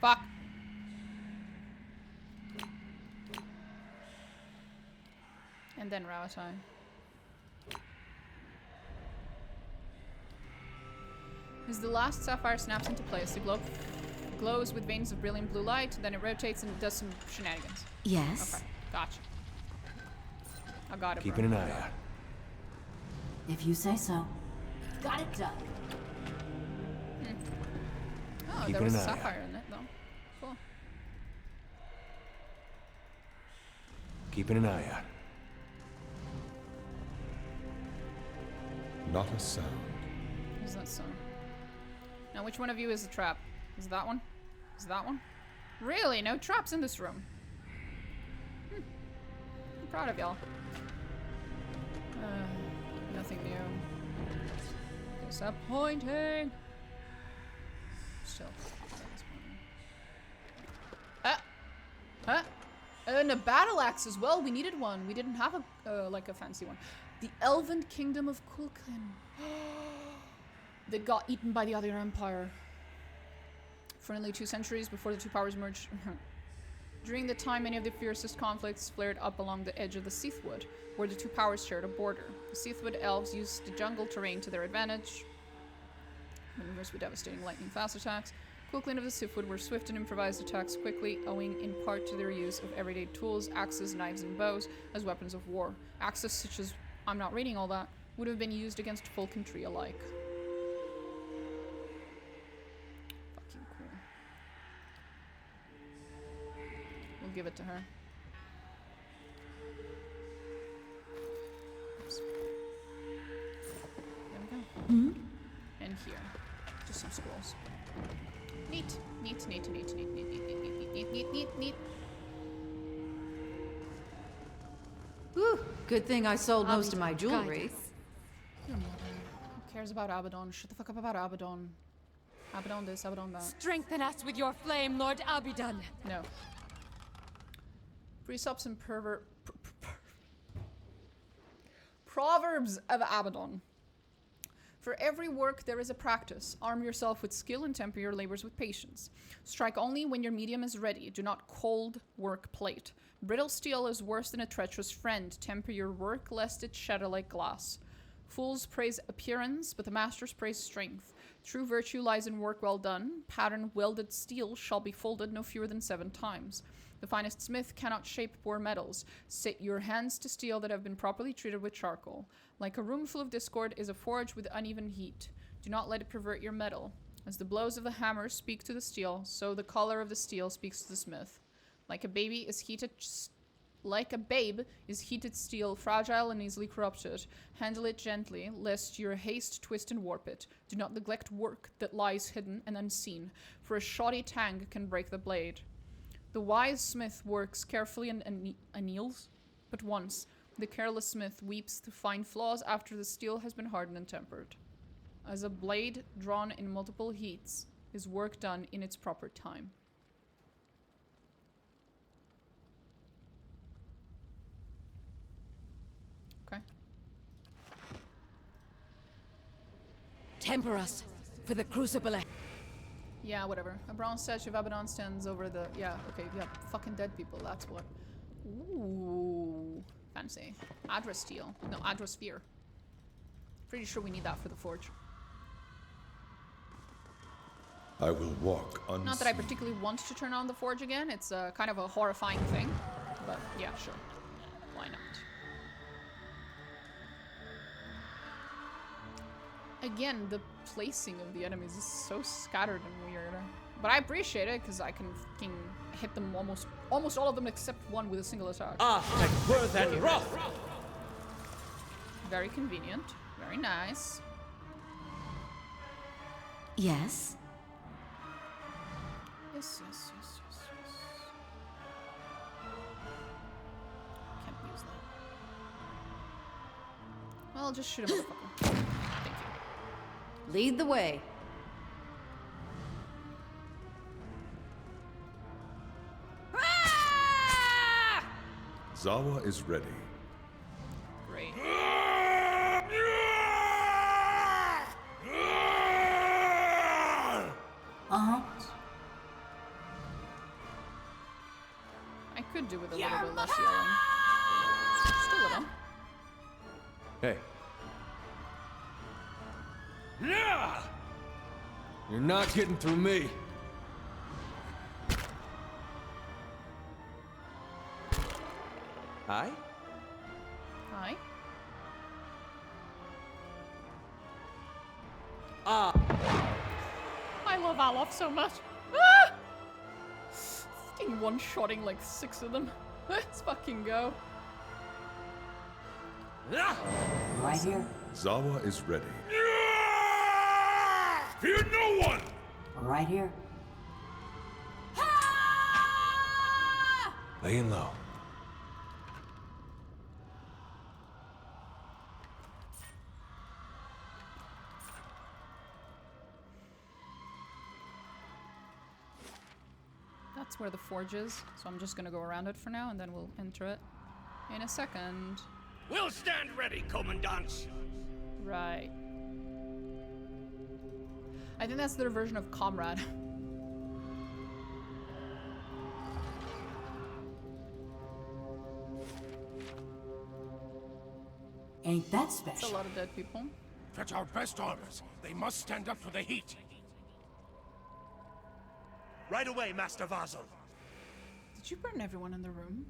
Fuck. And then Rauatai. As the last sapphire snaps into place, the globe glows with veins of brilliant blue light, then it rotates and does some shenanigans. Yes. Okay, gotcha. I got it, Keeping bro. an eye out. If you say so. Got it done. Oh, Keeping there was a an eye out. sapphire in it, though. Cool. keeping an eye out. Not a sound. Is that so? Now, which one of you is the trap? Is it that one? Is it that one? Really? No traps in this room. I'm proud of y'all. Nothing new. Disappointing. Still. And a battle axe as well. We needed one. We didn't have a like a fancy one. The Elven Kingdom of Kulkan. That got eaten by the other empire. For nearly 2 centuries before the two powers merged. During the time, many of the fiercest conflicts flared up along the edge of the Seathwood, where the two powers shared a border. The Seathwood elves used the jungle terrain to their advantage, maneuvers with devastating lightning-fast attacks. Kulkan of the Seathwood were swift and improvised attacks quickly, owing in part to their use of everyday tools, axes, knives, and bows, as weapons of war. Axes such as, I'm not reading all that, would have been used against folk and tree alike. Fucking cool. We'll give it to her. Oops. There we go. And here. Just some scrolls. Neat. Neat. Whew, good thing I sold most of my jewelry. Your mother. Who cares about Abaddon? Shut the fuck up about Abaddon. Abaddon this, Abaddon that. Strengthen us with your flame, Lord Abidan. No. Precepts and Proverbs of Abaddon. For every work there is a practice. Arm yourself with skill and temper your labors with patience. Strike only when your medium is ready. Do not cold work plate. Brittle steel is worse than a treacherous friend. Temper your work lest it shatter like glass. Fools praise appearance, but the masters praise strength. True virtue lies in work well done. Pattern welded steel shall be folded no fewer than 7 times. The finest smith cannot shape poor metals. Set your hands to steel that have been properly treated with charcoal. Like a room full of discord is a forge with uneven heat. Do not let it pervert your metal. As the blows of the hammer speak to the steel, so the color of the steel speaks to the smith. Like a babe is heated steel, fragile and easily corrupted. Handle it gently, lest your haste twist and warp it. Do not neglect work that lies hidden and unseen, for a shoddy tang can break the blade. The wise smith works carefully and anneals, but once. The careless smith weeps to find flaws after the steel has been hardened and tempered. As a blade drawn in multiple heats is work done in its proper time. Okay. Temper us for the crucible. Yeah, whatever. A bronze statue of Abaddon stands over the... Yeah, okay, yeah. Fucking dead people, that's what. Ooh. Fancy. Adra steel. No, Adra sphere. Pretty sure we need that for the forge. I will walk unseen. Not that I particularly want to turn on the forge again. It's kind of a horrifying thing. But yeah, sure. Why not? Again, the placing of the enemies is so scattered and weird. But I appreciate it because I can fucking hit them almost all of them except one with a single attack. And worth and wrath. Very convenient. Very nice. Yes? Yes. Can't use that. Well, just shoot a motherfucker. Thank you. Lead the way. Zawa is ready. Great. I could do with a little bit less yelling. Just a little. Hey. You're not getting through me. Hi? Hi. I love aloth so much. Ah! Fucking one-shotting like 6 of them. Let's fucking go. Right here. Zawa is ready. Fear no one! Right here. Laying low. That's where the forge is, so I'm just gonna go around it for now, and then we'll enter it in a second. We'll stand ready, Commandant. Right. I think that's their version of Comrade. Ain't that It's a special? lot of dead people. Fetch our best armors. They must stand up to the heat. Right away, Master Vassal. Did you burn everyone in the room?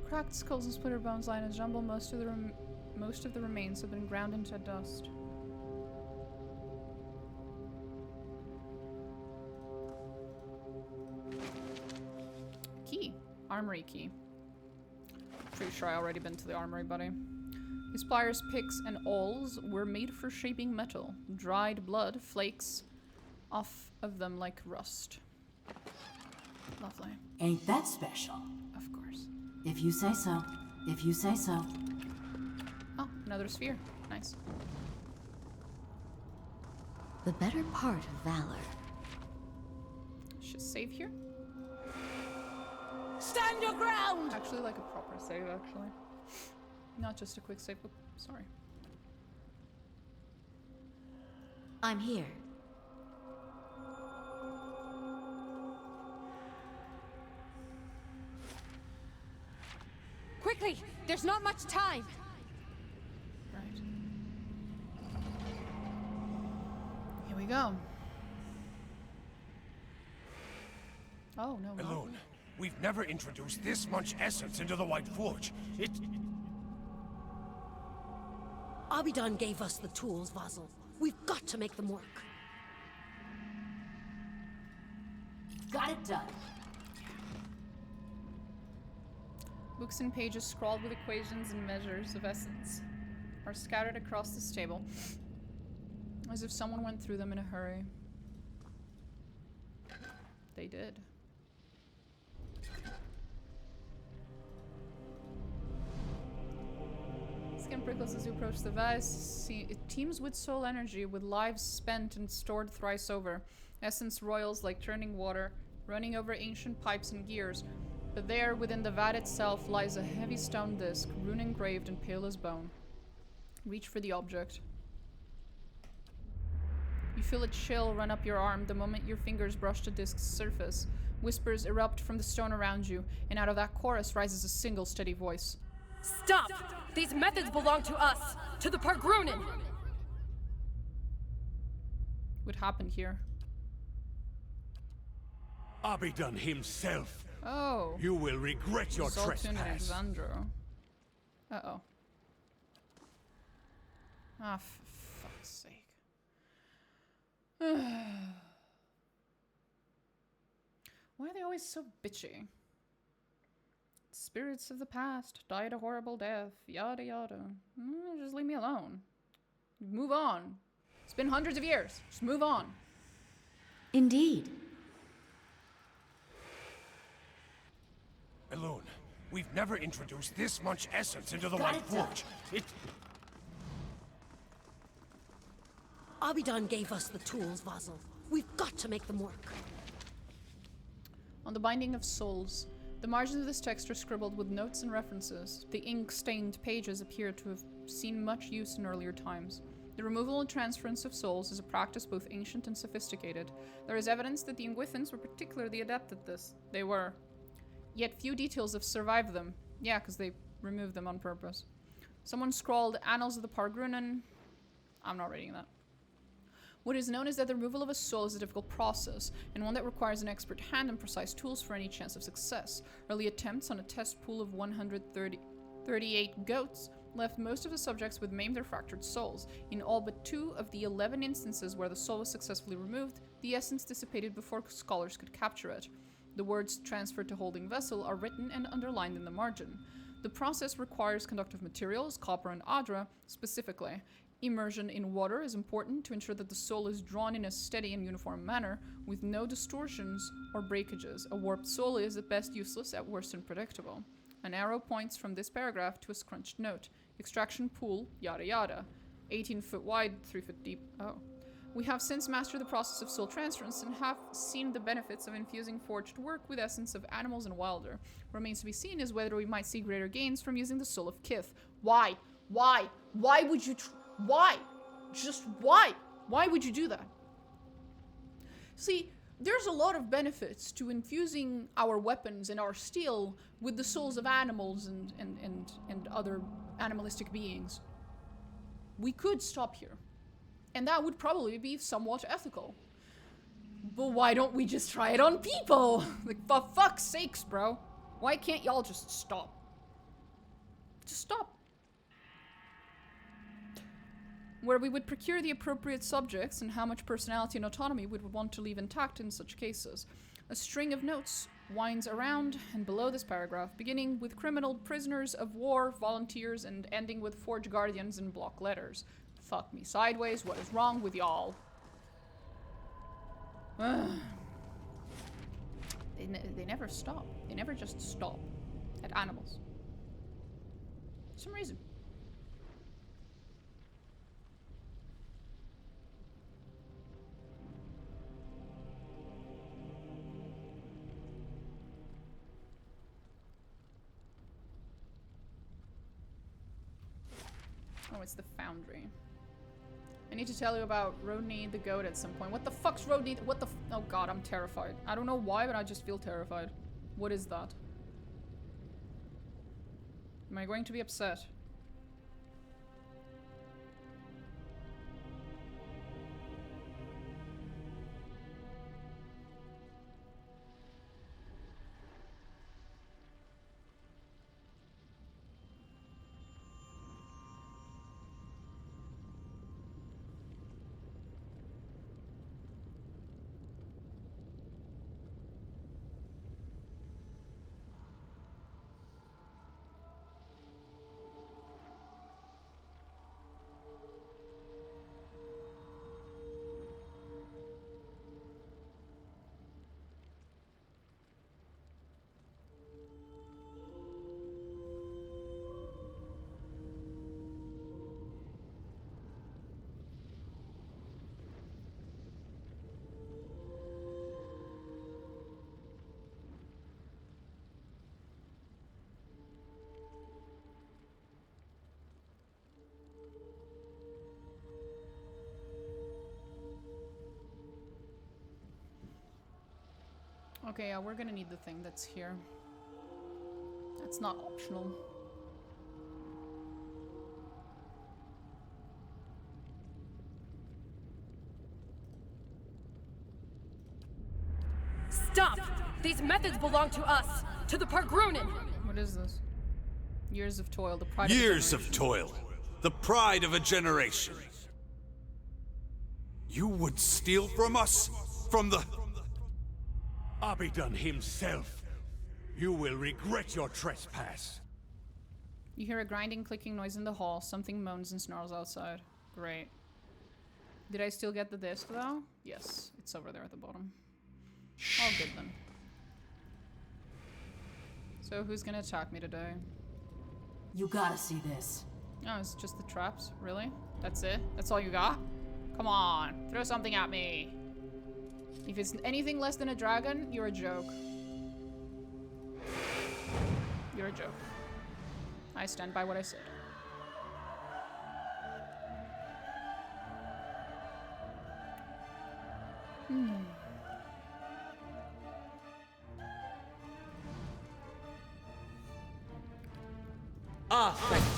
Cracked skulls and splintered bones lie in a jumble. Most of the remains have been ground into dust. Key. Armory key. Pretty sure I already been to the armory, buddy. These pliers, picks, and awls were made for shaping metal. Dried blood flakes off of them like rust. Lovely. Ain't that special? Of course. If you say so. If you say so. Oh, another sphere. Nice. The better part of valor. Should save here? Stand your ground! Actually, like a proper save, actually. Not just a quick save. Oop, sorry. I'm here. Quickly! There's not much time! Right. Here we go. Oh, no, no. Alone. We've never introduced this much essence into the White Forge. Abidon gave us the tools, Vassal. We've got to make them work. Got it done. Books and pages scrawled with equations and measures of essence are scattered across this table, as if someone went through them in a hurry. They did. Skin prickles as you approach the vase. See, it teems with soul energy, with lives spent and stored thrice over. Essence roils like churning water, running over ancient pipes and gears. But there, within the vat itself, lies a heavy stone disc, rune-engraved and pale as bone. Reach for the object. You feel a chill run up your arm the moment your fingers brush the disc's surface. Whispers erupt from the stone around you, and out of that chorus rises a single steady voice. Stop! These methods belong to us! To the Pargrunin! What happened here? Abidon himself. Oh. You will regret your Zoltun and trespass. Xandro. Uh-oh. Ah, for fuck's sake. Why are they always so bitchy? Spirits of the past died a horrible death, yada yada. Just leave me alone. Move on. It's been hundreds of years. Just move on. Indeed. Alone. We've never introduced this much essence into the Got White it done. Forge. Abidon gave us the tools, Vassal. We've got to make them work. On the Binding of Souls, the margins of this text are scribbled with notes and references. The ink-stained pages appear to have seen much use in earlier times. The removal and transference of souls is a practice both ancient and sophisticated. There is evidence that the Ingwithans were particularly adept at this. They were. Yet few details have survived them. Yeah, because they removed them on purpose. Someone scrawled Annals of the Pargrunin. I'm not reading that. What is known is that the removal of a soul is a difficult process, and one that requires an expert hand and precise tools for any chance of success. Early attempts on a test pool of 138 goats left most of the subjects with maimed or fractured souls. In all but 2 of the 11 instances where the soul was successfully removed, the essence dissipated before scholars could capture it. The words transferred to holding vessel are written and underlined in the margin. The process requires conductive materials, copper and adra, specifically. Immersion in water is important to ensure that the soul is drawn in a steady and uniform manner, with no distortions or breakages. A warped soul is at best useless, at worst unpredictable. An arrow points from this paragraph to a scrunched note. Extraction pool, yada yada. 18 foot wide, 3 foot deep. Oh. We have since mastered the process of soul transference and have seen the benefits of infusing forged work with essence of animals and wilder. Remains to be seen is whether we might see greater gains from using the soul of Kith. Why? Why? Why would you why? Just why? Why would you do that? See, there's a lot of benefits to infusing our weapons and our steel with the souls of animals and other animalistic beings. We could stop here. And that would probably be somewhat ethical. But why don't we just try it on people? Like, for fuck's sakes, bro. Why can't y'all just stop? Just stop. Where we would procure the appropriate subjects and how much personality and autonomy we would want to leave intact in such cases. A string of notes winds around and below this paragraph, beginning with criminal prisoners of war, volunteers, and ending with forged guardians in block letters. Fuck me sideways, what is wrong with y'all? They never stop. They never just stop at animals. For some reason. Oh, it's the foundry. I need to tell you about Rodney the goat at some point. What the fuck's Rodney? What the oh god, I'm terrified. I don't know why, but I just feel terrified. What is that? Am I going to be upset? Okay, yeah, we're gonna need the thing that's here. That's not optional. Stop! These methods belong to us! To the Pargrunin! What is this? Years of toil, the pride Years of of toil. The pride of a generation. You would steal from us? From the... Abidon himself. You will regret your trespass. You hear a grinding, clicking noise in the hall. Something moans and snarls outside. Great. Did I still get the disc though? Yes, it's over there at the bottom. All good then. So who's gonna attack me today? You gotta see this. Oh, it's just the traps? Really? That's it? That's all you got? Come on, throw something at me. If it's anything less than a dragon, you're a joke. You're a joke. I stand by what I said.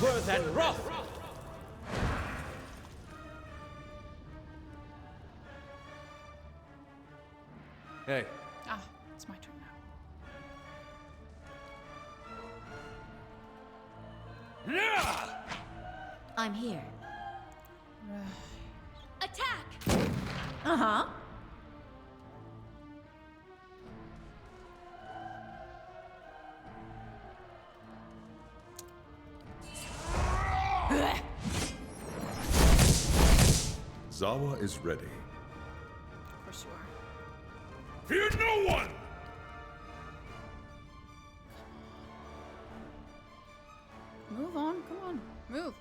Worth and wrath! Hey. Ah, it's my turn now. I'm here. Attack! Uh-huh. Zawa is ready. Of course you are. Fear no one! Move on, come on, move.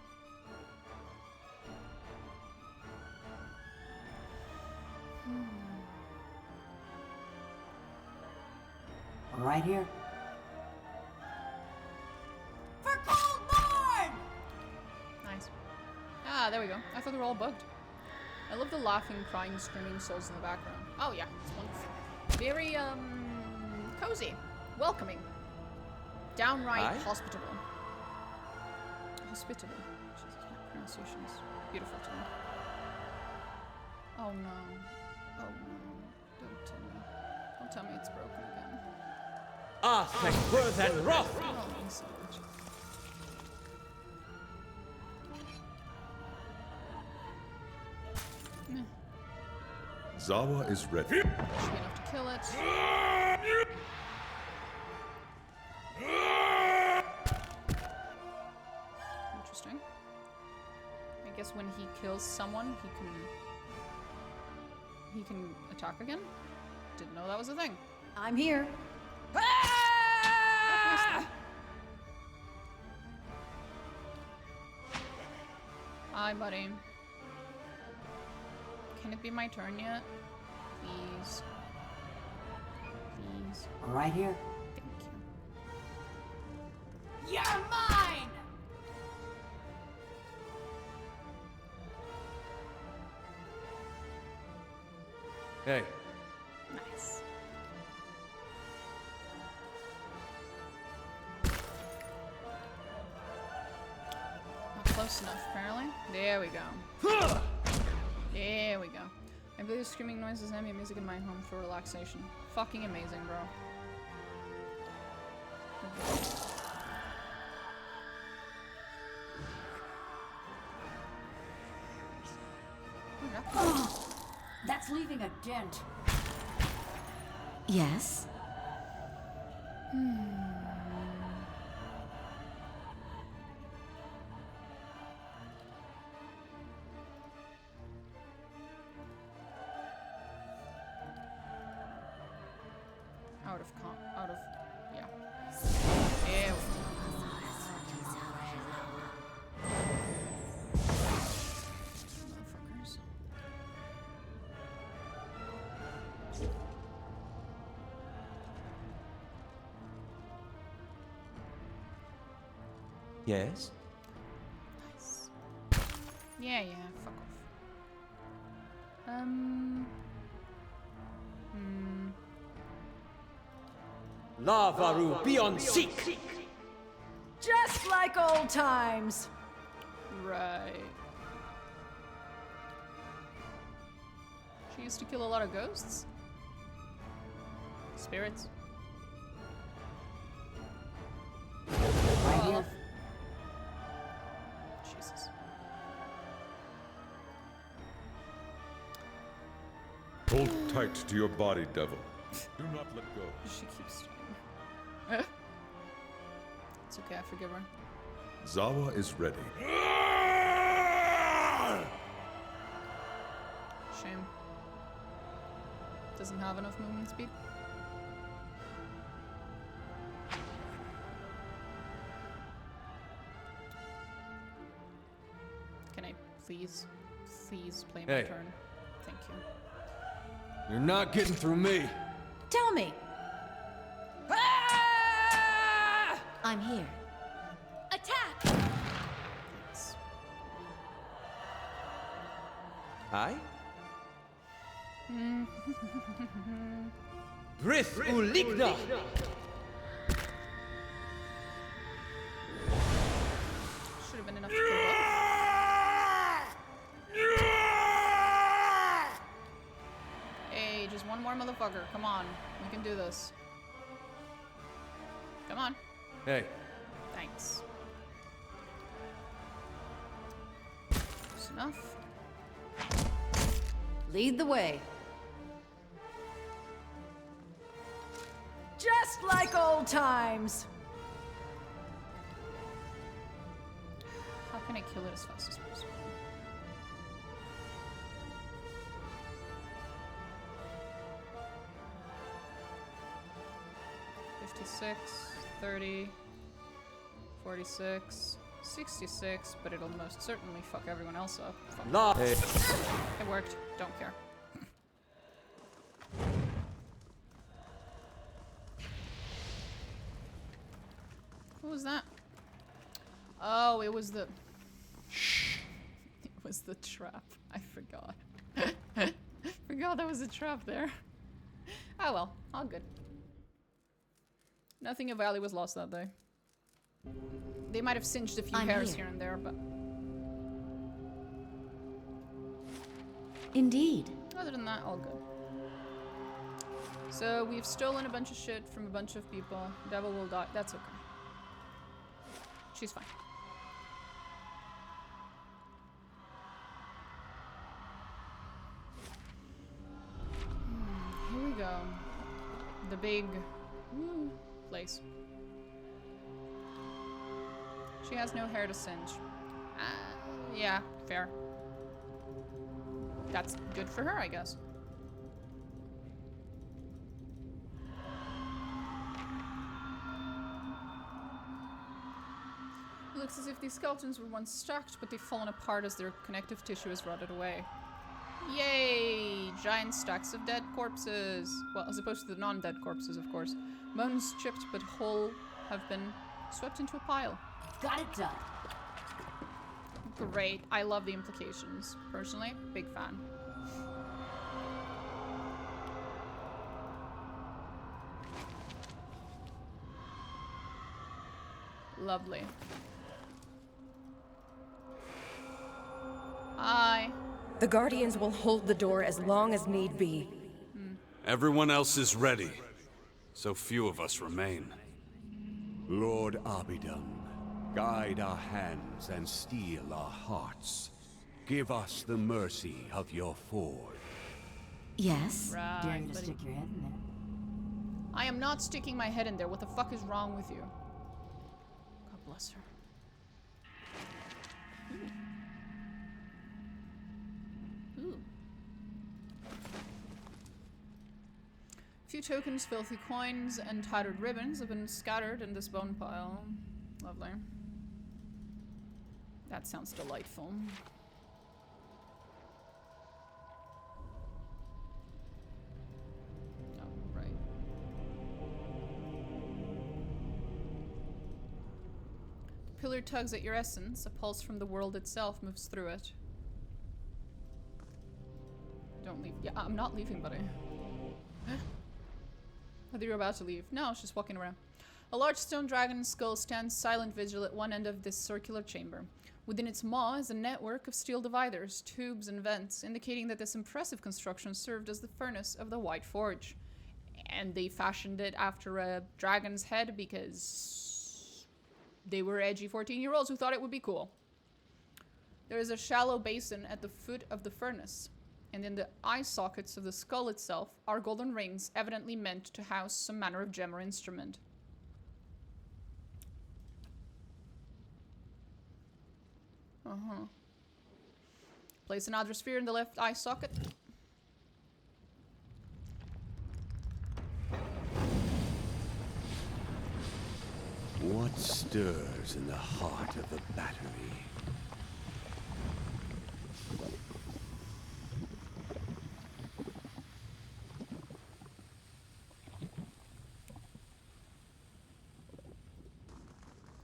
Right here. For Coldborn! Nice. Ah, there we go. I thought they were all bugged. I love the laughing, crying, screaming souls in the background. Oh yeah, it's wonderful. Very, cozy. Welcoming. Downright hospitable. Hospitable. Jesus, my pronunciation is beautiful to me. Oh no. Oh no. Don't tell me. Don't tell me it's broken again. Ah, thank birth and wrath! Oh, so much. Meh. Zawa is ready. Should be enough to kill it. Interesting. I guess when he kills someone, he can attack again. Didn't know that was a thing. I'm here. Hi, buddy. Can it be my turn yet? Please. Please. Right here. Thank you. You're mine! Hey, Nice. Not close enough, apparently. There we go. There we go. I believe screaming noises and ambient music in my home for relaxation. Fucking amazing, bro. That's leaving a dent. Yes? Out of, yeah. There we go. Motherfuckers. yes? Nice. Yeah, fuck off. Lavaru beyond seek! Just like old times. Right. She used to kill a lot of ghosts. Spirits. Right here. Jesus. Hold tight to your body, devil. Do not let go. She keeps It's okay, I forgive her. Zawa is ready. Shame. Doesn't have enough movement speed. Can I please play my Hey. turn? Thank you. You're not getting through me. Tell me. I'm here. Attack! Thanks. Aye? Brith Uligna! Should have been enough to kill both. Hey, just one more motherfucker. Come on. We can do this. Come on. Hey, Thanks. Close enough. Lead the way. Just like old times. How can I kill it as fast as possible? $56, $30, $46, $66, but it'll most certainly fuck everyone else up. Fuck. It worked. Don't care. What was that? Oh, it was the... It was the trap. I forgot. Forgot there was a trap there. Oh well, all good. Nothing of value was lost that day. They might have singed a few hairs here and there, but... Indeed. Other than that, all good. So, we've stolen a bunch of shit from a bunch of people. Devil will die. That's okay. She's fine. Here we go. The big place. She has no hair to singe. Yeah, fair. That's good for her, I guess. It looks as if these skeletons were once stacked, but they've fallen apart as their connective tissue has rotted away. Yay! Giant stacks of dead corpses. Well, as opposed to the non-dead corpses, of course. Bones chipped but whole have been swept into a pile. Got it done. Great. I love the implications. Personally, big fan. Lovely. Hi. The Guardians will hold the door as long as need be. Everyone else is ready. So few of us remain. Lord Abidon, guide our hands and steel our hearts. Give us the mercy of your forge. Yes. Right, Daring to buddy. stick your head in there. I am not sticking my head in there. What the fuck is wrong with you? God bless her. Ooh. Ooh. Few tokens, filthy coins, and tattered ribbons have been scattered in this bone pile. Lovely. That sounds delightful. Oh, right. The pillar tugs at your essence. A pulse from the world itself moves through it. Don't leave. Yeah, I'm not leaving, buddy. I thought you were about to leave. No, she's walking around. A large stone dragon skull stands silent vigil at one end of this circular chamber. Within its maw is a network of steel dividers, tubes, and vents, indicating that this impressive construction served as the furnace of the White Forge. And they fashioned it after a dragon's head because they were edgy 14-year-olds who thought it would be cool. There is a shallow basin at the foot of the furnace, and in the eye sockets of the skull itself are golden rings, evidently meant to house some manner of gem or instrument. Place another sphere in the left eye socket. What stirs in the heart of the battery?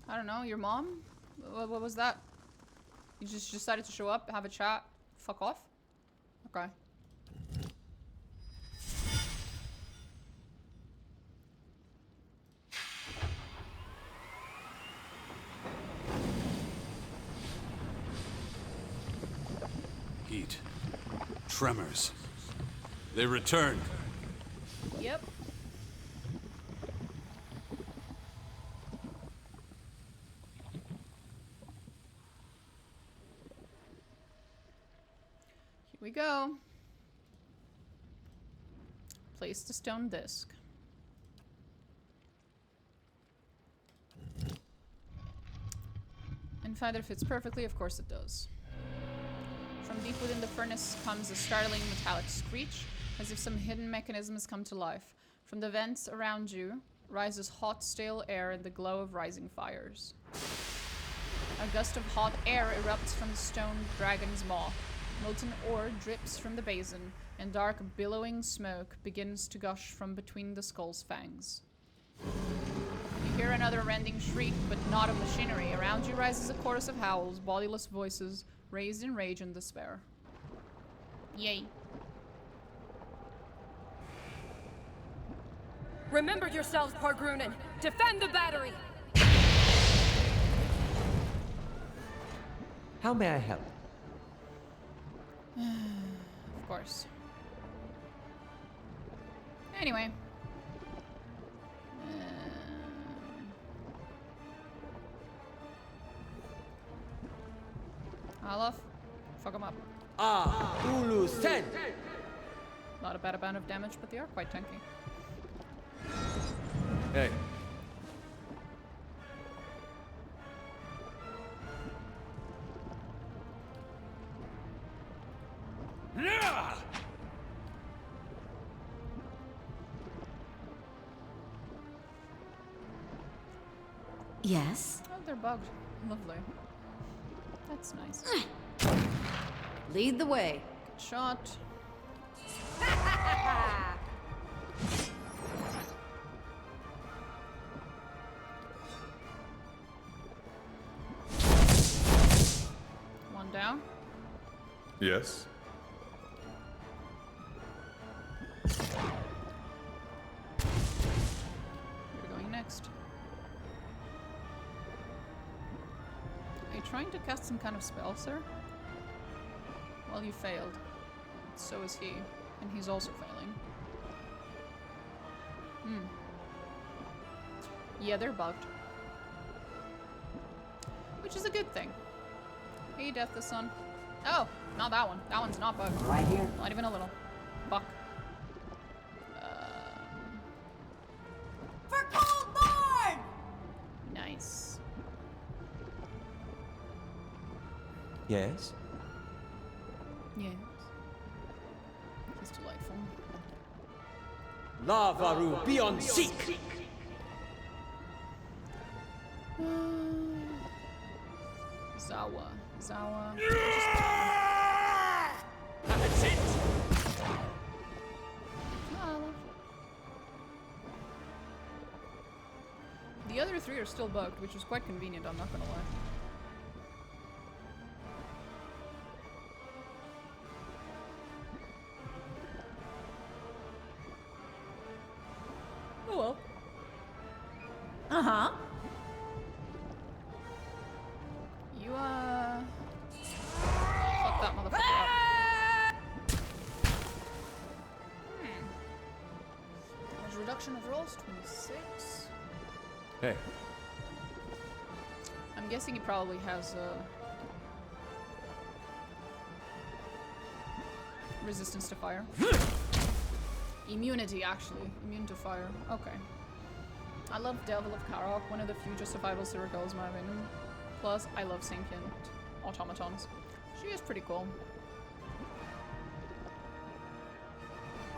I don't know, your mom? What was that? You just decided to show up, have a chat, fuck off? Okay. Heat. Tremors. They returned. Yep. Here we go. Place the stone disc. And If either fits perfectly, of course it does. From deep within the furnace comes a startling metallic screech, as if some hidden mechanism has come to life. From the vents around you rises hot, stale air in the glow of rising fires. A gust of hot air erupts from the stone dragon's maw. Molten ore drips from the basin, and dark, billowing smoke begins to gush from between the skull's fangs. You hear another rending shriek, but not of machinery. Around you rises a chorus of howls, bodiless voices, raised in rage and despair. Yay. Remember yourselves, Pargrunen! Defend the battery! How may I help? Of course. Anyway. Aloth, fuck them up. Ulu Sen! Not a bad amount of damage, but they are quite tanky. Hey. Yes? Oh, they're bugged. Lovely. That's nice. Lead the way. Good shot. One down. Yes? You're going next. Are you trying to cast some kind of spell, sir? Well, you failed. So is he. And he's also failing. Yeah, they're bugged. Which is a good thing. Hey, Death the Sun. Oh, not that one. That one's not bugged. Right here. Not even a little. Buck. For Coldborn! Nice. Yes? Yes. He's delightful. Lavaru beyond seek! Zawa. That's it! The other three are still bugged, which is quite convenient, I'm not gonna lie. Oh well. Uh-huh. You, fuck that motherfucker up. Damage reduction of rolls, 26. Hey. I'm guessing he probably has, resistance to fire. Immunity, actually. Immune to fire. Okay. I love Devil of Karok, one of the few justifiable circles in my opinion. Plus, I love sentient automatons. She is pretty cool.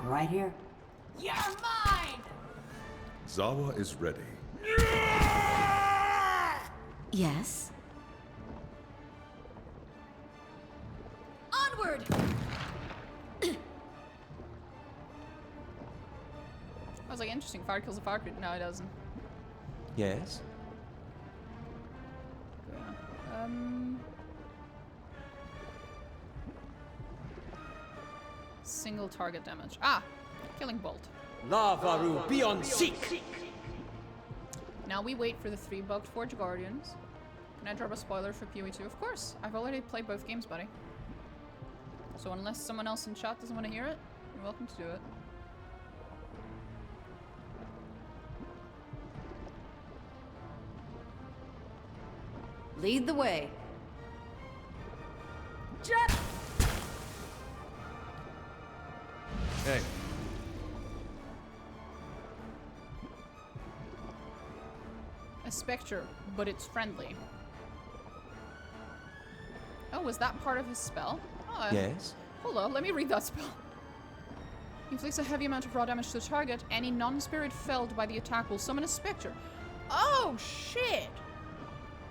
Right here. You're mine! Zawa is ready. Yes? Onward! I was like, interesting, fire kills a fire creature. No, it doesn't. Yes? Yeah. Single target damage. Ah! Killing bolt. Lavaru beyond seek! Now we wait for the 3 bugged Forge Guardians. Can I drop a spoiler for PoE2? Of course! I've already played both games, buddy. So unless someone else in chat doesn't want to hear it, you're welcome to do it. Lead the way. Jet! Hey. A spectre, but it's friendly. Oh, was that part of his spell? Oh, Yes? hold on, let me read that spell. Inflicts a heavy amount of raw damage to the target. Any non-spirit felled by the attack will summon a specter. Oh, shit!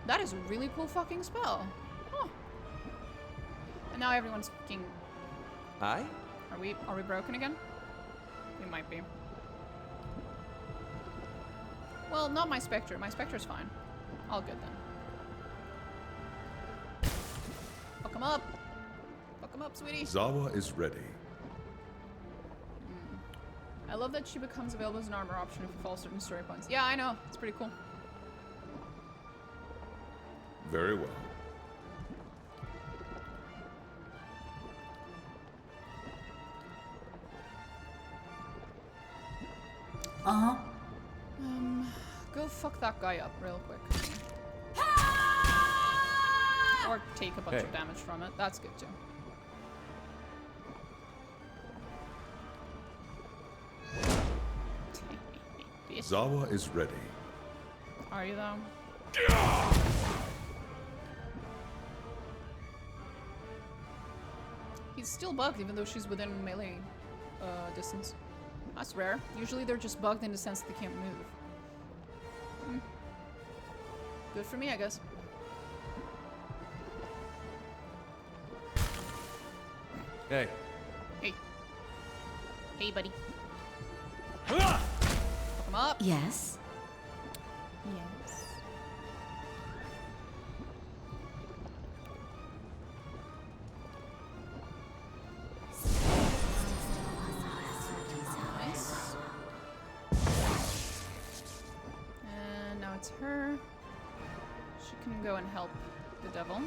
That is a really cool fucking spell. Huh. And now everyone's fucking... Aye? Are we broken again? We might be. Well, not my specter. My specter's fine. All good then. Fuck him up! Fuck him up, sweetie! Zawa is ready. I love that she becomes available as an armor option if you follow certain story points. Yeah, I know. It's pretty cool. Very well. Uh-huh. Go fuck that guy up real quick. Or take a bunch of damage from it. That's good too. Zawa is ready. Are you though? He's still bugged even though she's within melee distance. That's rare. Usually they're just bugged in the sense that they can't move. Good for me, I guess. Hey. Hey. Hey, buddy. Fuck him up. Yes. Yes. Nice. And now it's her. She can go and help the devil.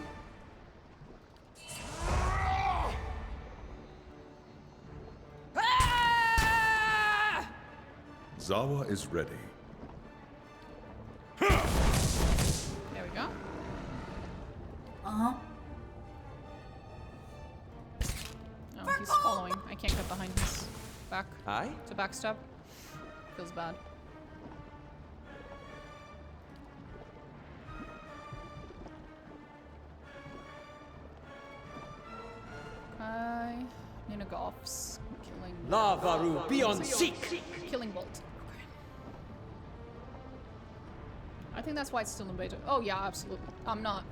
Zawa is ready. There we go. Uh-huh. Oh, he's following. I can't get behind his back. Aye? To backstab. Feels bad. Okay. Ninagoff's killing. Lavaru, be on seek! Killing bolt. Okay. I think that's why it's still in beta. Oh yeah, absolutely. I'm not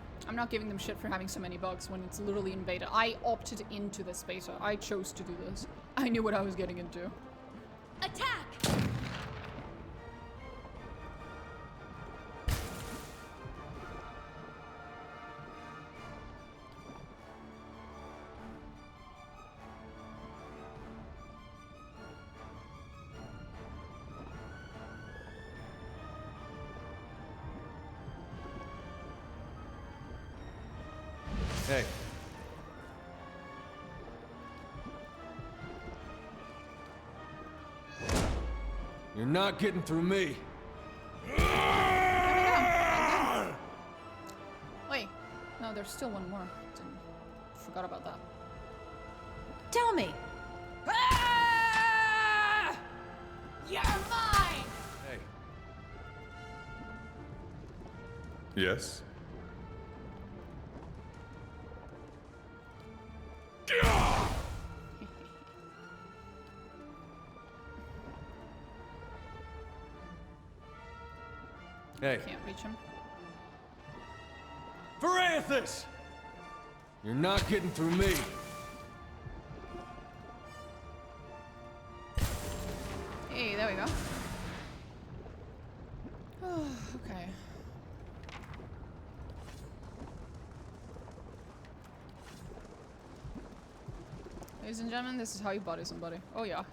giving them shit for having so many bugs when it's literally in beta. I opted into this beta. I chose to do this. I knew what I was getting into. Attack! Hey. You're not getting through me. Wait. No, there's still one more. Forgot about that. Tell me. You're mine! Hey. Yes? Hey. Can't reach him. Varathis! You're not getting through me. Hey, there we go. Okay. Ladies and gentlemen, this is how you body somebody. Oh yeah.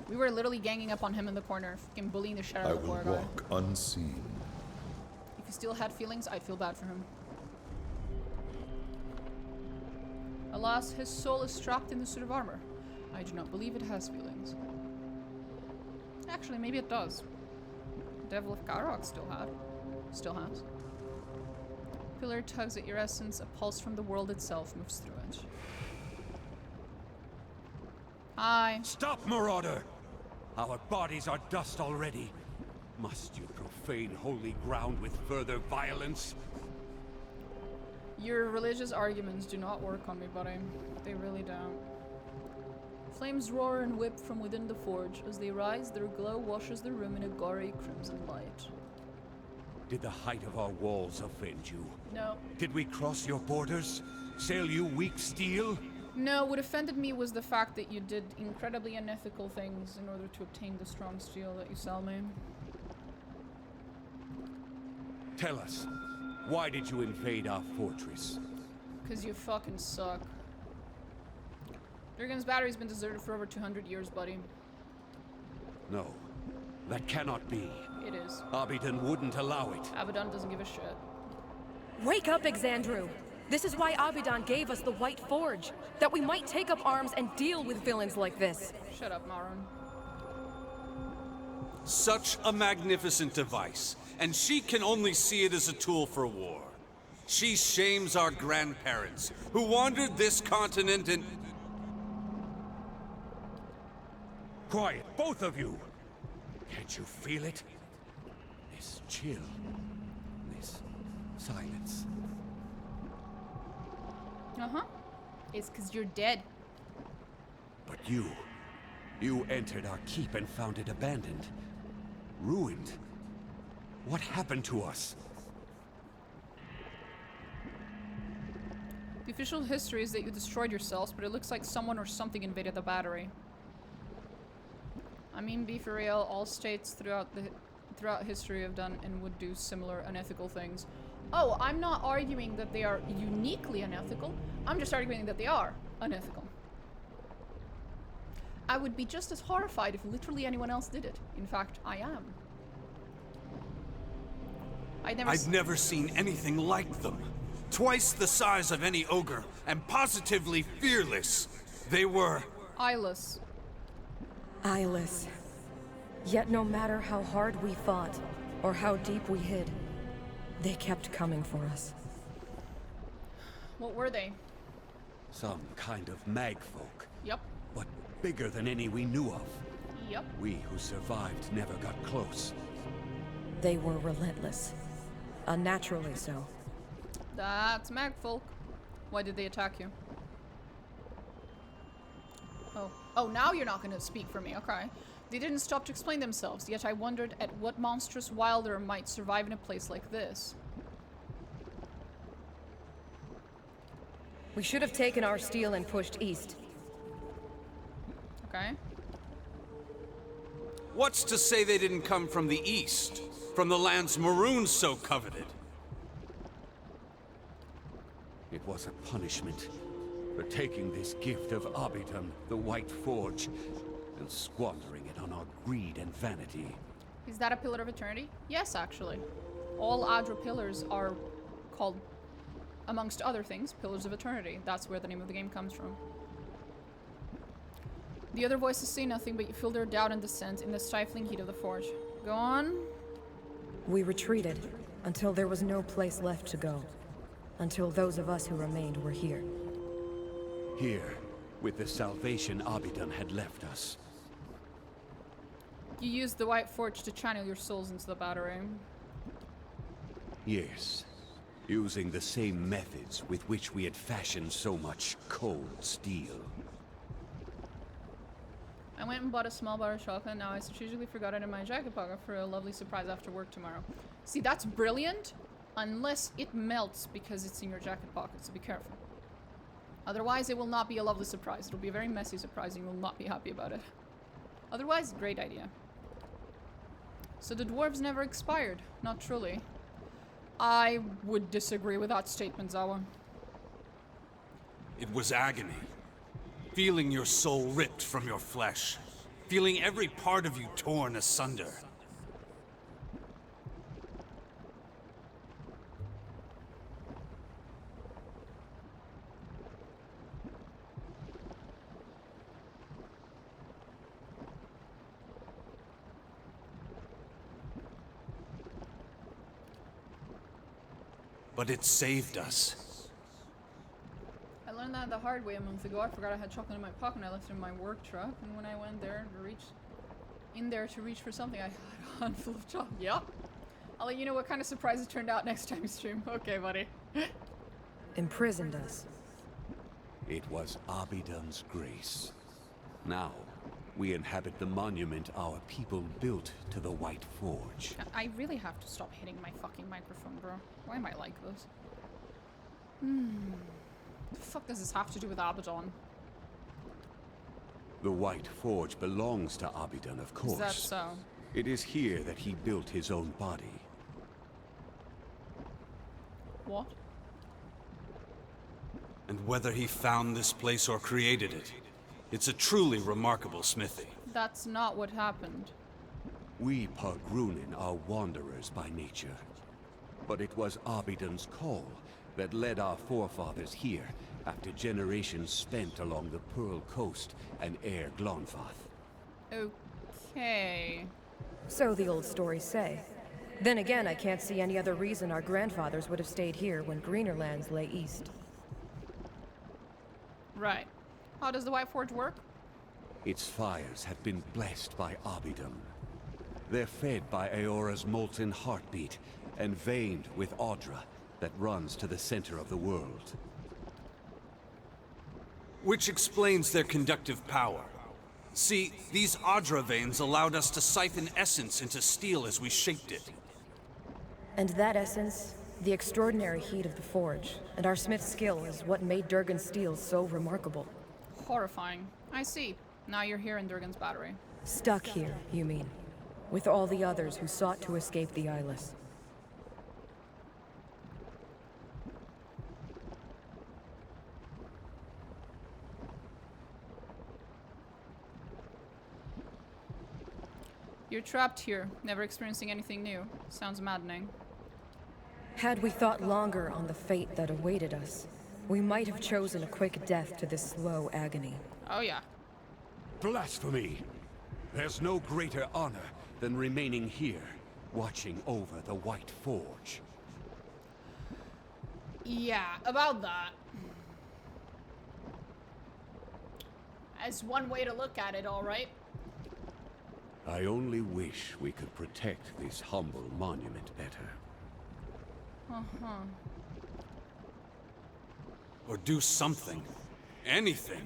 We were literally ganging up on him in the corner, fucking bullying the shit out I of the will poor guy. walk unseen. If he still had feelings, I'd feel bad for him. Alas, his soul is trapped in the suit of armor. I do not believe it has feelings. Actually, maybe it does. The Devil of Garrock still has. Pillar tugs at your essence, a pulse from the world itself moves through it. Hi. Stop, Marauder! Our bodies are dust already. Must you profane holy ground with further violence? Your religious arguments do not work on me, buddy. They really don't. Flames roar and whip from within the forge. As they rise, their glow washes the room in a gory crimson light. Did the height of our walls offend you? No. Did we cross your borders? Sell you weak steel? No, what offended me was the fact that you did incredibly unethical things in order to obtain the strong steel that you sell me. Tell us, why did you invade our fortress? Because you fucking suck. Durgan's battery's been deserted for over 200 years, buddy. No, that cannot be. It is. Abidon wouldn't allow it. Abaddon doesn't give a shit. Wake up, Exandru! This is why Abidan gave us the White Forge. That we might take up arms and deal with villains like this. Shut up, Maron. Such a magnificent device, and she can only see it as a tool for war. She shames our grandparents, who wandered this continent and... Quiet, both of you! Can't you feel it? This chill. This silence. Uh-huh. It's because you're dead. But you entered our keep and found it abandoned. Ruined. What happened to us? The official history is that you destroyed yourselves, but it looks like someone or something invaded the battery. I mean, be for real, all states throughout history have done and would do similar unethical things. Oh, I'm not arguing that they are uniquely unethical. I'm just arguing that they are unethical. I would be just as horrified if literally anyone else did it. In fact, I am. I've never seen anything like them. Twice the size of any ogre, and positively fearless. They were... eyeless. Eyeless. Yet no matter how hard we fought, or how deep we hid, they kept coming for us. What were they? Some kind of magfolk. Yep. But bigger than any we knew of. Yep. We who survived never got close. They were relentless. Unnaturally so. That's magfolk. Why did they attack you? Oh. Oh, now you're not going to speak for me. Okay. They didn't stop to explain themselves, yet I wondered at what monstrous wilder might survive in a place like this. We should have taken our steel and pushed east. Okay. What's to say they didn't come from the east? From the lands Maroon so coveted? It was a punishment for taking this gift of Abidon, the White Forge, and squandering it on our greed and vanity. Is that a pillar of eternity? Yes, actually. All Adra pillars are called, amongst other things, pillars of eternity. That's where the name of the game comes from. The other voices say nothing, but you feel their doubt and dissent in the stifling heat of the forge. Go on. We retreated until there was no place left to go. Until those of us who remained were here. Here, with the salvation Abidon had left us. You used the White Forge to channel your souls into the battery. Yes, using the same methods with which we had fashioned so much cold steel. I went and bought a small bar of chocolate. Now I strategically forgot it in my jacket pocket for a lovely surprise after work tomorrow. See, that's brilliant, unless it melts because it's in your jacket pocket, so be careful. Otherwise, it will not be a lovely surprise. It'll be a very messy surprise and you will not be happy about it. Otherwise, great idea. So the dwarves never expired. Not truly. I would disagree with that statement, Zawa. It was agony. Feeling your soul ripped from your flesh. Feeling every part of you torn asunder. But it saved us. I learned that the hard way a month ago. I forgot I had chocolate in my pocket and I left it in my work truck. And when I went there to reach for something, I had a handful of chocolate. Yep. I'll let you know what kind of surprise it turned out next time you stream. Okay, buddy. imprisoned us. It was Abidun's grace. Now, we inhabit the monument our people built to the White Forge. I really have to stop hitting my fucking microphone, bro. Why am I like this? The fuck does this have to do with Abaddon? The White Forge belongs to Abidun, of course. Is that so? It is here that he built his own body. What? And whether he found this place or created it, it's a truly remarkable smithy. That's not what happened. We Pargrunin are wanderers by nature. But it was Abidun's call that led our forefathers here after generations spent along the Pearl Coast and Air Glonfath. Okay. So the old stories say. Then again, I can't see any other reason our grandfathers would have stayed here when greener lands lay east. Right. How does the White Forge work? Its fires have been blessed by Abidun. They're fed by Aora's molten heartbeat and veined with Audra that runs to the center of the world. Which explains their conductive power. See, these Audra veins allowed us to siphon essence into steel as we shaped it. And that essence, the extraordinary heat of the forge, and our smith's skill is what made Durgan's steel so remarkable. Horrifying. I see. Now you're here in Durgan's battery. Stuck here, you mean? With all the others who sought to escape the eyeless. You're trapped here, never experiencing anything new. Sounds maddening. Had we thought longer on the fate that awaited us, we might have chosen a quick death to this slow agony. Oh yeah. Blasphemy! There's no greater honor than remaining here, watching over the White Forge. Yeah, about that. As one way to look at it, alright. I only wish we could protect this humble monument better. Or do something. Anything.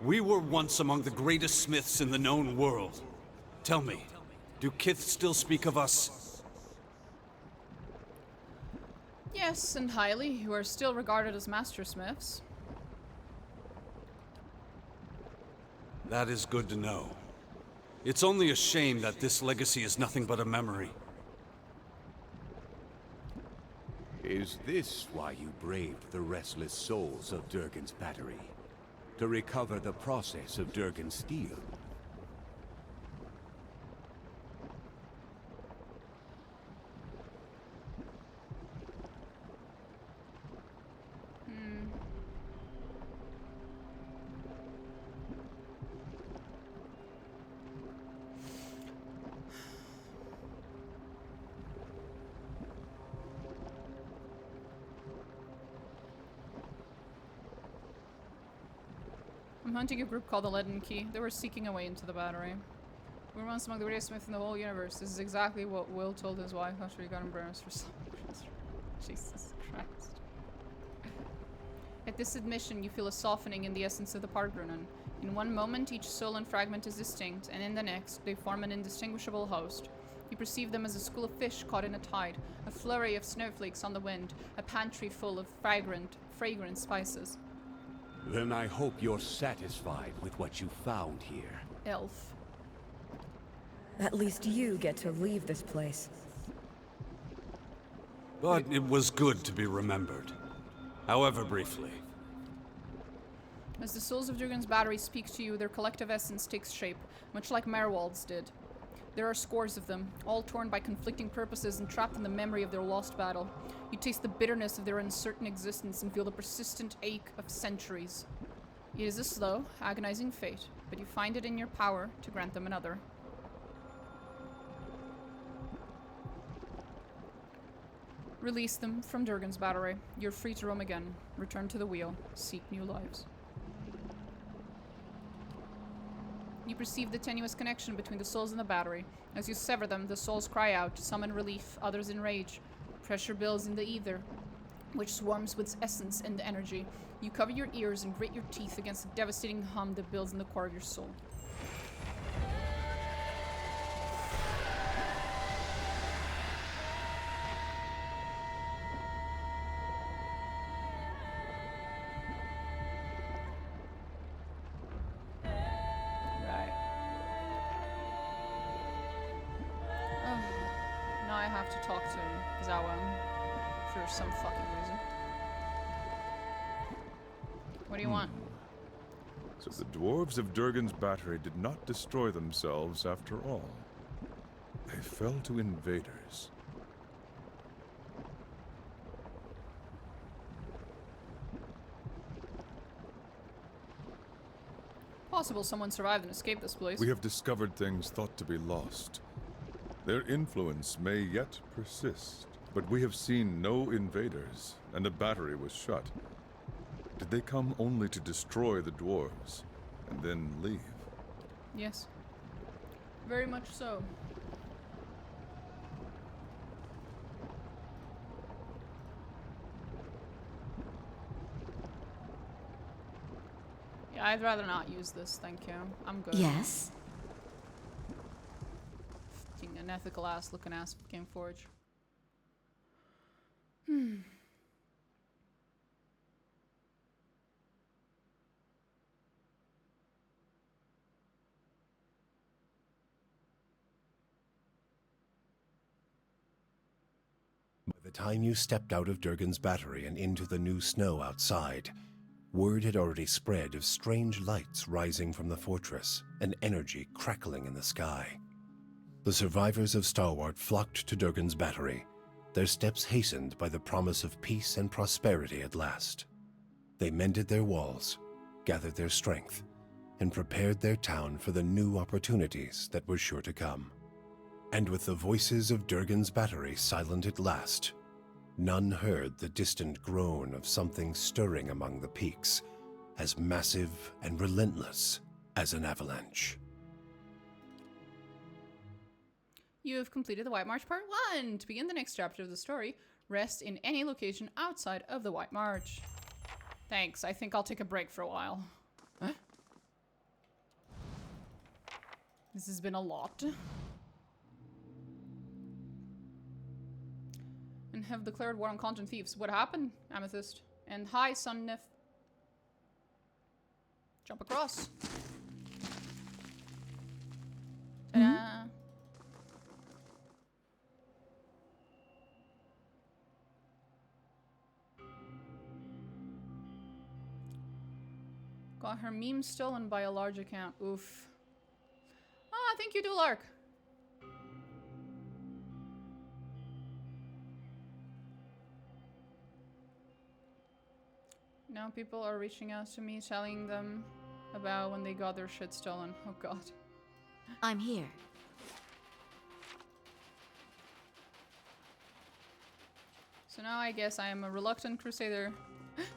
We were once among the greatest smiths in the known world. Tell me, do Kith still speak of us? Yes, and highly. You are still regarded as mastersmiths. That is good to know. It's only a shame that this legacy is nothing but a memory. Is this why you braved the restless souls of Durgan's battery? To recover the process of Durgan's steel? I'm hunting a group called the Leaden Key. They were seeking a way into the battery. We were once among the greatest smiths in the whole universe. This is exactly what Will told his wife after he got embarrassed for some reason. Jesus Christ. At this admission, you feel a softening in the essence of the Pargrunin. In one moment, each soul and fragment is distinct, and in the next, they form an indistinguishable host. You perceive them as a school of fish caught in a tide, a flurry of snowflakes on the wind, a pantry full of fragrant spices. Then I hope you're satisfied with what you found here. Elf. At least you get to leave this place. But it was good to be remembered. However briefly. As the souls of Durgan's battery speak to you, their collective essence takes shape, much like Merwald's did. There are scores of them, all torn by conflicting purposes and trapped in the memory of their lost battle. You taste the bitterness of their uncertain existence and feel the persistent ache of centuries. It is a slow, agonizing fate, but you find it in your power to grant them another. Release them from Durgan's battery. You're free to roam again. Return to the wheel. Seek new lives. You perceive the tenuous connection between the souls and the battery. As you sever them, the souls cry out, some in relief, others in rage. Pressure builds in the ether. which swarms with essence and energy. You cover your ears and grit your teeth against the devastating hum that builds in the core of your soul. Right. Oh, now I have to talk to Zawa for some fucking reason. What do you want? So the dwarves of Durgan's battery did not destroy themselves after all. They fell to invaders. Possible someone survived and escaped this place. We have discovered things thought to be lost. Their influence may yet persist, but we have seen no invaders, and the battery was shut. Did they come only to destroy the dwarves, and then leave? Yes. Very much so. Yeah, I'd rather not use this, thank you. I'm good. Yes? Fucking unethical ass looking ass Game Forge. By the time you stepped out of Durgan's battery and into the new snow outside, word had already spread of strange lights rising from the fortress and energy crackling in the sky. The survivors of Starward flocked to Durgan's battery, their steps hastened by the promise of peace and prosperity at last. They mended their walls, gathered their strength, and prepared their town for the new opportunities that were sure to come. And with the voices of Durgan's battery silent at last, none heard the distant groan of something stirring among the peaks, as massive and relentless as an avalanche. You have completed the White March Part 1. To begin the next chapter of the story, rest in any location outside of the White March. Thanks, I think I'll take a break for a while. Huh? This has been a lot. And have declared war on content thieves. What happened, Amethyst? And hi, Sun Nif. Jump across. Ta-da! Got her meme stolen by a large account. Oof. Ah, thank you, Dulark. Now people are reaching out to me, telling them about when they got their shit stolen. Oh god. I'm here. So now I guess I am a reluctant crusader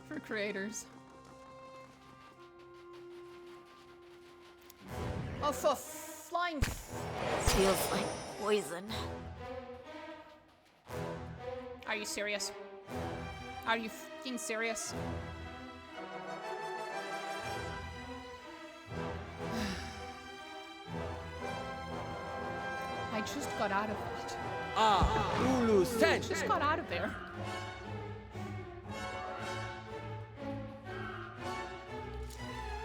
for creators. Oh, for flying. Feels like poison. Are you serious? Are you fucking serious? I just got out of it. Ulu Sen! Just got out of there.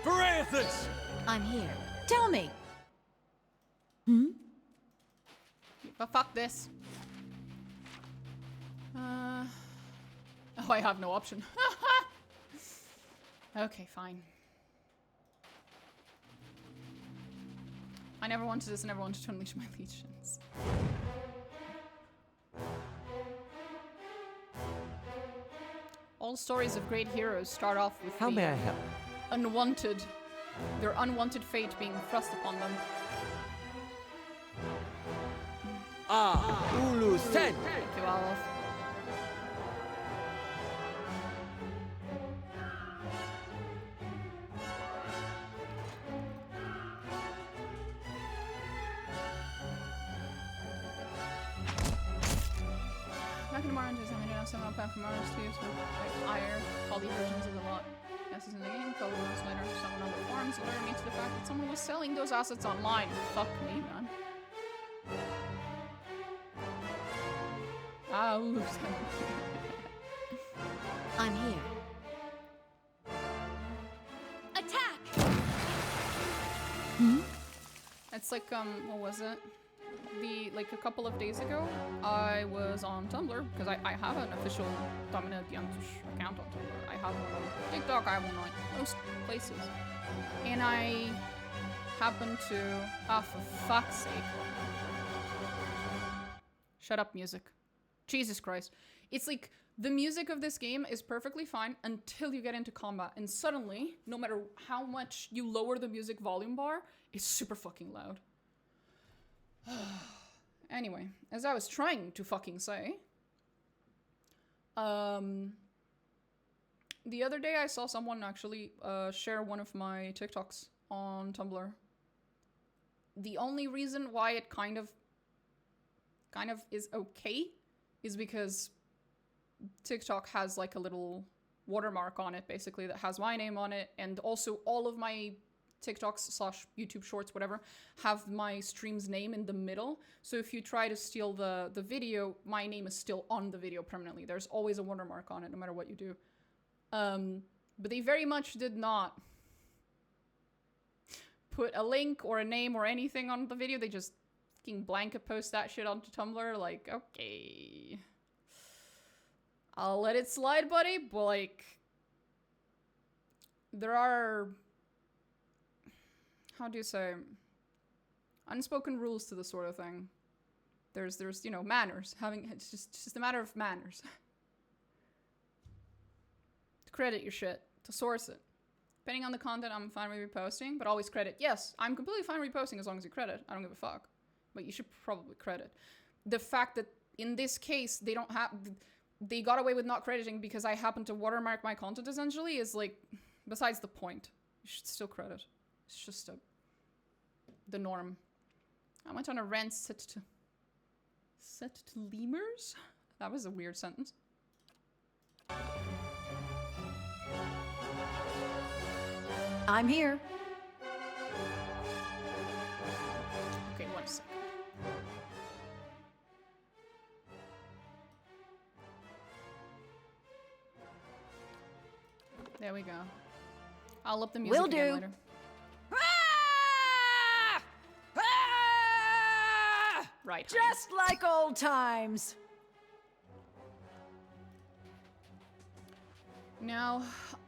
Verathus! I'm here. Tell me. But fuck this. Oh, I have no option. Okay, fine. I never wanted this, I never wanted to unleash my legions. All stories of great heroes start off with How may I help? their unwanted fate being thrust upon them. Ulu Sen! Thank you, aloth. Back in tomorrow into something else. somehow path from ours to use with ire. All the versions of the lot. This is in the game. Couple months later, someone on the forums alerted me to the fact that someone was selling those assets online. Fuck me, man. I'm here. Attack! It's like, what was it? Like a couple of days ago, I was on Tumblr, because I have an official Dominant Diantush account on Tumblr. I have one on TikTok, I have one on like most places. And I happened to, for fuck's sake. Shut up, music. Jesus Christ. It's like, the music of this game is perfectly fine until you get into combat, and suddenly, no matter how much you lower the music volume bar, it's super fucking loud. Anyway, as I was trying to fucking say, the other day I saw someone actually share one of my TikToks on Tumblr. The only reason why it kind of is okay is because TikTok has like a little watermark on it, basically, that has my name on it, and also all of my TikToks / YouTube shorts, whatever, have my stream's name in the middle. So if you try to steal the video, my name is still on the video permanently. There's always a watermark on it, no matter what you do. But they very much did not put a link or a name or anything on the video. They just fucking blanket post that shit onto Tumblr. Like, okay, I'll let it slide, buddy. But like, there are, how do you say, unspoken rules to this sort of thing. There's you know, manners. It's just a matter of manners. To credit your shit, to source it. Depending on the content, I'm fine with reposting, but always credit. Yes, I'm completely fine reposting as long as you credit. I don't give a fuck. But you should probably credit. The fact that in this case they don't have, they got away with not crediting because I happen to watermark my content essentially is like, besides the point. You should still credit. It's just the norm. I went on a rant set to lemurs? That was a weird sentence. I'm here. Okay, 1 second. There we go. I'll up the music Will again do. later. Right. Just like old times. Now,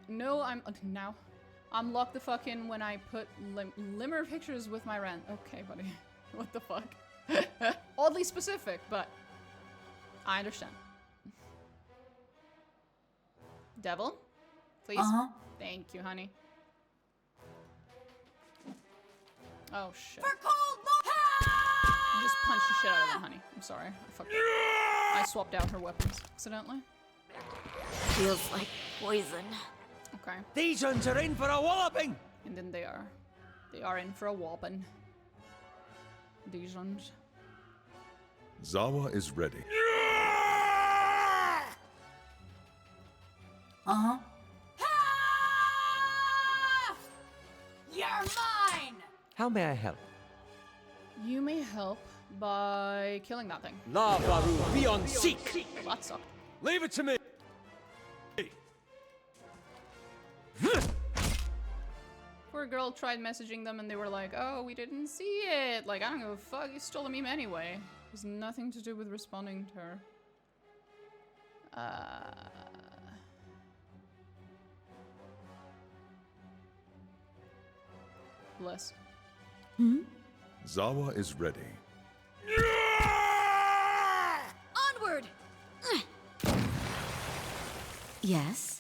no, I'm locked the fuck in when I put limmer pictures with my rent. Okay, buddy. What the fuck? Oddly specific, but I understand. Devil, please. Thank you, honey. Oh shit. For cold You just punched the shit out of them, honey. I'm sorry. I swapped out her weapons accidentally. Feels like poison. Okay. These ones are in for a walloping! And then they are in for a whopping. These ones. Zawa is ready. You're mine! How may I help? You may help by killing that thing. La Varu, be on seek! That sucked. Leave it to me! Poor girl tried messaging them and they were like, oh, we didn't see it. Like, I don't give a fuck, you stole a meme anyway. It has nothing to do with responding to her. Bless. Zawa is ready. Onward! Yes?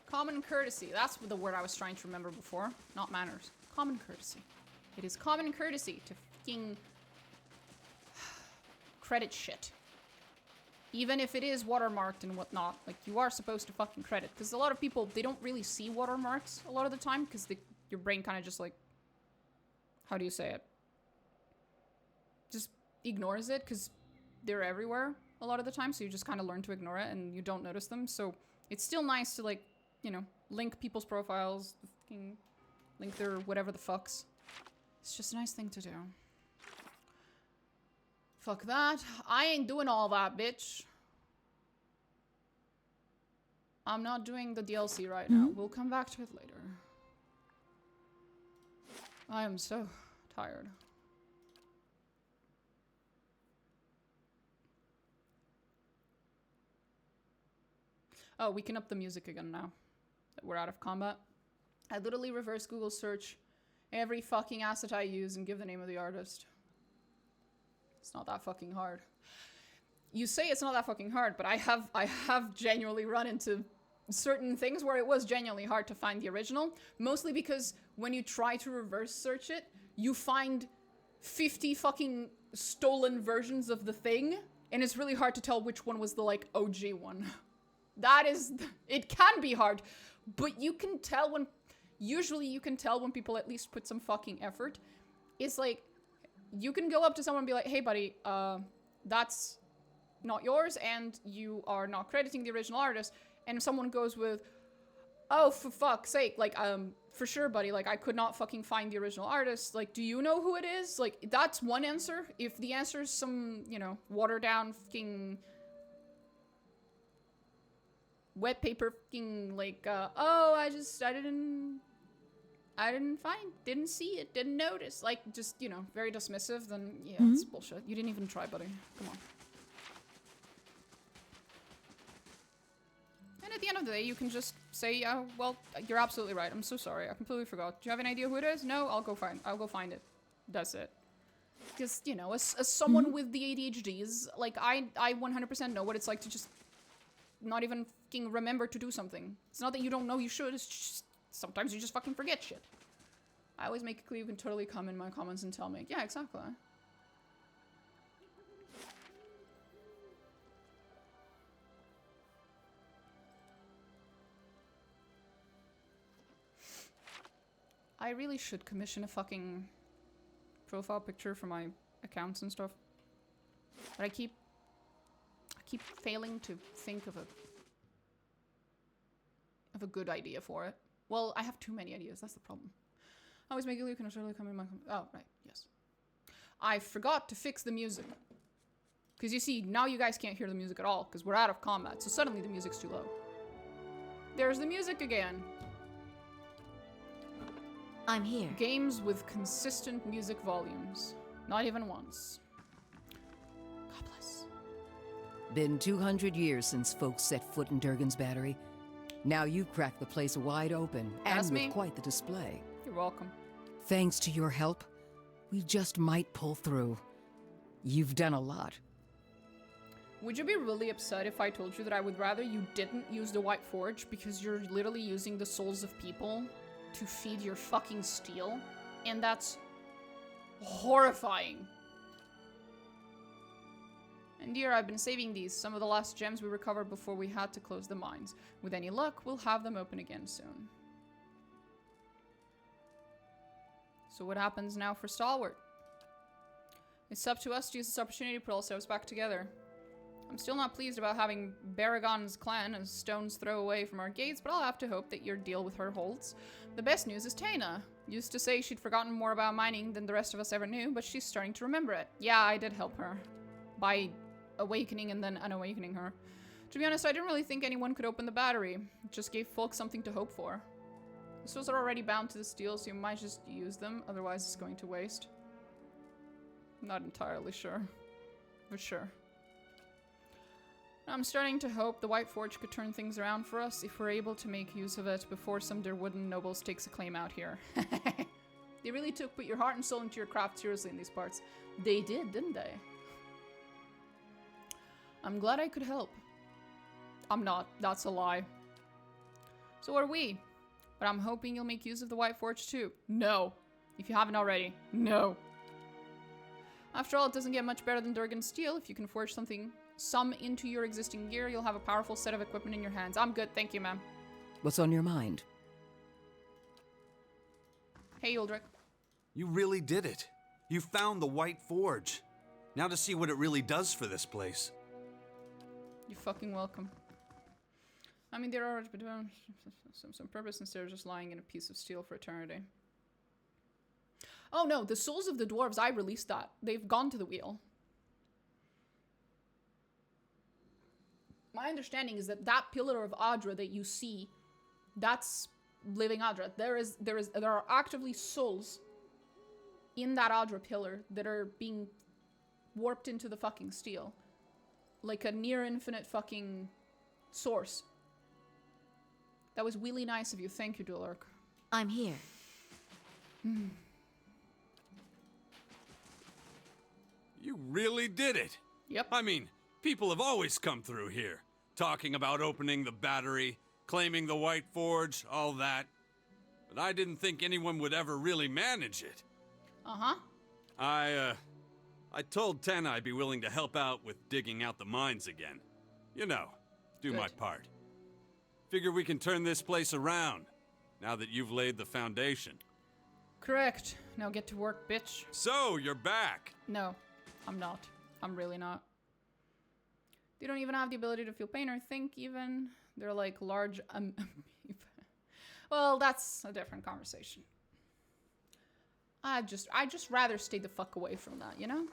Common courtesy. That's the word I was trying to remember before. Not manners. Common courtesy. It is common courtesy to fucking credit shit. Even if it is watermarked and whatnot, like, you are supposed to fucking credit. Because a lot of people, they don't really see watermarks a lot of the time because your brain kind of just like, how do you say it? Just ignores it because they're everywhere a lot of the time. So you just kind of learn to ignore it and you don't notice them. So it's still nice to like, you know, link people's profiles, link their whatever the fucks. It's just a nice thing to do. Fuck that. I ain't doing all that, bitch. I'm not doing the DLC right now. We'll come back to it later. I am so tired. Oh, we can up the music again now that we're out of combat. I literally reverse Google search every fucking asset I use and give the name of the artist. It's not that fucking hard. You say it's not that fucking hard, but I have genuinely run into certain things where it was genuinely hard to find the original, mostly because when you try to reverse search it, you find 50 fucking stolen versions of the thing, and it's really hard to tell which one was the like OG one. That is, it can be hard, but you can tell when, usually you can tell when people at least put some fucking effort. It's like, you can go up to someone and be like, hey buddy, that's not yours and you are not crediting the original artist. And if someone goes with, oh, for fuck's sake, like, for sure, buddy, like, I could not fucking find the original artist. Like, do you know who it is? Like, that's one answer. If the answer is some, you know, watered down fucking wet paper fucking, like, oh, I didn't see it, didn't notice. Like, just, you know, very dismissive, then, yeah, it's bullshit. You didn't even try, buddy. Come on. And at the end of the day, you can just say, oh, well, you're absolutely right. I'm so sorry. I completely forgot. Do you have an idea who it is? No, I'll go find it. That's it. Because, you know, as someone with the ADHDs, like, I 100% know what it's like to just not even fucking remember to do something. It's not that you don't know you should, it's just sometimes you just fucking forget shit. I always make it clear you can totally come in my comments and tell me. Yeah, exactly. I really should commission a fucking profile picture for my accounts and stuff. But I keep failing to think of a good idea for it. Well, I have too many ideas, that's the problem. I always make it, you can totally come in my oh, right, yes. I forgot to fix the music. Because you see, now you guys can't hear the music at all, because we're out of combat, so suddenly the music's too low. There's the music again. I'm here. Games with consistent music volumes. Not even once. God bless. Been 200 years since folks set foot in Durgan's battery. Now you've cracked the place wide open, That's and with me. quite the display. You're welcome. Thanks to your help, we just might pull through. You've done a lot. Would you be really upset if I told you that I would rather you didn't use the White Forge because you're literally using the souls of people to feed your fucking steel? And that's horrifying. And dear, I've been saving these, some of the last gems we recovered before we had to close the mines. With any luck, we'll have them open again soon. So what happens now for Stalwart? It's up to us to use this opportunity to put ourselves back together. I'm still not pleased about having Baragon's clan a stone's throw away from our gates, but I'll have to hope that your deal with her holds. The best news is Taina. Used to say she'd forgotten more about mining than the rest of us ever knew, but she's starting to remember it. Yeah, I did help her. By awakening and then unawakening her. To be honest, I didn't really think anyone could open the battery. It just gave folks something to hope for. The souls are already bound to the steel, so you might just use them, otherwise it's going to waste. Not entirely sure. But sure. I'm starting to hope the White Forge could turn things around for us if we're able to make use of it before some Derwooden nobles takes a claim out here. They really put your heart and soul into your craft seriously in these parts. They did, didn't they? I'm glad I could help. I'm not. That's a lie. So are we. But I'm hoping you'll make use of the White Forge too. No. If you haven't already. No. After all, it doesn't get much better than Durgan's steel. If you can forge some into your existing gear, you'll have a powerful set of equipment in your hands. I'm good, thank you, ma'am. What's on your mind? Hey, Uldrick. You really did it. You found the White Forge. Now to see what it really does for this place. You're fucking welcome. I mean, there are some purpose instead of just lying in a piece of steel for eternity. Oh no, the souls of the dwarves, I released that. They've gone to the wheel. My understanding is that that pillar of Adra that you see, that's living Adra. There are actively souls in that Adra pillar that are being warped into the fucking steel. Like a near infinite fucking source. That was really nice of you. Thank you, Dulark. I'm here. You really did it. Yep. I mean, people have always come through here, talking about opening the battery, claiming the White Forge, all that. But I didn't think anyone would ever really manage it. Uh-huh. I told Ten I'd be willing to help out with digging out the mines again. You know, do my part. Figure we can turn this place around, now that you've laid the foundation. Correct. Now get to work, bitch. So, you're back. No, I'm not. I'm really not. They don't even have the ability to feel pain or think even. They're like large well, that's a different conversation. I'd just rather stay the fuck away from that, you know?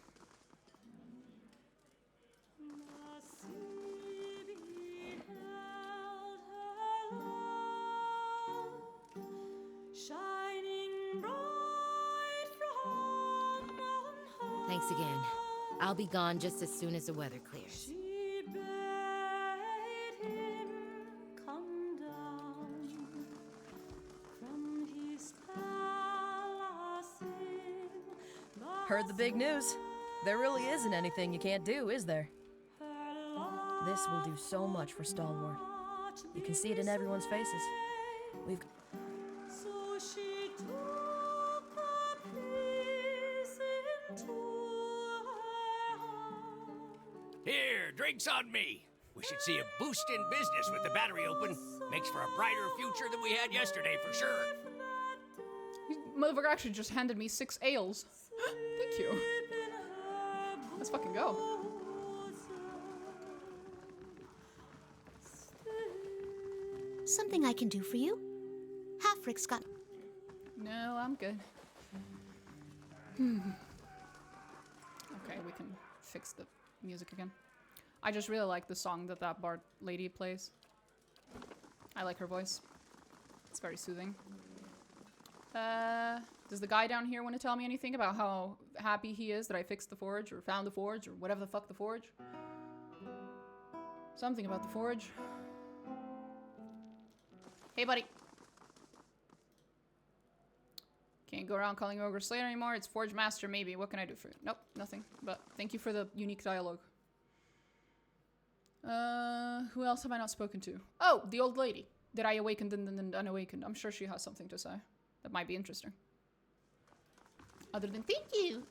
Thanks again. I'll be gone just as soon as the weather clears. Heard the big news. There really isn't anything you can't do, is there? This will do so much for Stalwart. You can see it in everyone's faces. We've... Here, drinks on me. We should see a boost in business with the battery open. Makes for a brighter future than we had yesterday, for sure. Motherfucker actually just handed me 6 ales. Thank you. Let's fucking go. Something I can do for you? Halfrick's got... No, I'm good. Okay, we can fix the music again. I just really like the song that bard lady plays. I like her voice. It's very soothing. Does the guy down here want to tell me anything about how happy he is that I fixed the forge or found the forge or whatever the fuck the forge? Something about the forge. Hey, buddy. Can't go around calling you Ogre Slayer anymore. It's Forge Master, maybe. What can I do for you? Nope, nothing. But thank you for the unique dialogue. Who else have I not spoken to? Oh, the old lady that I awakened and then unawakened. I'm sure she has something to say that might be interesting. Other than thank you.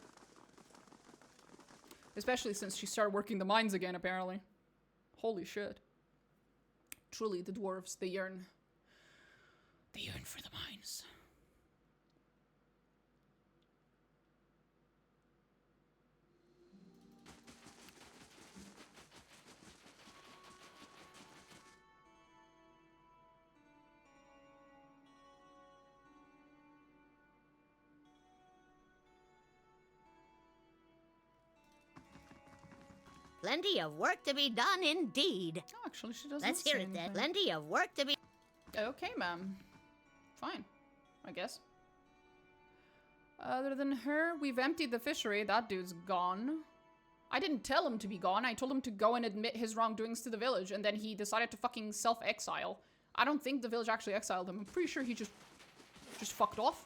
Especially since she started working the mines again, apparently. Holy shit. Truly, the dwarves, they yearn. They yearn for the mines. Plenty of work to be done indeed. Oh, actually, she doesn't. Let's hear it then. Plenty of work to be... Okay, ma'am. Fine, I guess. Other than her, we've emptied the fishery. That dude's gone. I didn't tell him to be gone. I told him to go and admit his wrongdoings to the village, and then he decided to fucking self-exile. I don't think the village actually exiled him. I'm pretty sure he just fucked off.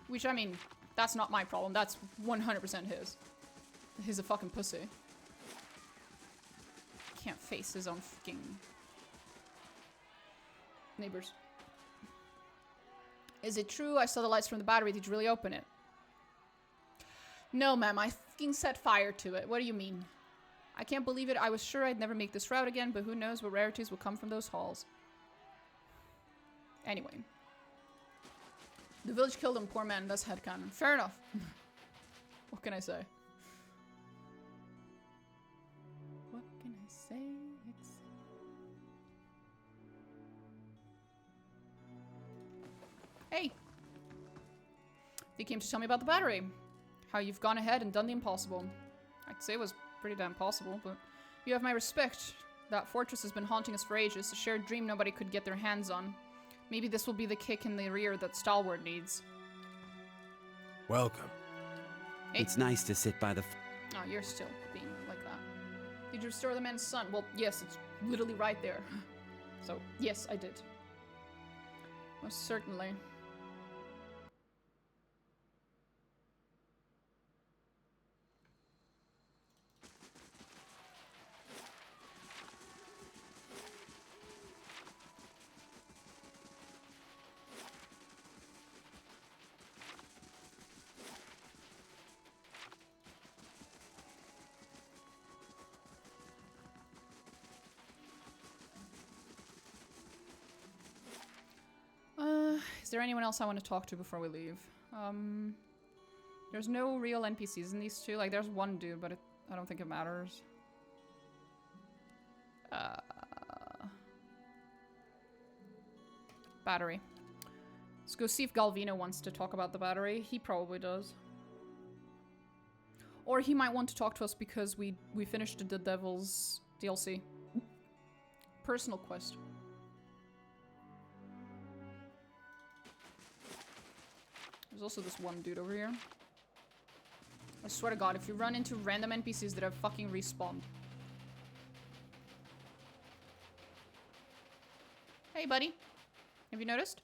Which, I mean, that's not my problem. That's 100% his. He's a fucking pussy. Can't face his own fucking neighbors. Is it true? I saw the lights from the battery. Did you really open it? No, ma'am. I fucking set fire to it. What do you mean? I can't believe it. I was sure I'd never make this route again, but who knows what rarities will come from those halls. Anyway. The village killed him, poor man, that's headcanon. Fair enough. What can I say? What can I say? Hey! You came to tell me about the battery. How you've gone ahead and done the impossible. I'd say it was pretty damn possible, but you have my respect. That fortress has been haunting us for ages, a shared dream nobody could get their hands on. Maybe this will be the kick in the rear that Stalwart needs. Welcome. Hey. It's nice to sit by the Oh, you're still being like that. Did you restore the man's son? Well, yes, it's literally right there. So, yes, I did. Most certainly. Is there anyone else I want to talk to before we leave? There's no real NPCs in these two. Like, there's one dude, but I don't think it matters. Battery. Let's go see if Galvino wants to talk about the battery. He probably does. Or he might want to talk to us because we finished the Devil's DLC. Personal quest. There's also this one dude over here. I swear to God, if you run into random NPCs that have fucking respawned. Hey, buddy. Have you noticed?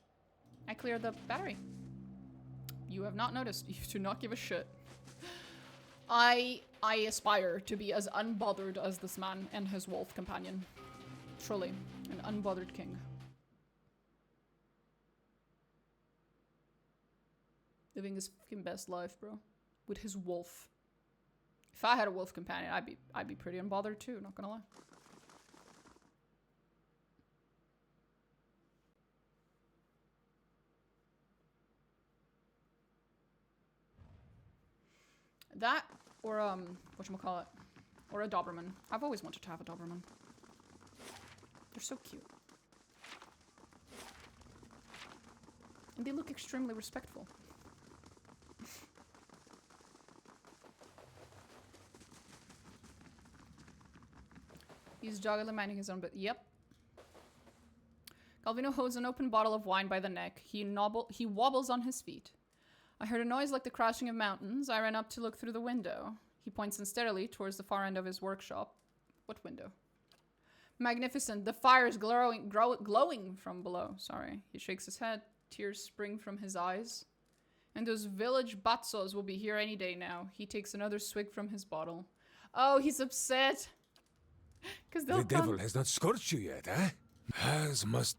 I cleared the battery. You have not noticed. You do not give a shit. I aspire to be as unbothered as this man and his wolf companion. Truly, an unbothered king. Living his fucking best life, bro. With his wolf. If I had a wolf companion, I'd be pretty unbothered too, not gonna lie. That, or, whatchamacallit, or a Doberman. I've always wanted to have a Doberman. They're so cute. And they look extremely respectful. He's doggedly minding his own bit. Yep. Galvino holds an open bottle of wine by the neck. He wobbles on his feet. I heard a noise like the crashing of mountains. I ran up to look through the window. He points unsteadily towards the far end of his workshop. What window? Magnificent. The fire is glowing from below. Sorry. He shakes his head. Tears spring from his eyes. And those village batzos will be here any day now. He takes another swig from his bottle. Oh, he's upset. The devil has not scorched you yet, eh? As must...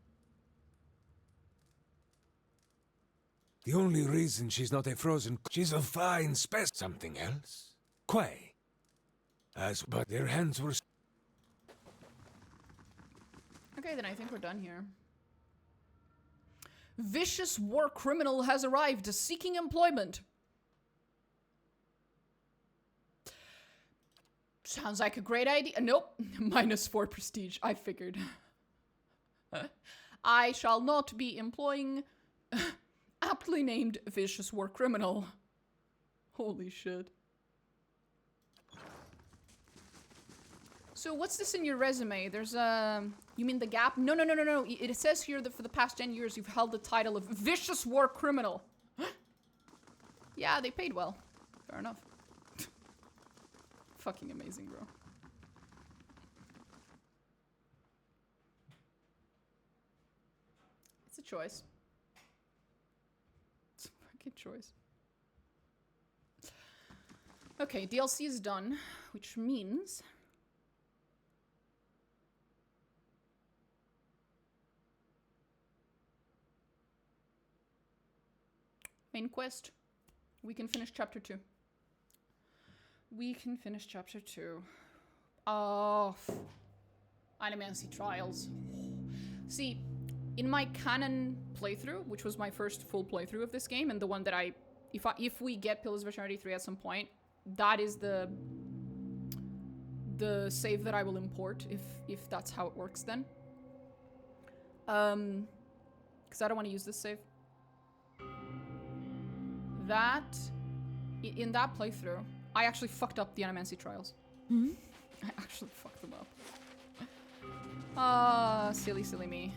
The only reason she's not a frozen... She's a fine spec... Something else? Quay. But their hands were... Okay, then I think we're done here. Vicious war criminal has arrived, seeking employment. Sounds like a great idea. Nope. -4 prestige. I figured. I shall not be employing aptly named vicious war criminal. Holy shit. So what's this in your resume? There's you mean the Gap? No. It says here that for the past 10 years you've held the title of vicious war criminal. Yeah, they paid well. Fair enough. Fucking amazing, bro. It's a choice. It's a fucking choice. Okay, DLC is done, which means... main quest. We can finish chapter 2. We can finish chapter 2. Oh. Animancy Trials. See, in my canon playthrough, which was my first full playthrough of this game, and the one that if we get Pillars of Eternity 3 at some point, that is the save that I will import if that's how it works then. Because I don't want to use this save. That in that playthrough, I actually fucked up the Animancy trials. Hmm? I actually fucked them up. Ah, silly me.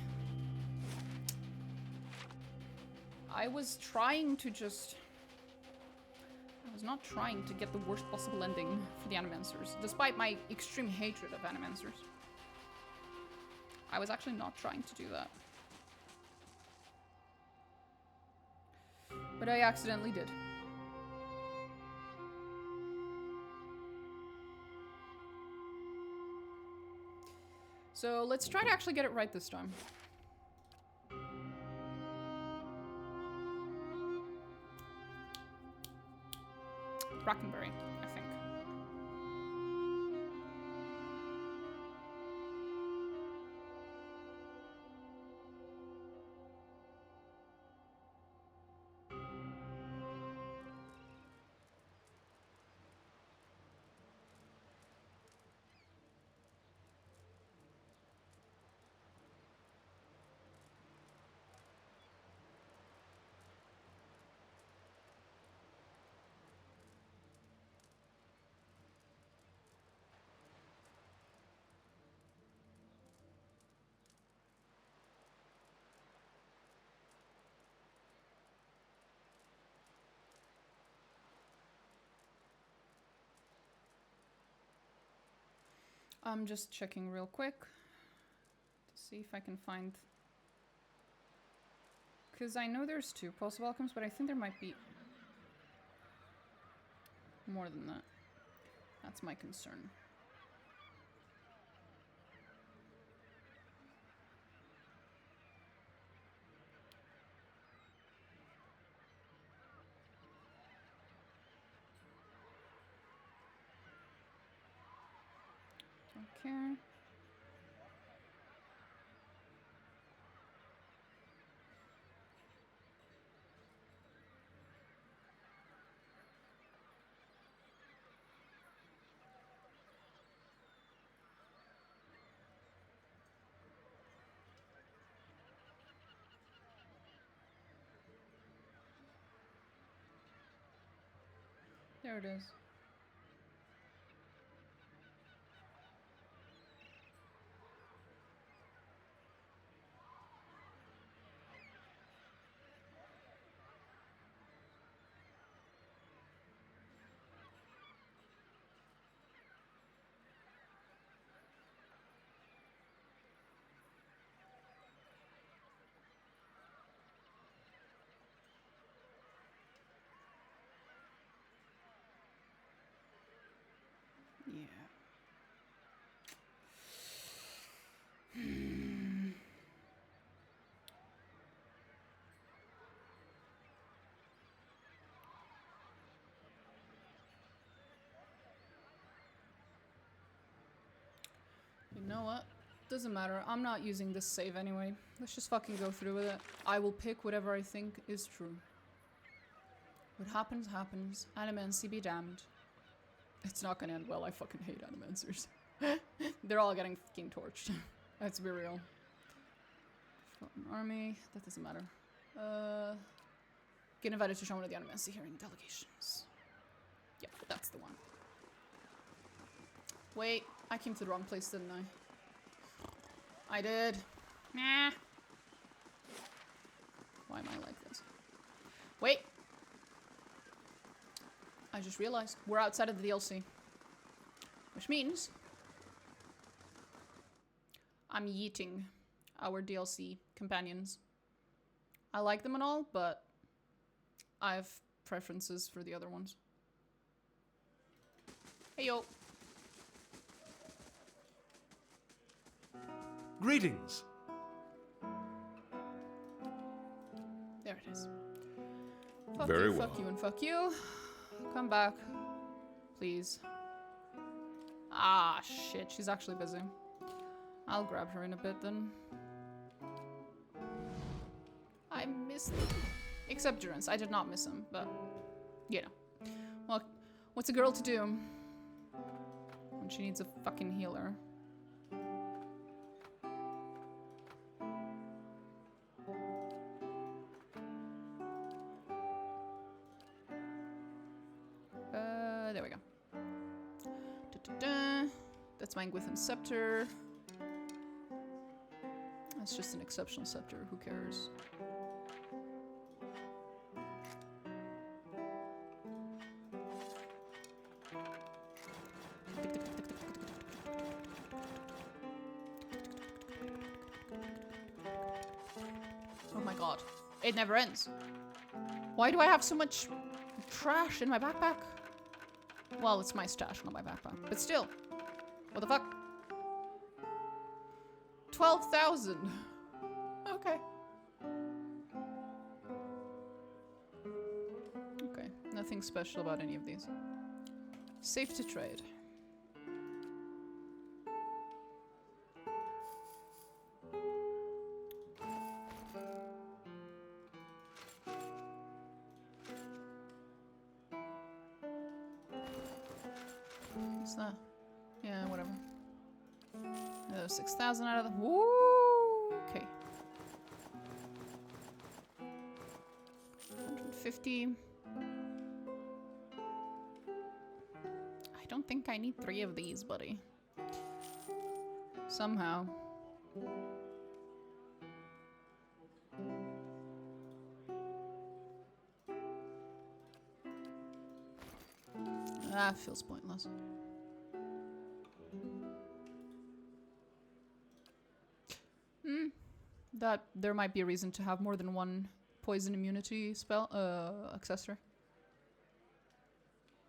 I was not trying to get the worst possible ending for the Animancers, despite my extreme hatred of Animancers. I was actually not trying to do that. But I accidentally did. So let's try to actually get it right this time. Brackenberry, I think. I'm just checking real quick to see if I can find... Because I know there's 2 possible outcomes, but I think there might be more than that. That's my concern. Okay. There it is. Yeah. You know what? Doesn't matter. I'm not using this save anyway. Let's just fucking go through with it. I will pick whatever I think is true. What happens, happens. Animancy be damned. It's not gonna end well. I fucking hate Animancers. They're all getting fucking torched. Let's be real. Floating army. That doesn't matter. Get invited to show one of the Animancy hearing delegations. Yep, that's the one. Wait, I came to the wrong place, didn't I? I did. Nah. Why am I like this? Wait. I just realized we're outside of the DLC. Which means I'm yeeting our DLC companions. I like them and all, but I have preferences for the other ones. Hey yo. Greetings. There it is. Fuck Very you, well. fuck you, and fuck you. Come back. Please. Ah, shit. She's actually busy. I'll grab her in a bit then. obviously. Except Durance. I did not miss him, but, you know. Well, what's a girl to do when she needs a fucking healer? There we go. Da-da-da. That's my Gwithan Scepter. That's just an exceptional scepter, who cares? Oh my god. It never ends. Why do I have so much trash in my backpack? Well, it's my stash, not my backpack. But still. What the fuck? 12,000. Okay. Okay. Nothing special about any of these. Safe to trade. What's that? Yeah, whatever. Another 6,000 out of the. Woo! Okay. 150. I don't think I need 3 of these, buddy. Somehow. That feels pointless. That there might be a reason to have more than one poison immunity spell accessory.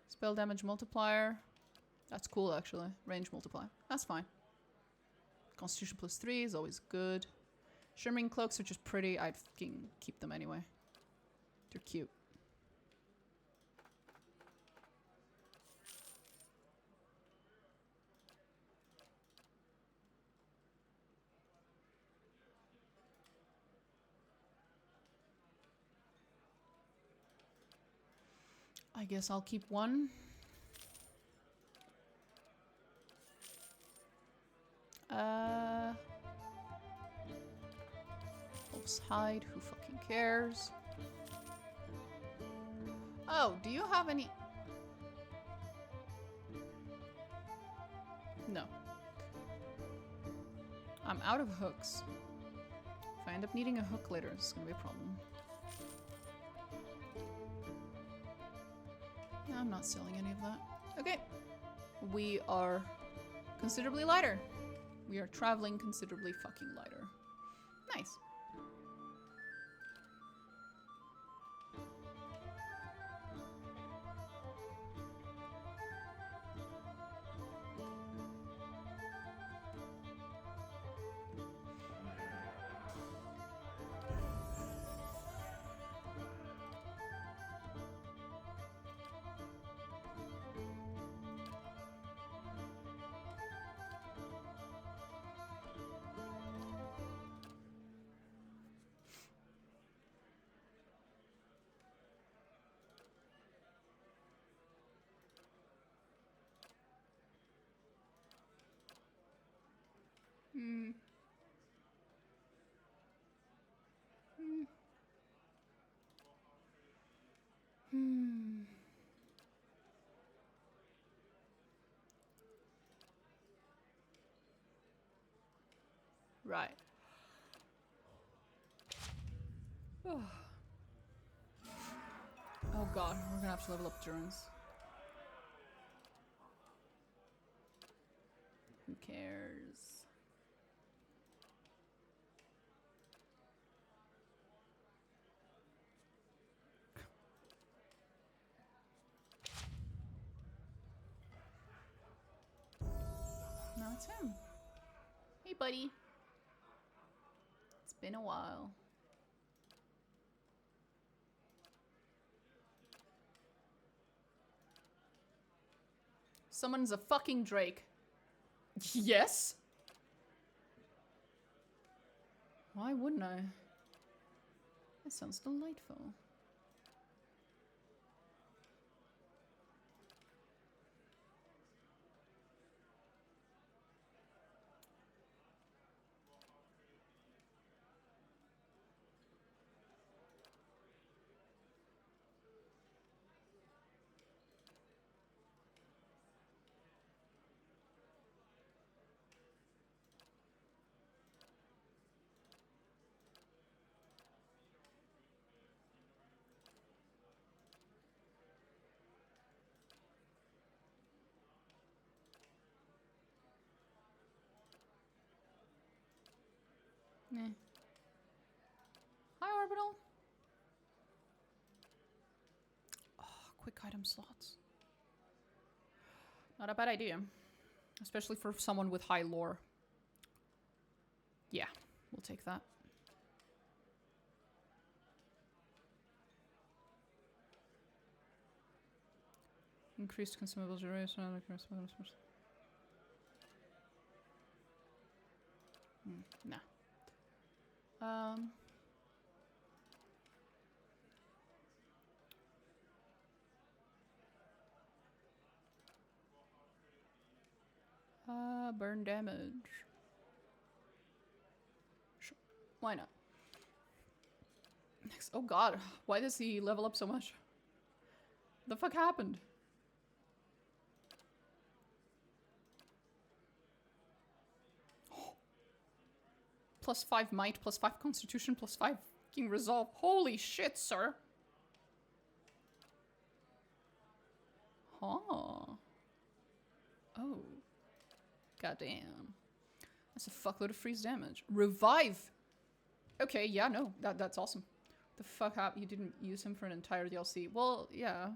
Spell damage multiplier. That's cool actually. Range multiplier. That's fine. Constitution +3 is always good. Shimmering cloaks are just pretty. I'd fucking keep them anyway. They're cute. I guess I'll keep one. Wolf's hide, who fucking cares? Oh, do you have any? No. I'm out of hooks. If I end up needing a hook later, it's gonna be a problem. No, I'm not selling any of that. Okay. We are considerably lighter. We are traveling considerably fucking lighter. Nice. Right. Oh god, we're gonna have to level up Durance. Who cares? No, it's him. Hey, buddy. It's been a while. Someone's a fucking Drake. Yes? Why wouldn't I? That sounds delightful. Nah. Hi, Orbital. Oh, quick item slots. Not a bad idea. Especially for someone with high lore. Yeah, we'll take that. Increased consumable duration. Nah. Burn damage. Sure. Why not? Next. Oh god, why does he level up so much? The fuck happened? +5 might, +5 constitution, +5 fucking resolve. Holy shit, sir. Huh. Oh. Goddamn. That's a fuckload of freeze damage. Revive! Okay, yeah, no. That's awesome. The fuck happened? You didn't use him for an entire DLC. Well, yeah.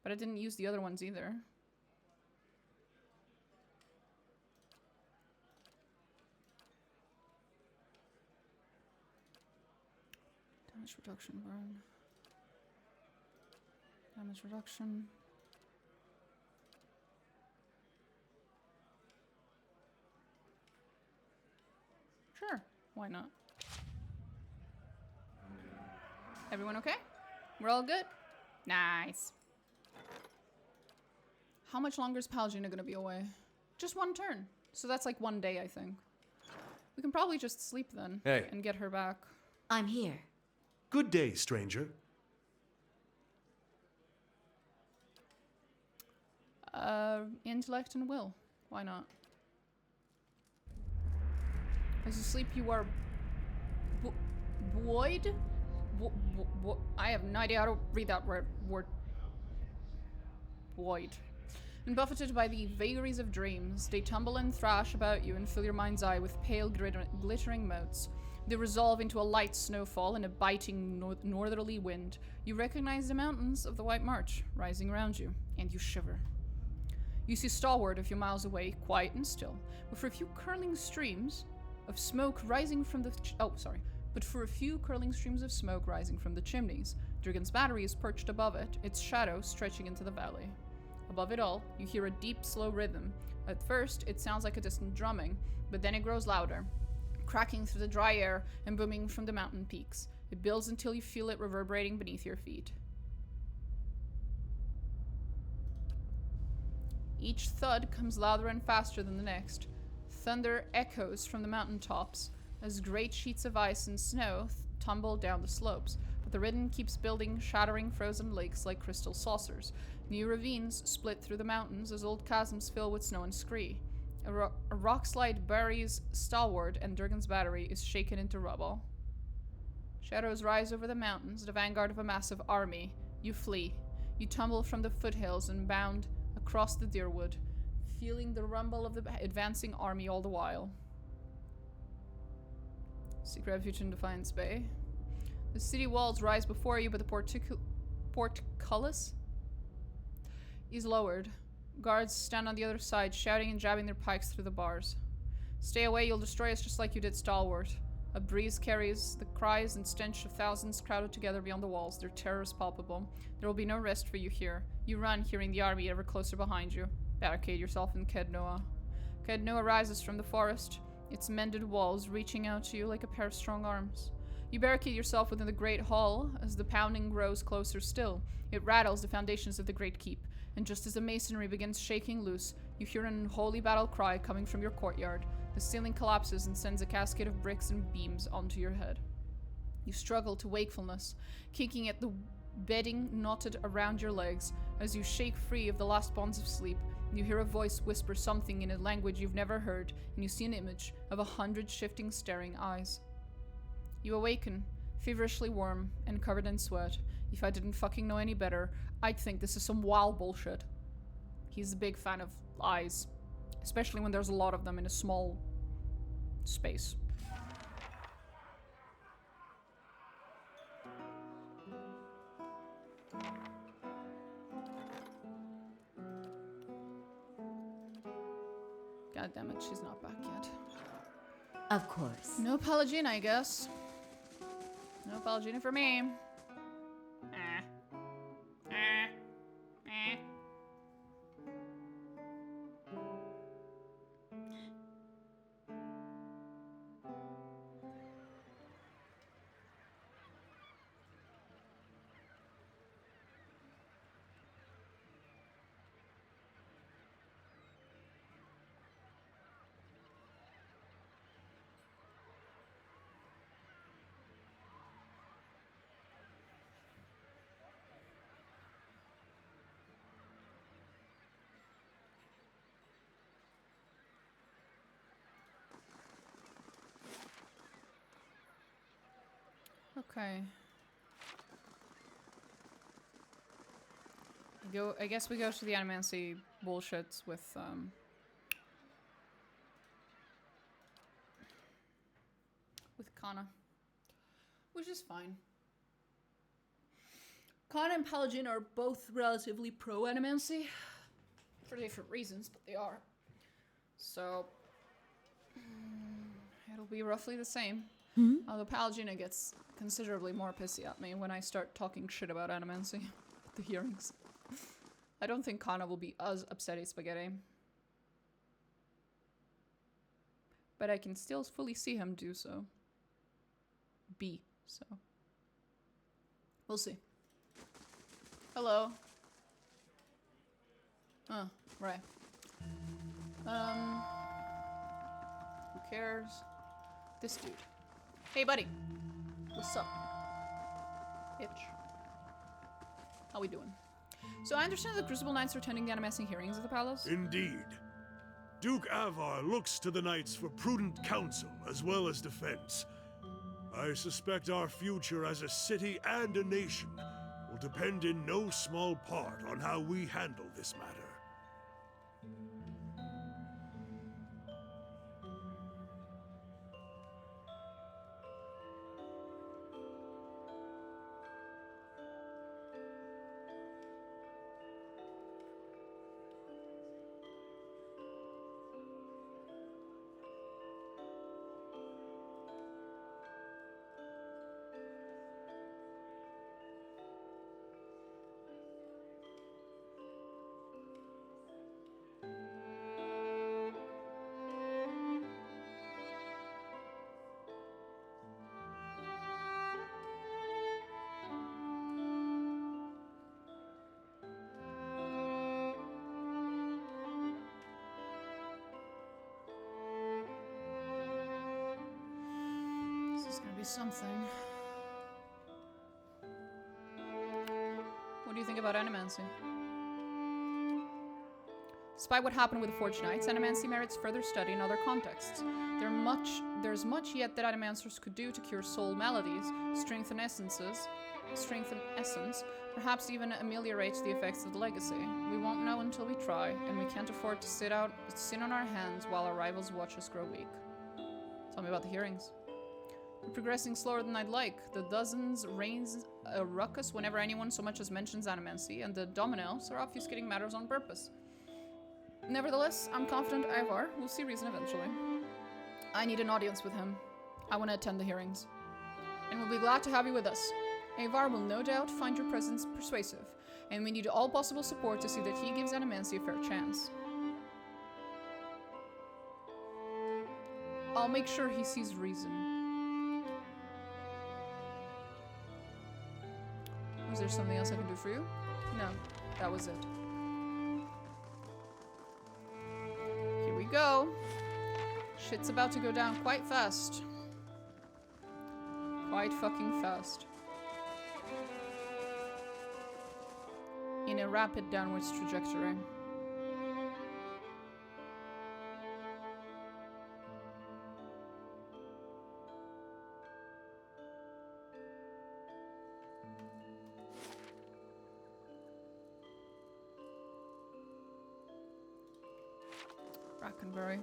But I didn't use the other ones either. Damage reduction, burn. Damage reduction. Sure, why not? Everyone okay? We're all good? Nice. How much longer is Palgina gonna be away? Just one turn. So that's like one day, I think. We can probably just sleep then and get her back. I'm here. Good day, stranger. Intellect and will. Why not? As you sleep, you are buoyed? I have no idea how to read that word. Buoyed. And buffeted by the vagaries of dreams, they tumble and thrash about you and fill your mind's eye with pale glittering motes. They resolve into a light snowfall and a biting northerly wind. You recognize the mountains of the White March rising around you, and you shiver. You see Stalwart a few miles away, quiet and still, but for a few curling streams of smoke rising from the chimneys, Durgan's battery is perched above it, its shadow stretching into the valley. Above it all, you hear a deep, slow rhythm. At first, it sounds like a distant drumming, but then it grows louder, cracking through the dry air and booming from the mountain peaks. It builds until you feel it reverberating beneath your feet. Each thud comes louder and faster than the next. Thunder echoes from the mountaintops as great sheets of ice and snow tumble down the slopes, but the rhythm keeps building, shattering frozen lakes like crystal saucers. New ravines split through the mountains as old chasms fill with snow and scree. A rock slide buries Stalwart, and Durgan's battery is shaken into rubble. Shadows rise over the mountains, the vanguard of a massive army. You flee. You tumble from the foothills and bound across the Deerwood, feeling the rumble of the advancing army all the while. Seek refuge in Defiance Bay. The city walls rise before you, but the portcullis is lowered. Guards stand on the other side, shouting and jabbing their pikes through the bars. Stay away, you'll destroy us just like you did Stalwart. A breeze carries the cries and stench of thousands crowded together beyond the walls, their terror is palpable. There will be no rest for you here. You run, hearing the army ever closer behind you. Barricade yourself in Kednoa. Kednoa rises from the forest, its mended walls reaching out to you like a pair of strong arms. You barricade yourself within the great hall as the pounding grows closer still. It rattles the foundations of the great keep, and just as the masonry begins shaking loose, you hear an unholy battle cry coming from your courtyard. The ceiling collapses and sends a cascade of bricks and beams onto your head. You struggle to wakefulness, kicking at the bedding knotted around your legs. As you shake free of the last bonds of sleep, you hear a voice whisper something in a language you've never heard, and you see an image of 100 shifting, staring eyes. You awaken, feverishly warm and covered in sweat. If I didn't fucking know any better, I'd think this is some wild bullshit. He's a big fan of eyes, especially when there's a lot of them in a small space. God damn it, she's not back yet. Of course. No Pallegina, I guess. No Pallegina for me. Okay. I guess we go to the animancy bullshits with Kana, which is fine. Kana and Pallegina are both relatively pro animancy for different reasons, but they are. So it'll be roughly the same. Although Pallegina gets considerably more pissy at me when I start talking shit about animancy at the hearings. I don't think Kana will be as upsetty spaghetti. But I can still fully see him do so. So. We'll see. Hello. Oh, right. Who cares? This dude. Hey, buddy. What's up? Bitch. How we doing? So I understand the Crucible Knights are attending the animancing hearings at the palace? Indeed. Duke Avar looks to the knights for prudent counsel as well as defense. I suspect our future as a city and a nation will depend in no small part on how we handle this matter. Something. What do you think about animancy? Despite what happened with the Forge Knights, animancy merits further study in other contexts. There's much yet that animancers could do to cure soul maladies, strengthen essence, perhaps even ameliorate the effects of the legacy. We won't know until we try, and we can't afford to sit on our hands while our rivals watch us grow weak. Tell me about the hearings. We're progressing slower than I'd like. The dozens raise a ruckus whenever anyone so much as mentions animancy, and the dominoes are obfuscating matters on purpose. Nevertheless, I'm confident Ivar will see reason eventually. I need an audience with him. I want to attend the hearings. And we'll be glad to have you with us. Ivar will no doubt find your presence persuasive, and we need all possible support to see that he gives animancy a fair chance. I'll make sure he sees reason. Was there something else I can do for you? No, that was it. Here we go. Shit's about to go down quite fast. Quite fucking fast. In a rapid downwards trajectory. Brackenberry.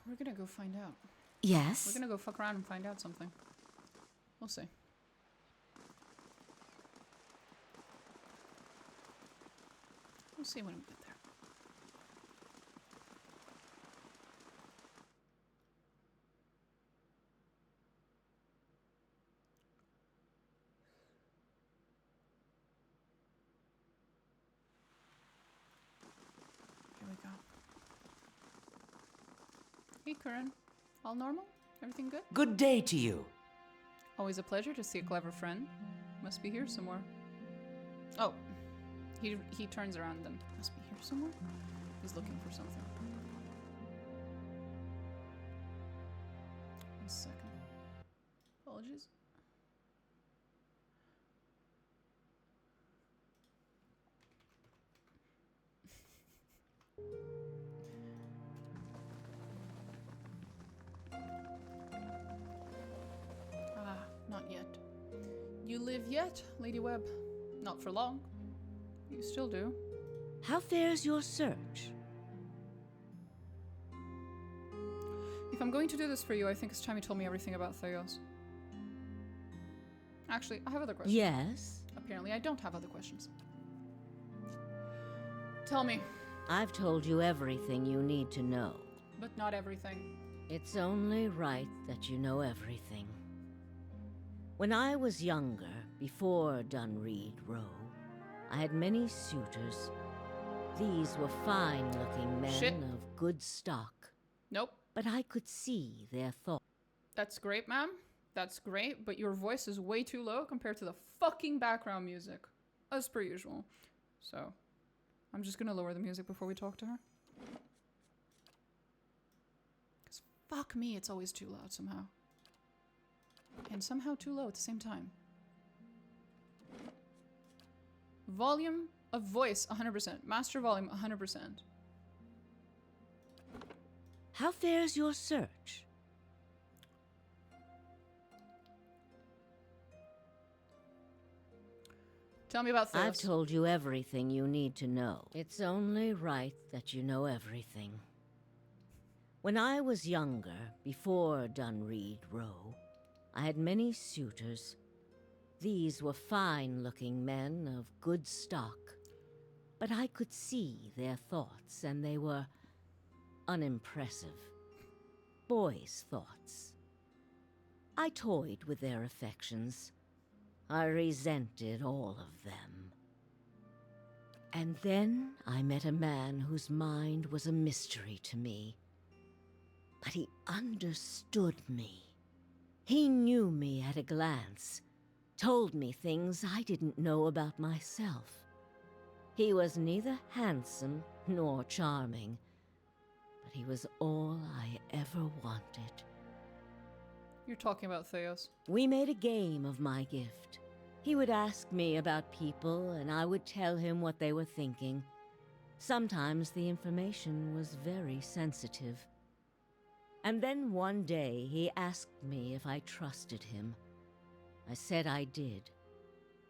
We're gonna go find out. Yes? We're gonna go fuck around and find out something. We'll see. We'll see when we get there. Here we go. Hey, Curran. All normal? Everything good? Good day to you. Always a pleasure to see a clever friend. Must be here somewhere. Oh. He turns around then. Must be here somewhere? He's looking for something. 1 second. Apologies. Not yet. You live yet, Lady Webb? Not for long. You still do. How fares your search? If I'm going to do this for you, I think it's time you told me everything about Theos. Actually, I have other questions. Yes? Apparently, I don't have other questions. Tell me. I've told you everything you need to know. But not everything. It's only right that you know everything. When I was younger, before Dunreed Row, I had many suitors. These were fine-looking men of good stock. Nope. But I could see their thoughts. That's great, ma'am. That's great, but your voice is way too low compared to the fucking background music. As per usual. So, I'm just gonna lower the music before we talk to her. Because fuck me, it's always too loud somehow. And somehow too low at the same time. Volume of voice, 100%. Master volume, 100%. How fares your search? Tell me about Theos. I've told you everything you need to know. It's only right that you know everything. When I was younger, before Dunreed Row, I had many suitors. These were fine-looking men of good stock. But I could see their thoughts, and they were unimpressive. Boys' thoughts. I toyed with their affections. I resented all of them. And then I met a man whose mind was a mystery to me. But he understood me. He knew me at a glance, told me things I didn't know about myself. He was neither handsome nor charming, but he was all I ever wanted. You're talking about Theos. We made a game of my gift. He would ask me about people, and I would tell him what they were thinking. Sometimes the information was very sensitive. And then one day he asked me if I trusted him. I said I did.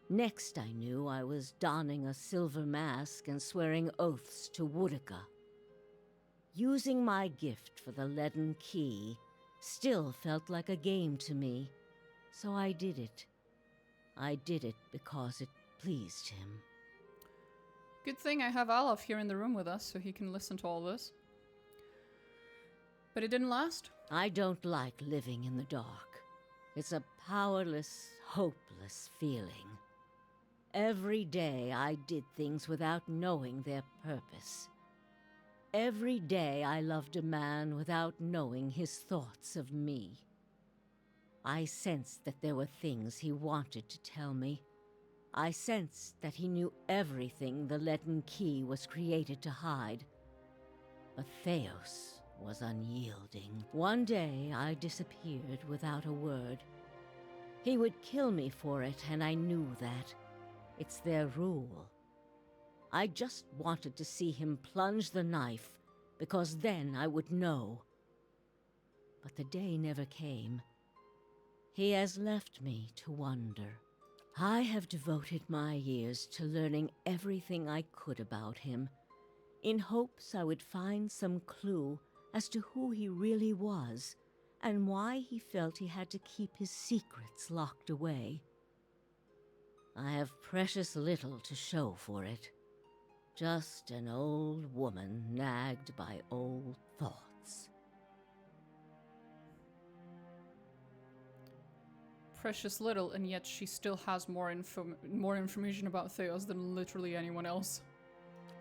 Next I knew I was donning a silver mask and swearing oaths to Woodica. Using my gift for the leaden key still felt like a game to me, so I did it. I did it because it pleased him. Good thing I have Aloth here in the room with us, so he can listen to all this. But it didn't last? I don't like living in the dark. It's a powerless, hopeless feeling. Every day I did things without knowing their purpose. Every day I loved a man without knowing his thoughts of me. I sensed that there were things he wanted to tell me. I sensed that he knew everything the leaden key was created to hide. But Theos was unyielding. One day I disappeared without a word. He would kill me for it, and I knew that. It's their rule. I just wanted to see him plunge the knife, because then I would know. But the day never came. He has left me to wonder. I have devoted my years to learning everything I could about him, in hopes I would find some clue as to who he really was, and why he felt he had to keep his secrets locked away. I have precious little to show for it. Just an old woman nagged by old thoughts. Precious little, and yet she still has more information about Theos than literally anyone else.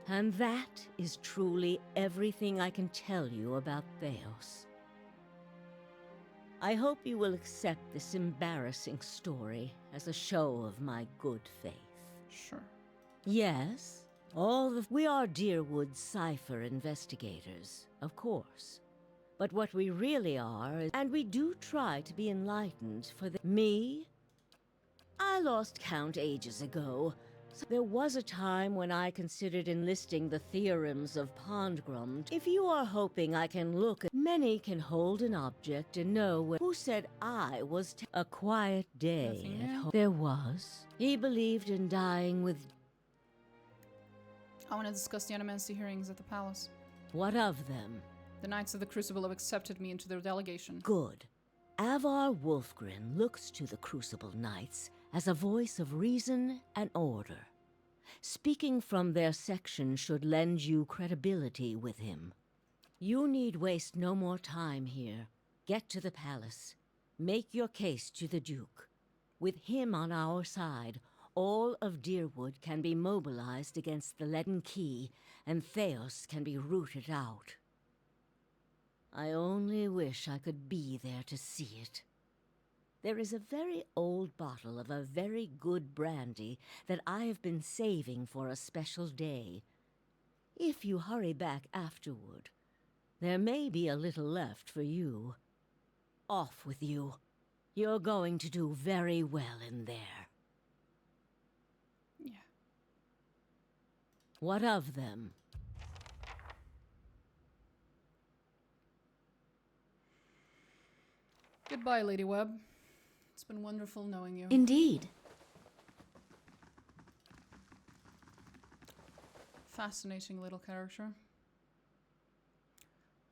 And that is truly everything I can tell you about Theos. I hope you will accept this embarrassing story as a show of my good faith. Sure. Yes, we are Deerwood Cipher investigators, of course. But what we really are is, and we do try to be enlightened for me? I lost count ages ago. So there was a time when I considered enlisting the theorems of Pondgrum. If you are hoping I can look at, many can hold an object and know who said I was a quiet day at home. There was. He believed in dying with. I want to discuss the Animancy hearings at the palace. What of them? The Knights of the Crucible have accepted me into their delegation. Good. Avar Wolfgren looks to the Crucible Knights as a voice of reason and order. Speaking from their section should lend you credibility with him. You need waste no more time here. Get to the palace. Make your case to the Duke. With him on our side, all of Deerwood can be mobilized against the leaden key, and Theos can be rooted out. I only wish I could be there to see it. There is a very old bottle of a very good brandy that I have been saving for a special day. If you hurry back afterward, there may be a little left for you. Off with you. You're going to do very well in there. Yeah. What of them? Goodbye, Lady Webb. It's been wonderful knowing you. Indeed. Fascinating little character.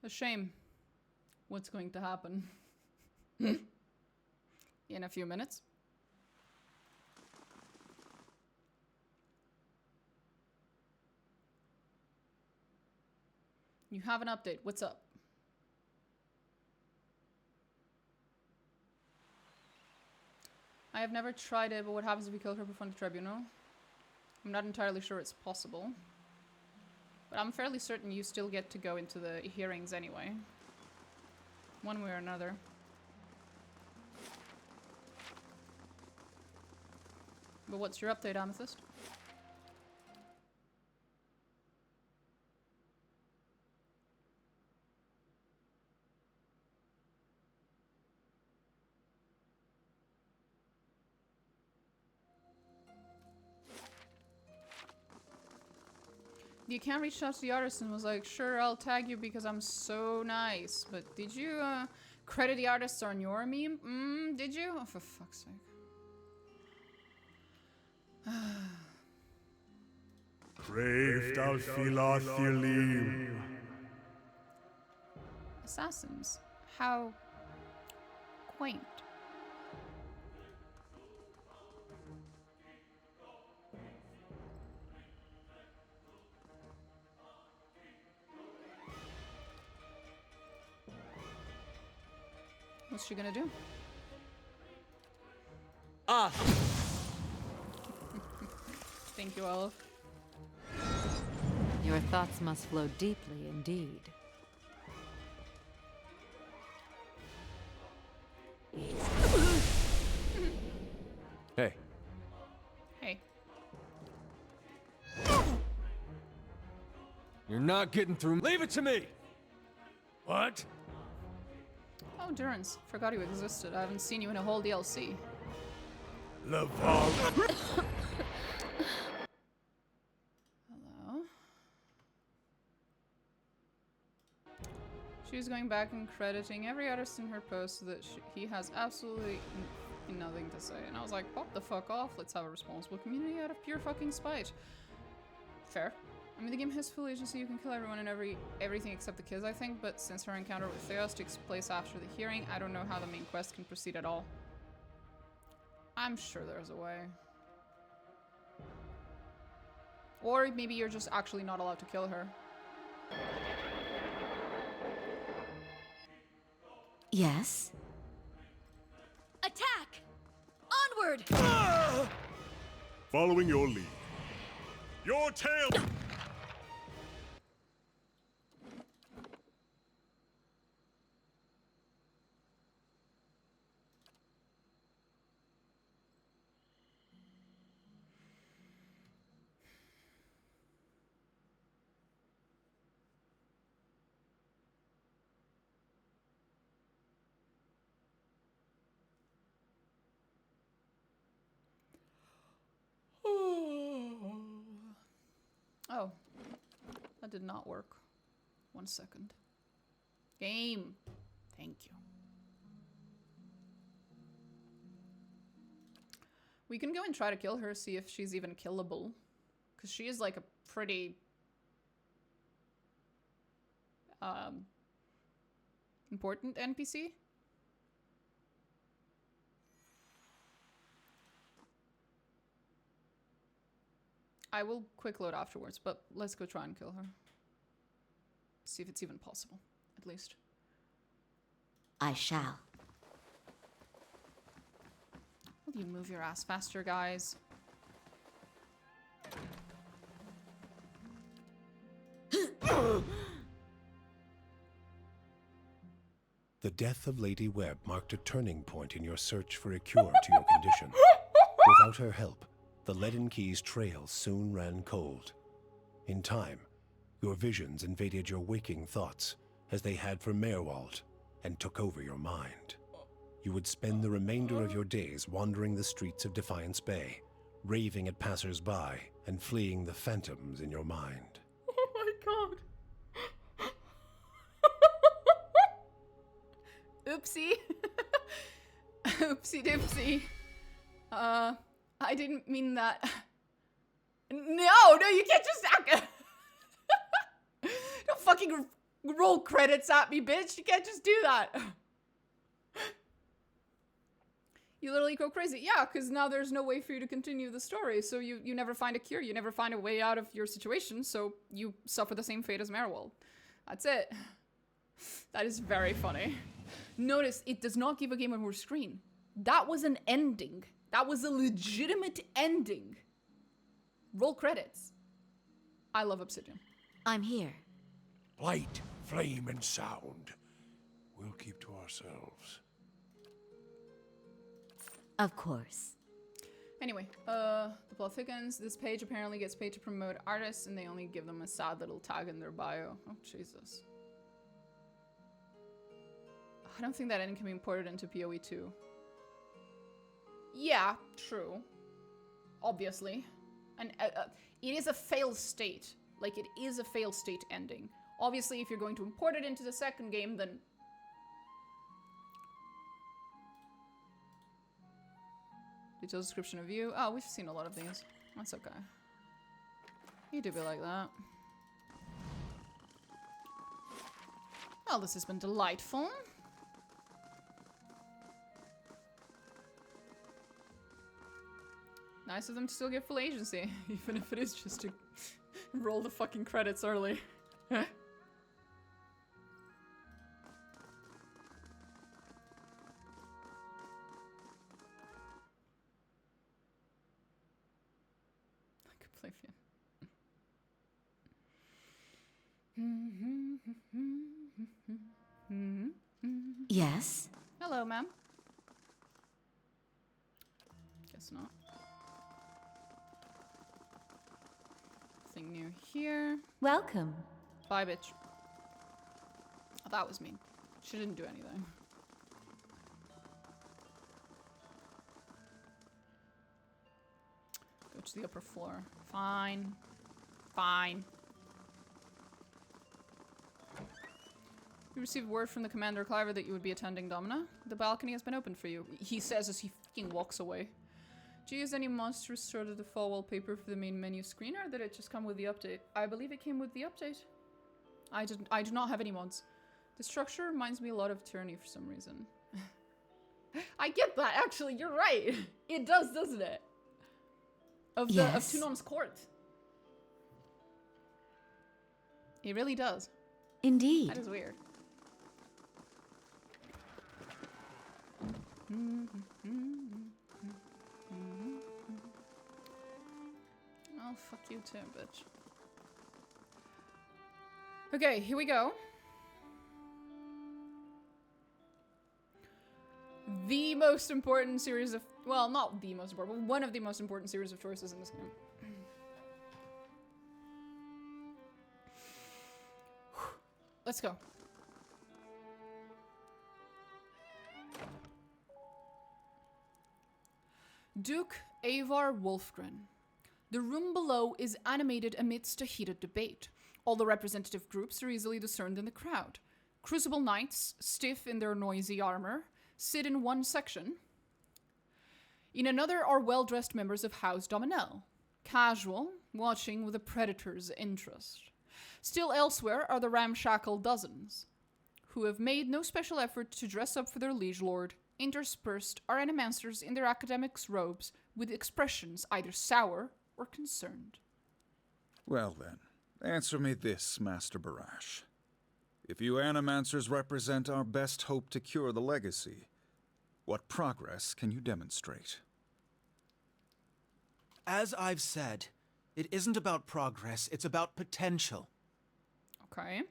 A shame what's going to happen in a few minutes. You have an update. What's up? I have never tried it, but what happens if you kill her before the tribunal? I'm not entirely sure it's possible. But I'm fairly certain you still get to go into the hearings anyway. One way or another. But what's your update, Amethyst? you can't reach out to the artist and was like, sure, I'll tag you because I'm so nice. But did you credit the artists on your meme? Did you? Oh, for fuck's sake. Brave Dalfilathilim. Assassins. How quaint. What's she gonna do? Ah! Thank you, aloth. Your thoughts must flow deeply indeed. Hey. Hey. You're not getting through. Leave it to me! What? Oh, Durance. Forgot you existed. I haven't seen you in a whole DLC. Laval. Hello. She's going back and crediting every artist in her post so that he has absolutely nothing to say. And I was like, pop the fuck off. Let's have a responsible community out of pure fucking spite. Fair. I mean, the game has full agency. You can kill everyone and everything except the kids, I think. But since her encounter with Theos takes place after the hearing, I don't know how the main quest can proceed at all. I'm sure there's a way. Or maybe you're just actually not allowed to kill her. Yes? Attack! Onward! Following your lead. Your tail! Oh, that did not work. 1 second. Game. Thank you. We can go and try to kill her, see if she's even killable. Because she is like a pretty... important NPC. I will quick load afterwards, but let's go try and kill her. See if it's even possible, at least. I shall. Will you move your ass faster, guys? The death of Lady Webb marked a turning point in your search for a cure to your condition. Without her help, the Leaden Key's trail soon ran cold. In time, your visions invaded your waking thoughts, as they had for Merwald, and took over your mind. You would spend the remainder of your days wandering the streets of Defiance Bay, raving at passers-by, and fleeing the phantoms in your mind. Oh my god. Oopsie. Oopsie doopsie. I didn't mean that. No, you can't just act. Don't fucking roll credits at me, bitch. You can't just do that. You literally go crazy. Yeah, because now there's no way for you to continue the story. So you never find a cure. You never find a way out of your situation. So you suffer the same fate as Merwald. That's it. That is very funny. Notice, it does not give a game over screen. That was an ending. That was a legitimate ending. Roll credits. I love Obsidian. I'm here. Light, flame, and sound. We'll keep to ourselves. Of course. Anyway, the plot thickens. This page apparently gets paid to promote artists, and they only give them a sad little tag in their bio. Oh, Jesus. I don't think that ending can be imported into PoE 2. Yeah, true. Obviously. And it is a failed state. Like, it is a fail state ending. Obviously, if you're going to import it into the second game, then... Detailed description of you. Oh, we've seen a lot of these. That's okay. You do be like that. Well, this has been delightful. Nice of them to still give full agency, even if it is just to roll the fucking credits early. I could play Fiona. Yes? Hello, ma'am. Guess not. Thing new here. Welcome. Bye, bitch. Oh, that was mean. She didn't do anything. Go to the upper floor. Fine. Fine. You received word from the Commander Cliver that you would be attending Domina. The balcony has been opened for you. He says as he fucking walks away. Do you use any monster restore to the default wallpaper for the main menu screen, or did it just come with the update? I believe it came with the update. I do not have any mods. The structure reminds me a lot of Tyranny for some reason. I get that, actually, you're right. It does, doesn't it? Of Tunon's court. It really does. Indeed. That is weird. Oh, fuck you too, bitch. Okay, here we go. The most important series of... Well, not the most important, but one of the most important series of choices in this game. Let's go. Duke Avar Wolfgren. The room below is animated amidst a heated debate. All the representative groups are easily discerned in the crowd. Crucible knights, stiff in their noisy armor, sit in one section. In another are well-dressed members of House Dominel, casual, watching with a predator's interest. Still elsewhere are the ramshackle dozens, who have made no special effort to dress up for their liege lord. Interspersed are animancers in their academics' robes, with expressions either sour or concerned. Well then, answer me this, Master Barash. If you animancers represent our best hope to cure the legacy, what progress can you demonstrate? As I've said, it isn't about progress, it's about potential. Okay.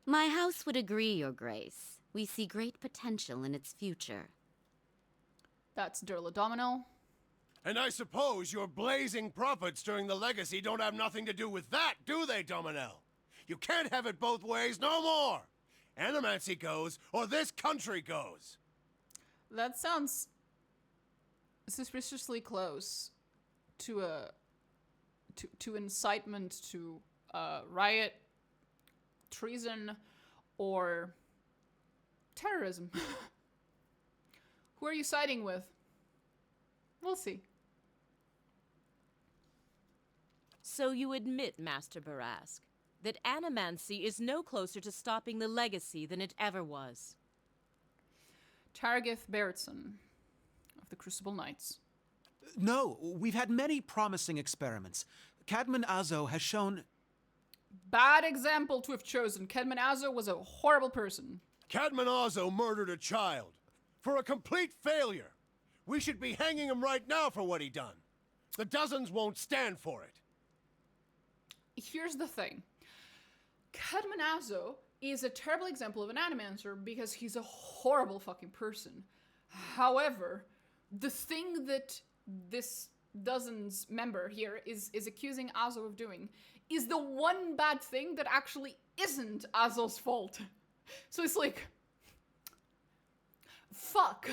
My house would agree, Your Grace. We see great potential in its future. That's Durla Domino. And I suppose your blazing profits during the legacy don't have nothing to do with that, do they, Dominel? You can't have it both ways no more! Animancy goes, or this country goes! That sounds suspiciously close to a... to incitement to riot, treason, or terrorism. Who are you siding with? We'll see. So you admit, Master Barask, that animancy is no closer to stopping the legacy than it ever was. Targith Bairdson of the Crucible Knights. No, we've had many promising experiments. Cadman Azo has shown... Bad example to have chosen. Cadman Azo was a horrible person. Cadman Azo murdered a child. For a complete failure. We should be hanging him right now for what he done. The dozens won't stand for it. Here's the thing. Cadman Azo is a terrible example of an animancer because he's a horrible fucking person. However, the thing that this dozens member here is accusing Azo of doing is the one bad thing that actually isn't Azo's fault. So it's like, fuck.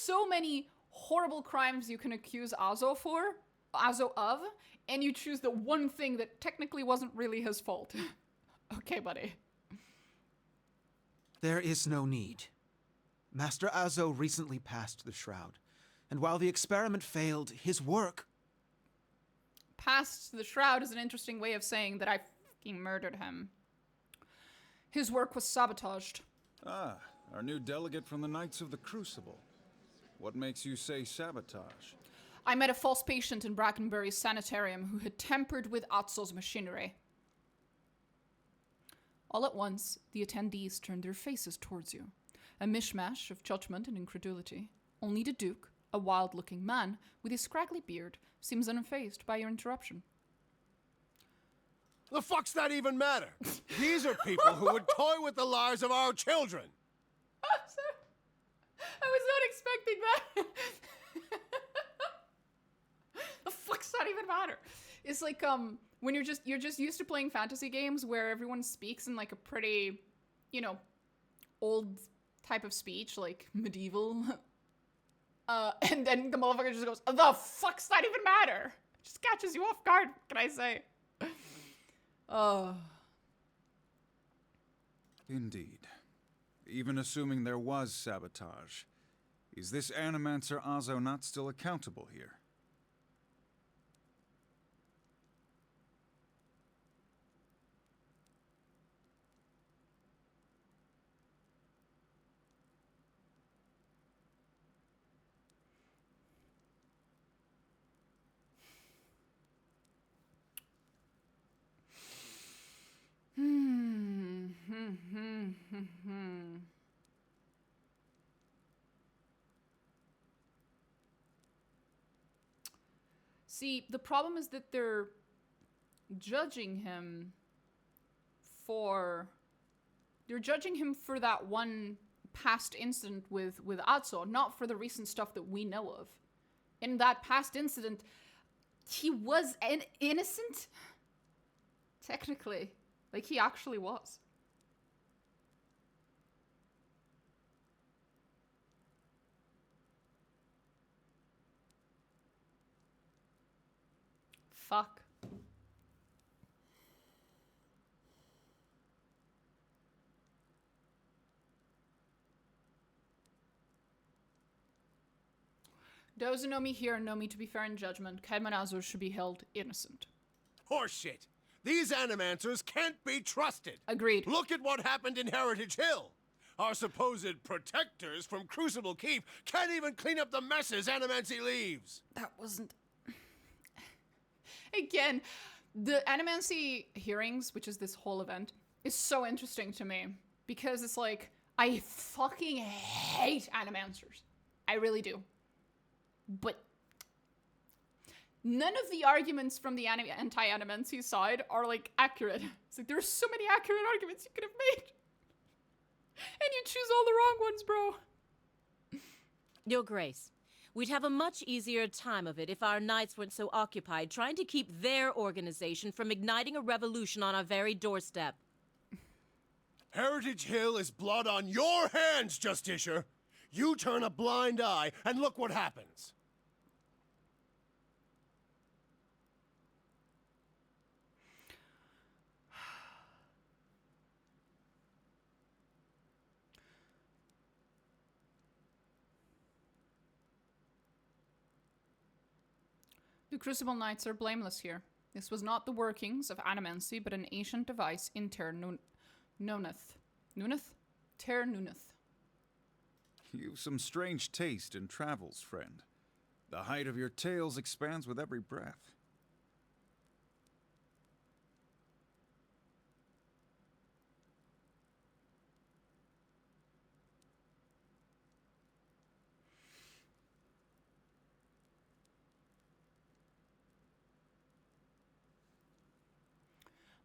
so many horrible crimes you can accuse Azo of, and you choose the one thing that technically wasn't really his fault. Okay, buddy. There is no need. Master Azo recently passed the Shroud, and while the experiment failed, his work... Passed the Shroud is an interesting way of saying that I fucking murdered him. His work was sabotaged. Ah, our new delegate from the Knights of the Crucible. What makes you say sabotage? I met a false patient in Brackenbury's sanitarium who had tampered with Azo's machinery. All at once, the attendees turned their faces towards you. A mishmash of judgment and incredulity. Only the Duke, a wild-looking man with a scraggly beard, seems unfazed by your interruption. The fuck's that even matter? These are people who would toy with the lives of our children. I was not expecting that. The fuck's that even matter? It's like when you're just used to playing fantasy games where everyone speaks in like a pretty, you know, old type of speech, like medieval. And then the motherfucker just goes, the fuck's that even matter? Just catches you off guard, what can I say? Indeed. Even assuming there was sabotage, is this Animancer Azo not still accountable here? See, the problem is that they're judging him for that one past incident with Azo, not for the recent stuff that we know of. In that past incident, he was innocent? Technically. Like, he actually was. Fuck. Those who know me here know me to be fair in judgment. Kedman Azur should be held innocent. Horseshit. These Animancers can't be trusted. Agreed. Look at what happened in Heritage Hill. Our supposed protectors from Crucible Keep can't even clean up the messes Animancy leaves. That wasn't... Again, the Animancy hearings, which is this whole event, is so interesting to me. Because it's like, I fucking hate Animancers. I really do. But none of the arguments from the anti-Animancy side are, like, accurate. It's like, there's so many accurate arguments you could have made. And you choose all the wrong ones, bro. Your Grace, we'd have a much easier time of it if our knights weren't so occupied trying to keep their organization from igniting a revolution on our very doorstep. Heritage Hill is blood on your hands, Justicia. You turn a blind eye, and look what happens. The Crucible Knights are blameless here. This was not the workings of Animancy, but an ancient device in Ter Nuneth. Ter Nuneth. You've some strange taste in travels, friend. The height of your tales expands with every breath.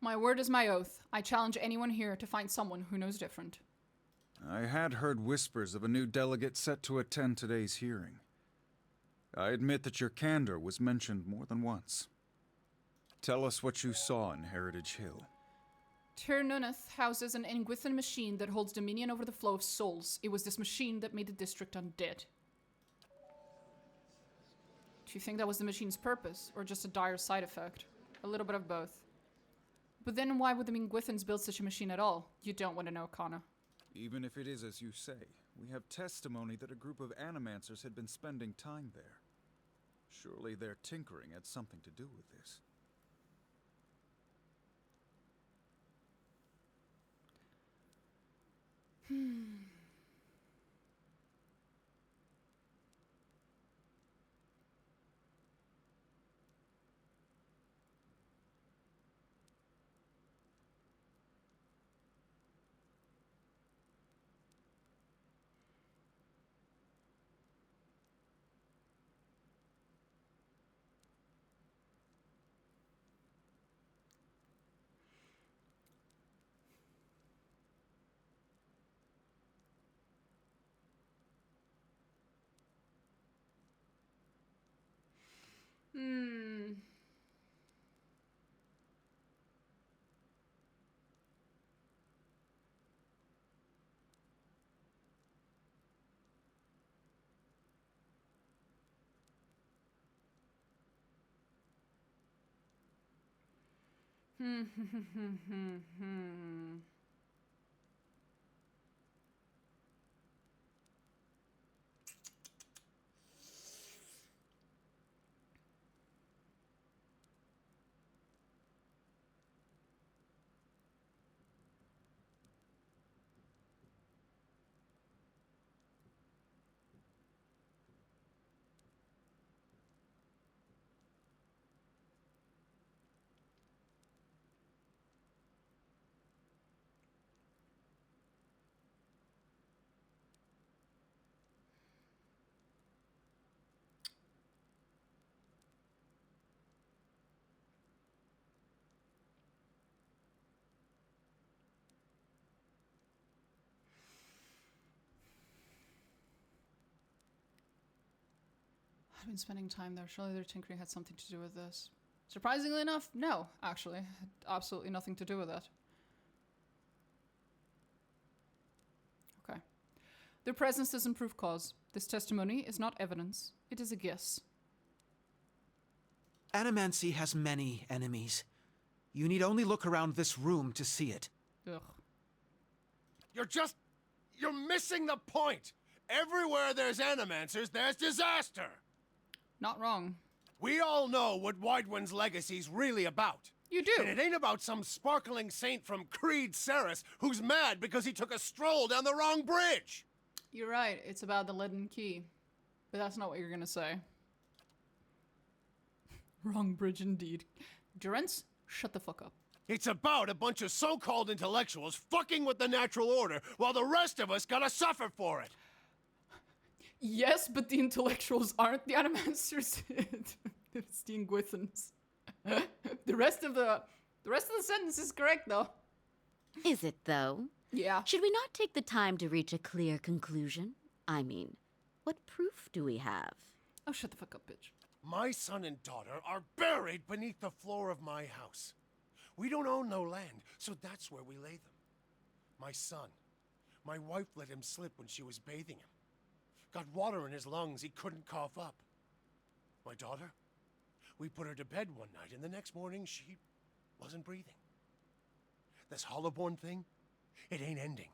My word is my oath. I challenge anyone here to find someone who knows different. I had heard whispers of a new delegate set to attend today's hearing. I admit that your candor was mentioned more than once. Tell us what you saw in Heritage Hill. Ter Nuneth houses an Ingwithan machine that holds dominion over the flow of souls. It was this machine that made the district undead. Do you think that was the machine's purpose, or just a dire side effect? A little bit of both. But then why would the Minguithans build such a machine at all? You don't want to know, Kana. Even if it is as you say, we have testimony that a group of animancers had been spending time there. Surely their tinkering had something to do with this. I've been spending time there. Surely their tinkering had something to do with this. Surprisingly enough, no, actually. Had absolutely nothing to do with it. Okay. Their presence doesn't prove cause. This testimony is not evidence. It is a guess. Animancy has many enemies. You need only look around this room to see it. Ugh. You're missing the point! Everywhere there's animancers, there's disaster! Not wrong. We all know what Whiteone's legacy's really about. You do. And it ain't about some sparkling saint from Creed Ceres who's mad because he took a stroll down the wrong bridge. You're right. It's about the leaden key. But that's not what you're gonna say. Wrong bridge indeed. Durance, shut the fuck up. It's about a bunch of so-called intellectuals fucking with the natural order while the rest of us gotta suffer for it. Yes, but the intellectuals aren't the animancers. It's the Inguithans. The rest of the sentence is correct, though. Is it, though? Yeah. Should we not take the time to reach a clear conclusion? I mean, what proof do we have? Oh, shut the fuck up, bitch. My son and daughter are buried beneath the floor of my house. We don't own no land, so that's where we lay them. My son. My wife let him slip when she was bathing him. Got water in his lungs he couldn't cough up. My daughter? We put her to bed one night, and the next morning she wasn't breathing. This Hollowborn thing, it ain't ending.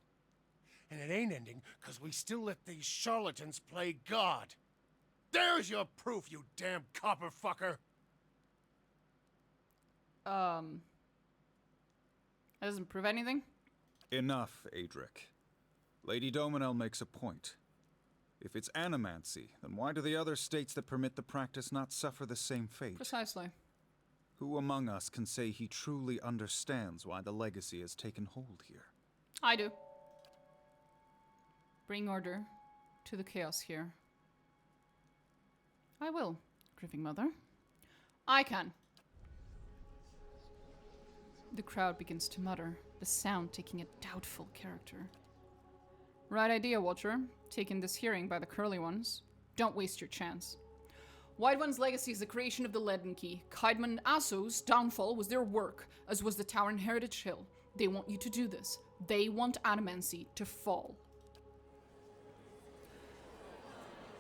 And it ain't ending because we still let these charlatans play God. There's your proof, you damn copper fucker! That doesn't prove anything? Enough, Adric. Lady Dominel makes a point. If it's animancy, then why do the other states that permit the practice not suffer the same fate? Precisely. Who among us can say he truly understands why the legacy has taken hold here? I do. Bring order to the chaos here. I will, grieving mother. I can. The crowd begins to mutter, the sound taking a doubtful character. Right idea, Watcher. Taking this hearing by the curly ones. Don't waste your chance. Whiteone's legacy is the creation of the Leaden Key. Kaidman and Aso's downfall was their work, as was the Tower in Heritage Hill. They want you to do this. They want Animancy to fall.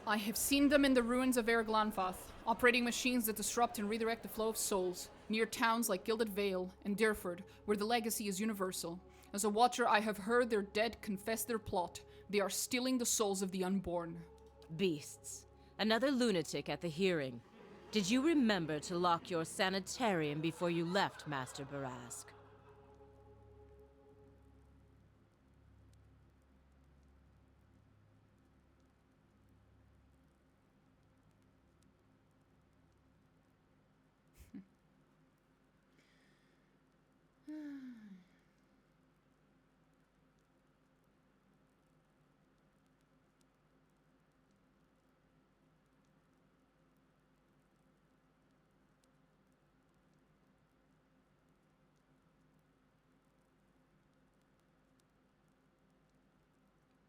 I have seen them in the ruins of Erglanfath. Operating machines that disrupt and redirect the flow of souls, near towns like Gilded Vale and Deerford, where the legacy is universal. As a watcher, I have heard their dead confess their plot. They are stealing the souls of the unborn. Beasts. Another lunatic at the hearing. Did you remember to lock your sanitarium before you left, Master Barask?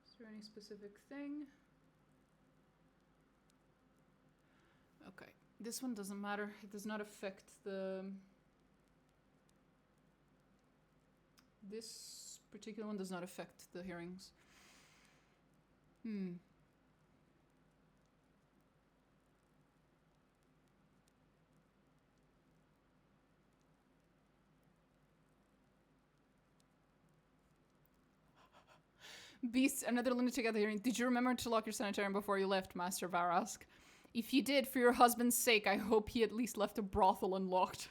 Is there any specific thing? Okay, this one doesn't matter. It does not affect the... This particular one does not affect the hearings. Beast, another lunatic at the hearing. Did you remember to lock your sanitarium before you left, Master Varask? If you did, for your husband's sake, I hope he at least left a brothel unlocked.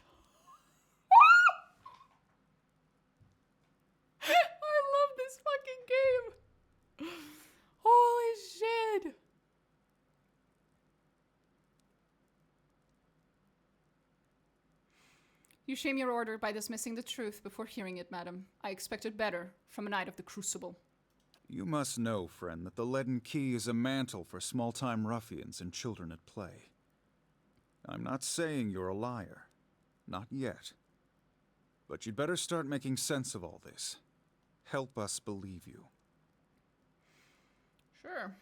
I love this fucking game. Holy shit. You shame your order by dismissing the truth before hearing it, madam. I expected better from a knight of the Crucible. You must know, friend, that the leaden key is a mantle for small-time ruffians and children at play. I'm not saying you're a liar. Not yet. But you'd better start making sense of all this. Help us believe you. Sure.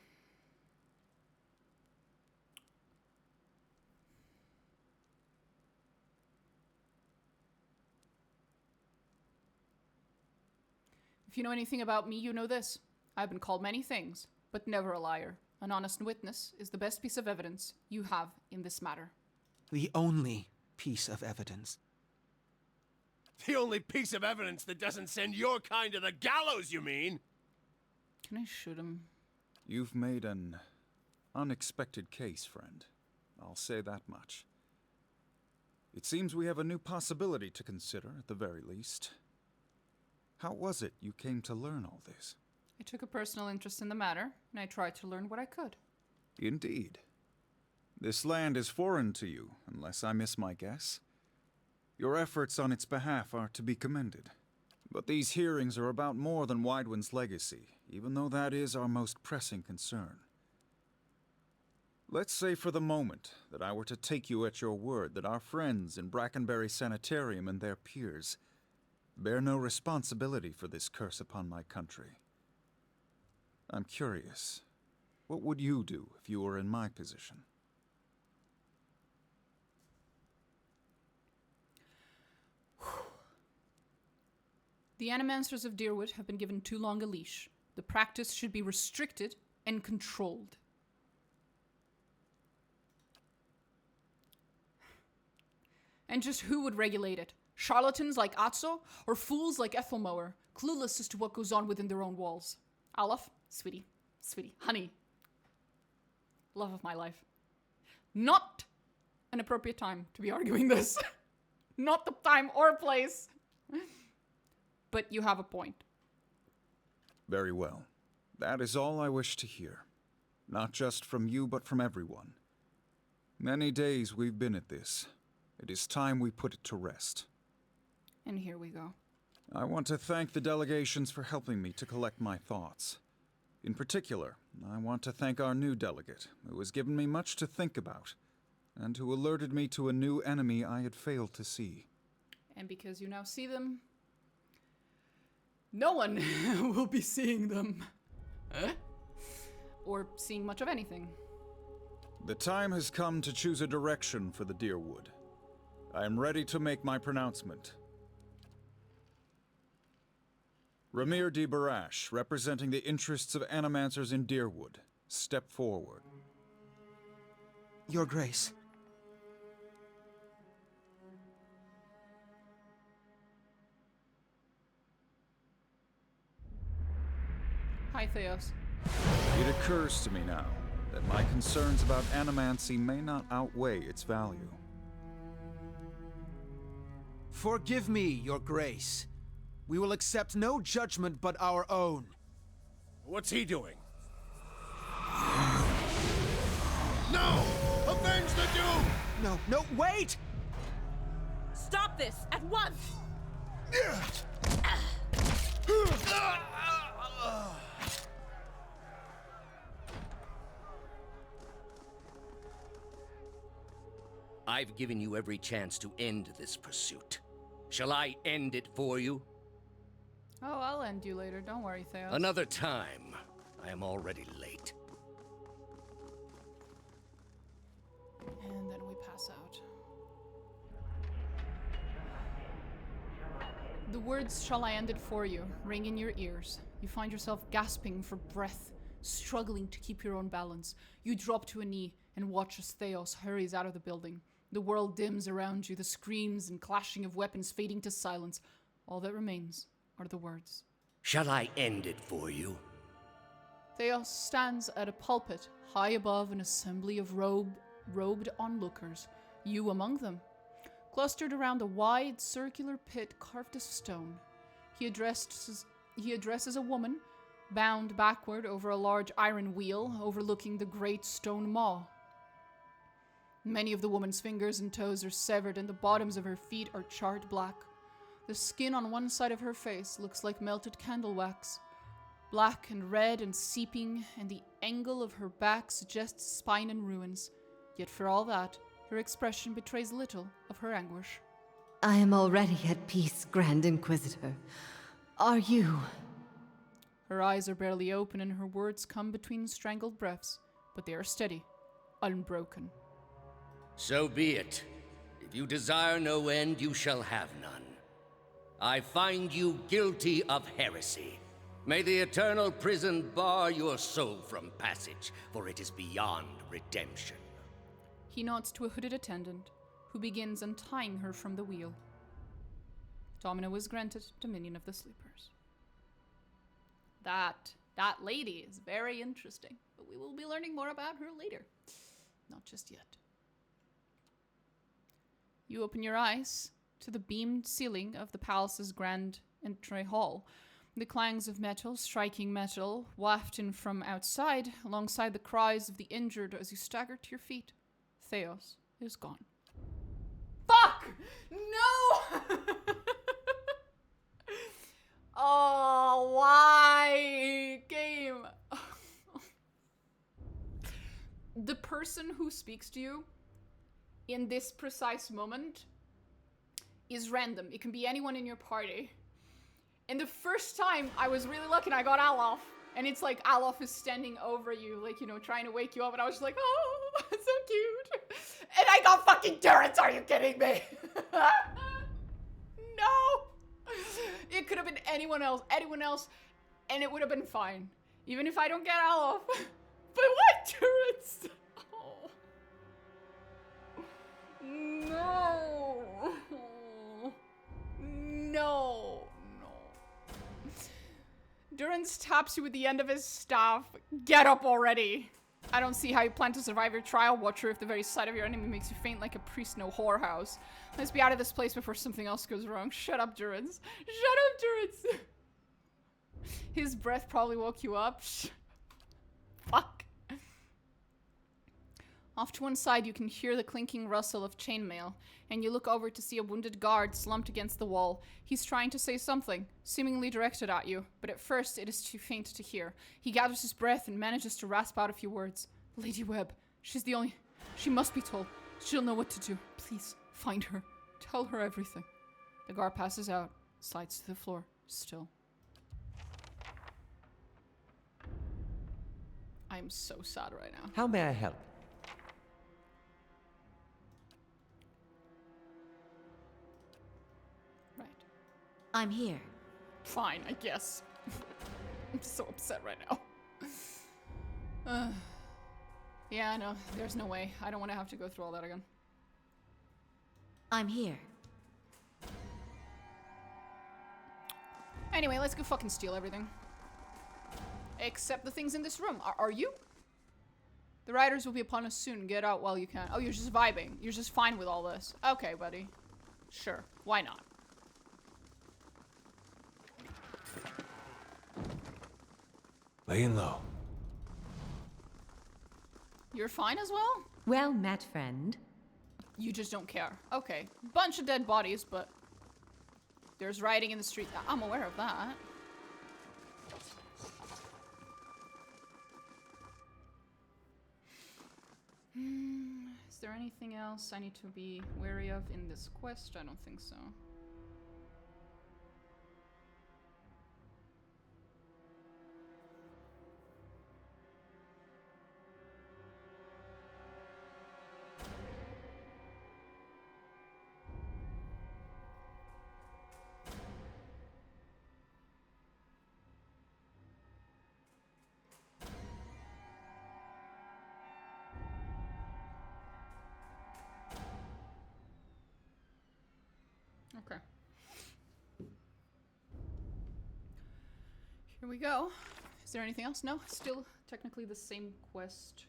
If you know anything about me, you know this. I've been called many things, but never a liar. An honest witness is the best piece of evidence you have in this matter. The only piece of evidence. The only piece of evidence that doesn't send your kind to the gallows, you mean? Can I shoot him? You've made an unexpected case, friend. I'll say that much. It seems we have a new possibility to consider, at the very least. How was it you came to learn all this? I took a personal interest in the matter, and I tried to learn what I could. Indeed. This land is foreign to you, unless I miss my guess. Your efforts on its behalf are to be commended. But these hearings are about more than Widewind's legacy, even though that is our most pressing concern. Let's say for the moment that I were to take you at your word that our friends in Brackenberry Sanitarium and their peers bear no responsibility for this curse upon my country. I'm curious, what would you do if you were in my position? The Animancers of Deerwood have been given too long a leash. The practice should be restricted and controlled. And just who would regulate it? Charlatans like Atso, or fools like Ethelmower, clueless as to what goes on within their own walls? Aloth, sweetie, sweetie, honey, love of my life. Not an appropriate time to be arguing this. Not the time or place. But you have a point. Very well. That is all I wish to hear. Not just from you, but from everyone. Many days we've been at this. It is time we put it to rest. And here we go. I want to thank the delegations for helping me to collect my thoughts. In particular, I want to thank our new delegate, who has given me much to think about, and who alerted me to a new enemy I had failed to see. And because you now see them, no one will be seeing them. Or seeing much of anything. The time has come to choose a direction for the Deerwood. I am ready to make my pronouncement. Ramir D. Barash, representing the interests of Animancers in Deerwood, step forward. Your Grace, Hi, Theos. It occurs to me now that my concerns about animancy may not outweigh its value. Forgive me, Your Grace. We will accept no judgment but our own. What's he doing? No! Avenge the Duke! No, no, wait! Stop this at once! I've given you every chance to end this pursuit. Shall I end it for you? Oh, I'll end you later. Don't worry, Theos. Another time. I am already late. And then we pass out. The words, "Shall I end it for you," ring in your ears. You find yourself gasping for breath, struggling to keep your own balance. You drop to a knee and watch as Theos hurries out of the building. The world dims around you, the screams and clashing of weapons fading to silence. All that remains are the words. Shall I end it for you? Theos stands at a pulpit high above an assembly of robed onlookers, you among them. Clustered around a wide circular pit carved of stone, he addresses a woman bound backward over a large iron wheel overlooking the great stone maw. Many of the woman's fingers and toes are severed and the bottoms of her feet are charred black. The skin on one side of her face looks like melted candle wax, black and red and seeping, and the angle of her back suggests spine and ruins. Yet for all that, her expression betrays little of her anguish. I am already at peace, Grand Inquisitor. Are you? Her eyes are barely open and her words come between strangled breaths, but they are steady, unbroken. So be it. If you desire no end, you shall have none. I find you guilty of heresy. May the eternal prison bar your soul from passage, for it is beyond redemption. He nods to a hooded attendant, who begins untying her from the wheel. Domino was granted dominion of the sleepers. That lady is very interesting, but we will be learning more about her later. Not just yet. You open your eyes to the beamed ceiling of the palace's grand entry hall. The clangs of metal striking metal waft in from outside, alongside the cries of the injured as you stagger to your feet. Theos is gone. Fuck! No! Oh, why? Game. The person who speaks to you in this precise moment is random. It can be anyone in your party. And the first time I was really lucky and I got aloth. And it's like aloth is standing over you, like, you know, trying to wake you up. And I was just like, oh, that's so cute. And I got fucking turrets, are you kidding me? No! It could have been anyone else, and it would have been fine. Even if I don't get aloth. But what turrets? Oh. No. No. Durance taps you with the end of his staff. Get up already. I don't see how you plan to survive your trial, Watcher, if the very sight of your enemy makes you faint like a priest in a whorehouse. Let's be out of this place before something else goes wrong. Shut up, Durance. Shut up, Durance. His breath probably woke you up. Fuck. Off to one side, you can hear the clinking rustle of chainmail, and you look over to see a wounded guard slumped against the wall. He's trying to say something, seemingly directed at you, but at first it is too faint to hear. He gathers his breath and manages to rasp out a few words. Lady Webb, she's the only... She must be told. She'll know what to do. Please, find her. Tell her everything. The guard passes out, slides to the floor, still. I am so sad right now. How may I help? I'm here. Fine, I guess. I'm so upset right now. Yeah, no, there's no way. I don't want to have to go through all that again. I'm here. Anyway, let's go fucking steal everything. Except the things in this room. Are you? The riders will be upon us soon. Get out while you can. Oh, you're just vibing. You're just fine with all this. Okay, buddy. Sure. Why not? Laying low. You're fine as well? Well met, friend. You just don't care. Okay. Bunch of dead bodies, but there's rioting in the street. I'm aware of that. Is there anything else I need to be wary of in this quest? I don't think so. Okay. Here we go. Is there anything else? No, still technically the same quest.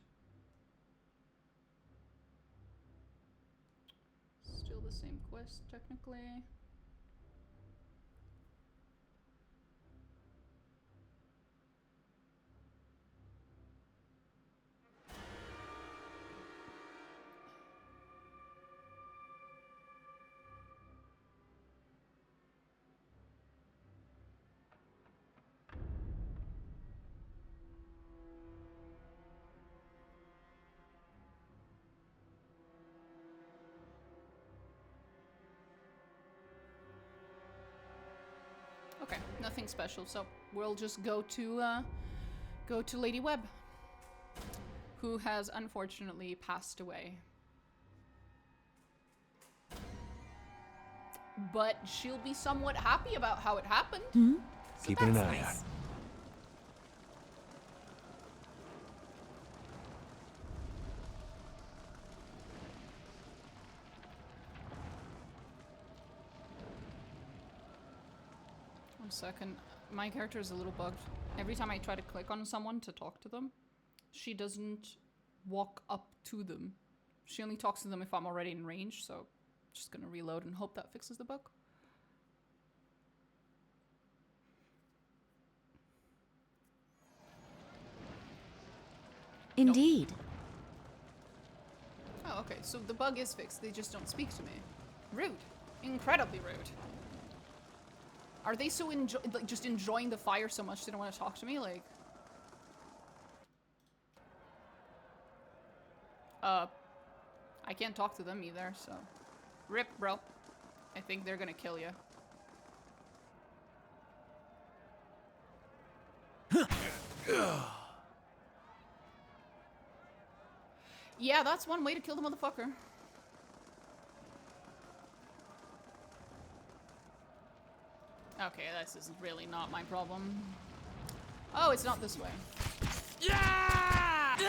Still the same quest, technically. Okay, nothing special, so we'll just go to Lady Webb, who has unfortunately passed away. But she'll be somewhat happy about how it happened. Hmm? So Keeping an that's eye nice. out. One second. My character is a little bugged. Every time I try to click on someone to talk to them, she doesn't walk up to them. She only talks to them if I'm already in range, so just gonna reload and hope that fixes the bug. Indeed. Oh, okay, so the bug is fixed, they just don't speak to me. Rude. Incredibly rude. Are they so like, just enjoying the fire so much they don't want to talk to me? Like... I can't talk to them either, so... Rip, bro. I think they're gonna kill you. Yeah, that's one way to kill the motherfucker. Okay, this is really not my problem. Oh, it's not this way. Yeah! You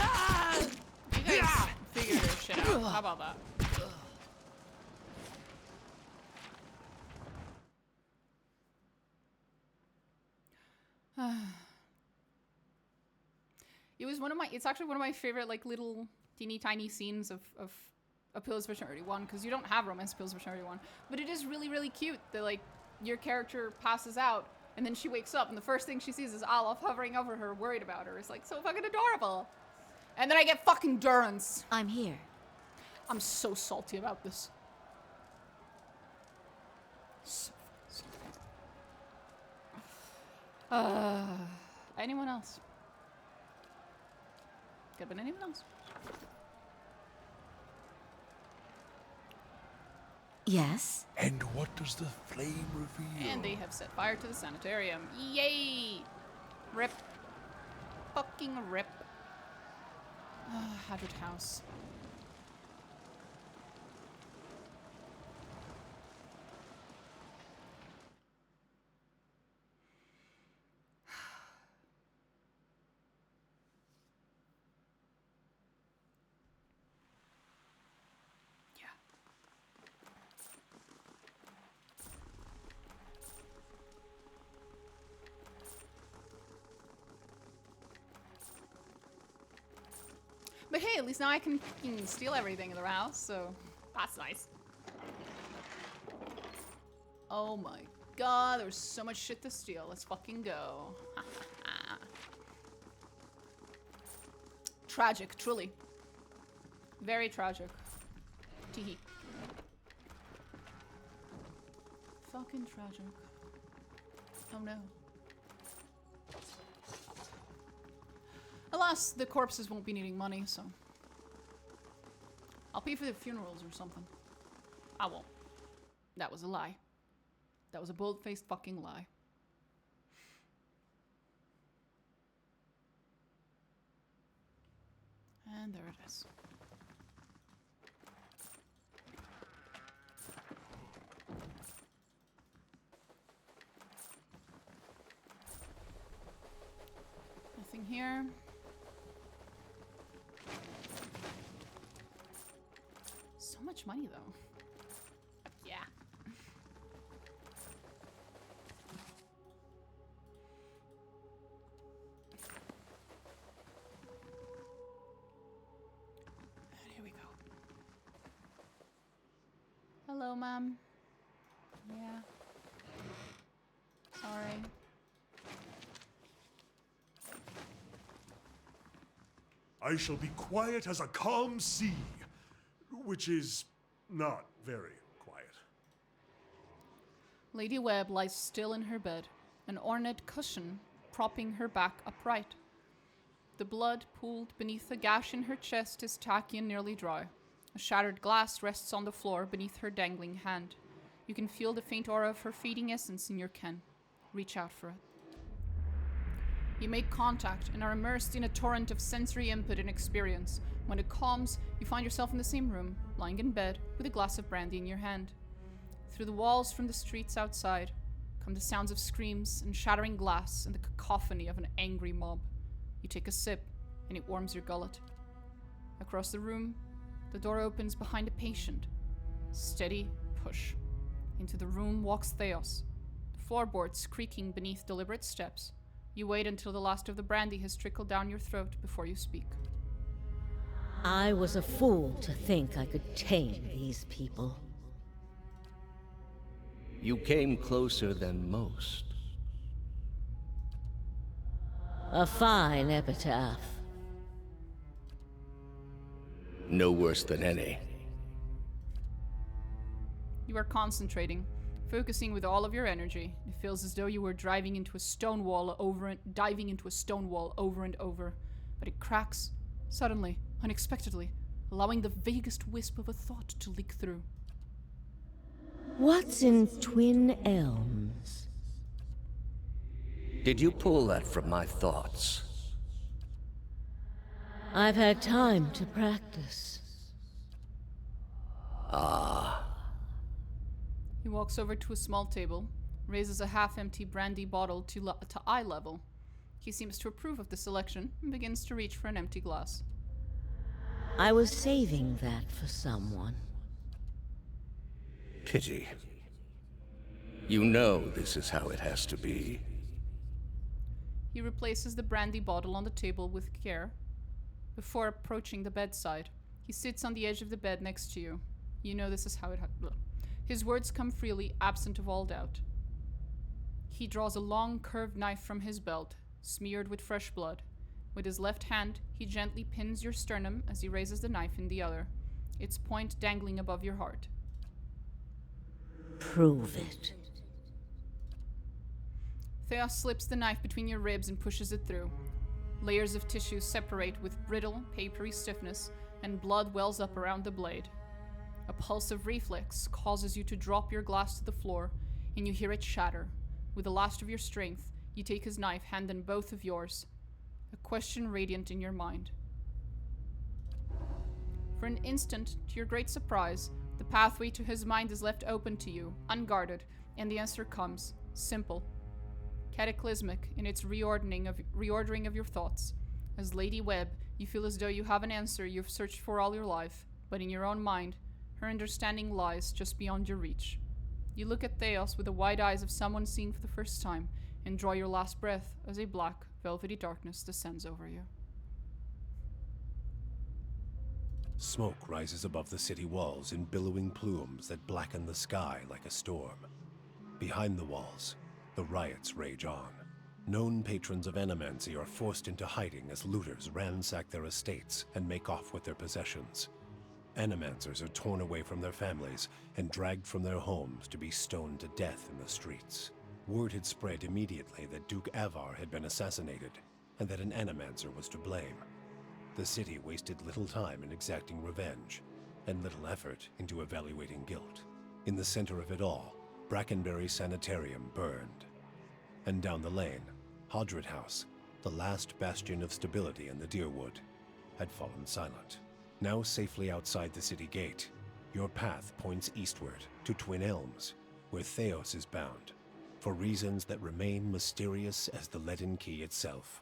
guys figure your shit out. How about that? It was one of my, it's actually one of my favorite, like, little teeny tiny scenes of Appeals of Eternity 1, because you don't have Romance Appeals of Eternity 1, but it is really, really cute that, like, your character passes out, and then she wakes up, and the first thing she sees is Aloth hovering over her, worried about her. It's, like, so fucking adorable. And then I get fucking Durance. I'm here. I'm so salty about this. So salty. Anyone else? Could have been anyone else. Yes? And what does the flame reveal? And they have set fire to the sanitarium. Yay! Rip. Fucking rip. Hadrid House. Hey, at least now I can steal everything in the house, so that's nice. Oh my god, there's so much shit to steal. Let's fucking go. Tragic, truly. Very tragic. Teehee. Fucking tragic. Oh no. Alas, the corpses won't be needing money, so I'll pay for the funerals or something. I won't. That was a lie. That was a bold-faced fucking lie. And there it is. Nothing here. So much money, though. Yeah. And here we go. Hello, ma'am. Yeah. Sorry. I shall be quiet as a calm sea, which is not very quiet. Lady Webb lies still in her bed, an ornate cushion propping her back upright. The blood pooled beneath the gash in her chest is tacky and nearly dry. A shattered glass rests on the floor beneath her dangling hand. You can feel the faint aura of her fading essence in your ken. Reach out for it. You make contact and are immersed in a torrent of sensory input and experience. When it calms, you find yourself in the same room, lying in bed, with a glass of brandy in your hand. Through the walls from the streets outside come the sounds of screams and shattering glass and the cacophony of an angry mob. You take a sip, and it warms your gullet. Across the room, the door opens behind a patient. Steady push. Into the room walks Theos, the floorboards creaking beneath deliberate steps. You wait until the last of the brandy has trickled down your throat before you speak. I was a fool to think I could tame these people. You came closer than most. A fine epitaph. No worse than any. You are concentrating, focusing with all of your energy. It feels as though you were diving into a stone wall over and over, but it cracks, suddenly, unexpectedly, allowing the vaguest wisp of a thought to leak through. What's in Twin Elms? Did you pull that from my thoughts? I've had time to practice. Ah. He walks over to a small table, raises a half-empty brandy bottle to eye level. He seems to approve of the selection and begins to reach for an empty glass. I was saving that for someone. Pity. You know this is how it has to be. He replaces the brandy bottle on the table with care. Before approaching the bedside, he sits on the edge of the bed next to you. You know this is how it His words come freely, absent of all doubt. He draws a long, curved knife from his belt, smeared with fresh blood. With his left hand, he gently pins your sternum as he raises the knife in the other, its point dangling above your heart. Prove it. Theos slips the knife between your ribs and pushes it through. Layers of tissue separate with brittle, papery stiffness, and blood wells up around the blade. A pulse of reflex causes you to drop your glass to the floor, and you hear it shatter. With the last of your strength, you take his knife, hand in both of yours. A question radiant in your mind. For an instant, to your great surprise, the pathway to his mind is left open to you, unguarded, and the answer comes, simple. Cataclysmic in its reordering of your thoughts. As Lady Webb, you feel as though you have an answer you've searched for all your life, but in your own mind, her understanding lies just beyond your reach. You look at Theos with the wide eyes of someone seeing for the first time, and draw your last breath as a black, velvety darkness descends over you. Smoke rises above the city walls in billowing plumes that blacken the sky like a storm. Behind the walls, the riots rage on. Known patrons of Animancy are forced into hiding as looters ransack their estates and make off with their possessions. Animancers are torn away from their families and dragged from their homes to be stoned to death in the streets. Word had spread immediately that Duke Avar had been assassinated, and that an Animancer was to blame. The city wasted little time in exacting revenge, and little effort into evaluating guilt. In the center of it all, Brackenberry Sanitarium burned. And down the lane, Hodred House, the last bastion of stability in the Deerwood, had fallen silent. Now safely outside the city gate, your path points eastward to Twin Elms, where Theos is bound, for reasons that remain mysterious as the leaden key itself.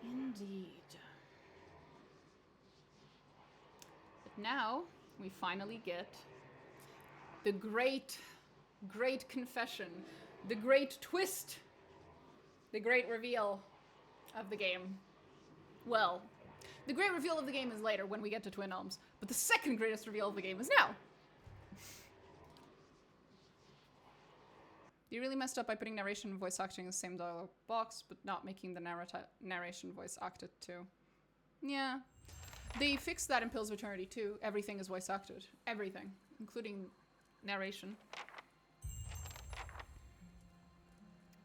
Indeed. But now, we finally get the great confession, the great twist, the great reveal of the game. Well, the great reveal of the game is later when we get to Twin Elms, but the second greatest reveal of the game is now. You really messed up by putting narration and voice acting in the same dialogue box, but not making the narration voice acted too. Yeah. They fixed that in Pills of Eternity too. Everything is voice acted. Everything. Including narration.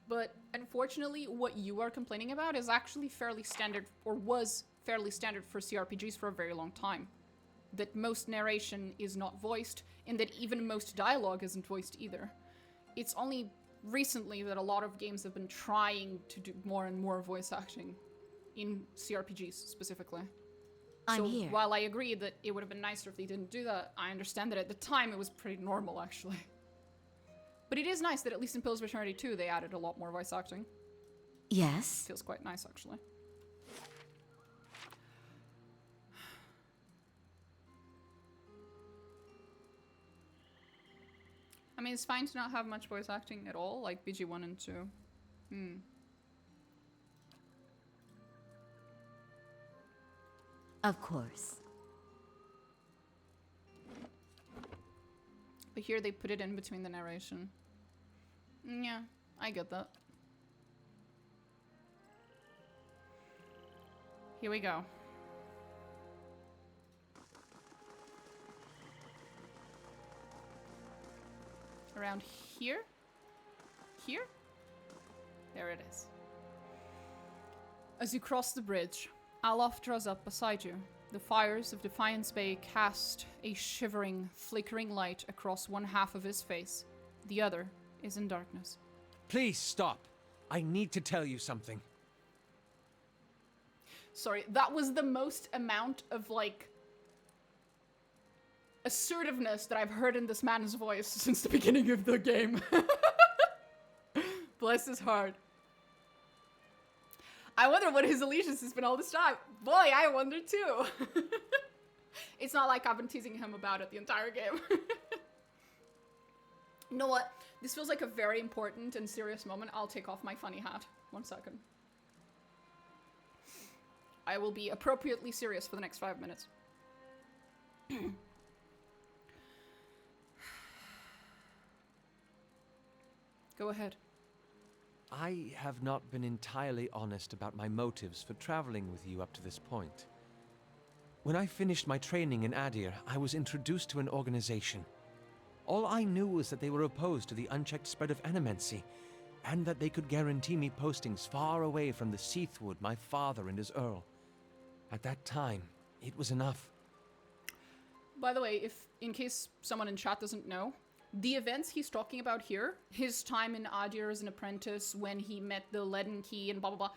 But unfortunately, what you are complaining about is actually fairly standard, or was fairly standard for CRPGs for a very long time. That most narration is not voiced, and that even most dialogue isn't voiced either. It's only recently that a lot of games have been trying to do more and more voice acting in CRPGs specifically. I'm so here. While I agree that it would have been nicer if they didn't do that, I understand that at the time it was pretty normal actually. But it is nice that at least in Pills of Eternity 2 they added a lot more voice acting. Yes? Feels quite nice actually. I mean, it's fine to not have much voice acting at all, like BG1 and 2. Of course. But here they put it in between the narration. Yeah, I get that. Here we go. Around here? Here? There it is. As you cross the bridge, Aloth draws up beside you. The fires of Defiance Bay cast a shivering, flickering light across one half of his face. The other is in darkness. Please stop. I need to tell you something. Sorry, that was the most amount of, like, assertiveness that I've heard in this man's voice since the beginning of the game. Bless his heart. I wonder what his allegiance has been all this time. Boy, I wonder too. It's not like I've been teasing him about it the entire game. You know what? This feels like a very important and serious moment. I'll take off my funny hat. 1 second. I will be appropriately serious for the next 5 minutes. Go ahead. I have not been entirely honest about my motives for traveling with you up to this point. When I finished my training in Adir, I was introduced to an organization. All I knew was that they were opposed to the unchecked spread of animancy, and that they could guarantee me postings far away from the Seathwood my father and his Earl. At that time, it was enough. By the way, if in case someone in chat doesn't know, the events he's talking about here, his time in Adir as an apprentice, when he met the Leaden Key and blah blah blah,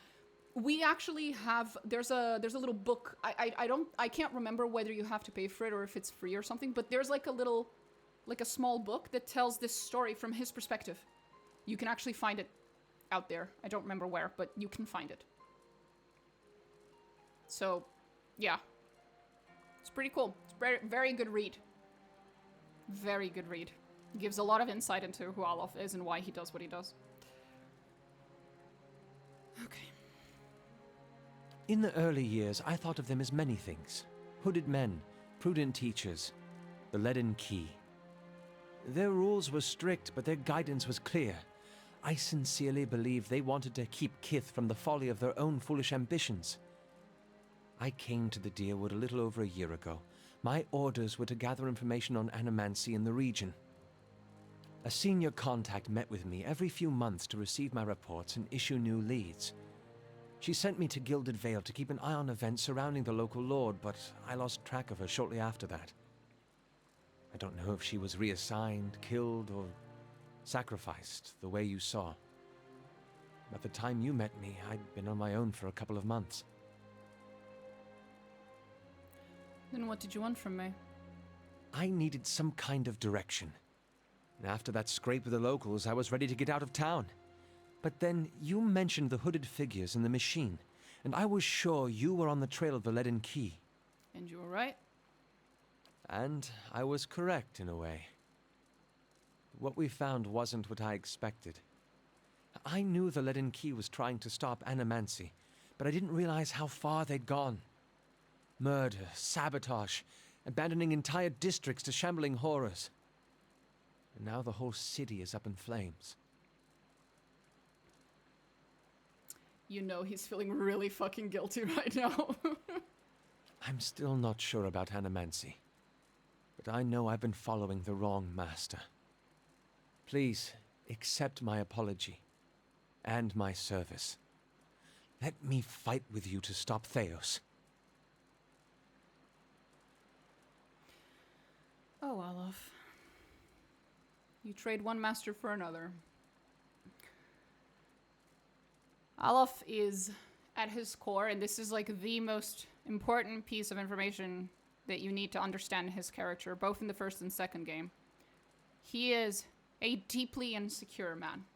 we actually have, there's a little book. I can't remember whether you have to pay for it or if it's free or something, but there's like a little, like a small book that tells this story from his perspective. You can actually find it out there. I don't remember where, but you can find it. So, yeah. It's pretty cool. It's very, very good read. Very good read. Gives a lot of insight into who Aloth is and why he does what he does. In the early years, I thought of them as many things. Hooded men, prudent teachers, the leaden key. Their rules were strict, but their guidance was clear. I sincerely believed they wanted to keep Kith from the folly of their own foolish ambitions. I came to the Deerwood a little over a year ago. My orders were to gather information on animancy in the region. A senior contact met with me every few months to receive my reports and issue new leads. She sent me to Gilded Vale to keep an eye on events surrounding the local lord, but I lost track of her shortly after that. I don't know if she was reassigned, killed, or sacrificed, the way you saw. At the time you met me, I'd been on my own for a couple of months. Then what did you want from me? I needed some kind of direction. And after that scrape with the locals, I was ready to get out of town. But then you mentioned the hooded figures in the machine, and I was sure you were on the trail of the leaden key. And you were right. And I was correct in a way. What we found wasn't what I expected. I knew the leaden key was trying to stop animancy, but I didn't realize how far they'd gone. Murder, sabotage, abandoning entire districts to shambling horrors. And now the whole city is up in flames. You know he's feeling really fucking guilty right now. I'm still not sure about animancy, but I know I've been following the wrong master. Please, accept my apology, and my service. Let me fight with you to stop Theos. Oh, aloth. You trade one master for another. Aloth is, at his core, and this is like the most important piece of information that you need to understand his character, both in the first and second game. He is a deeply insecure man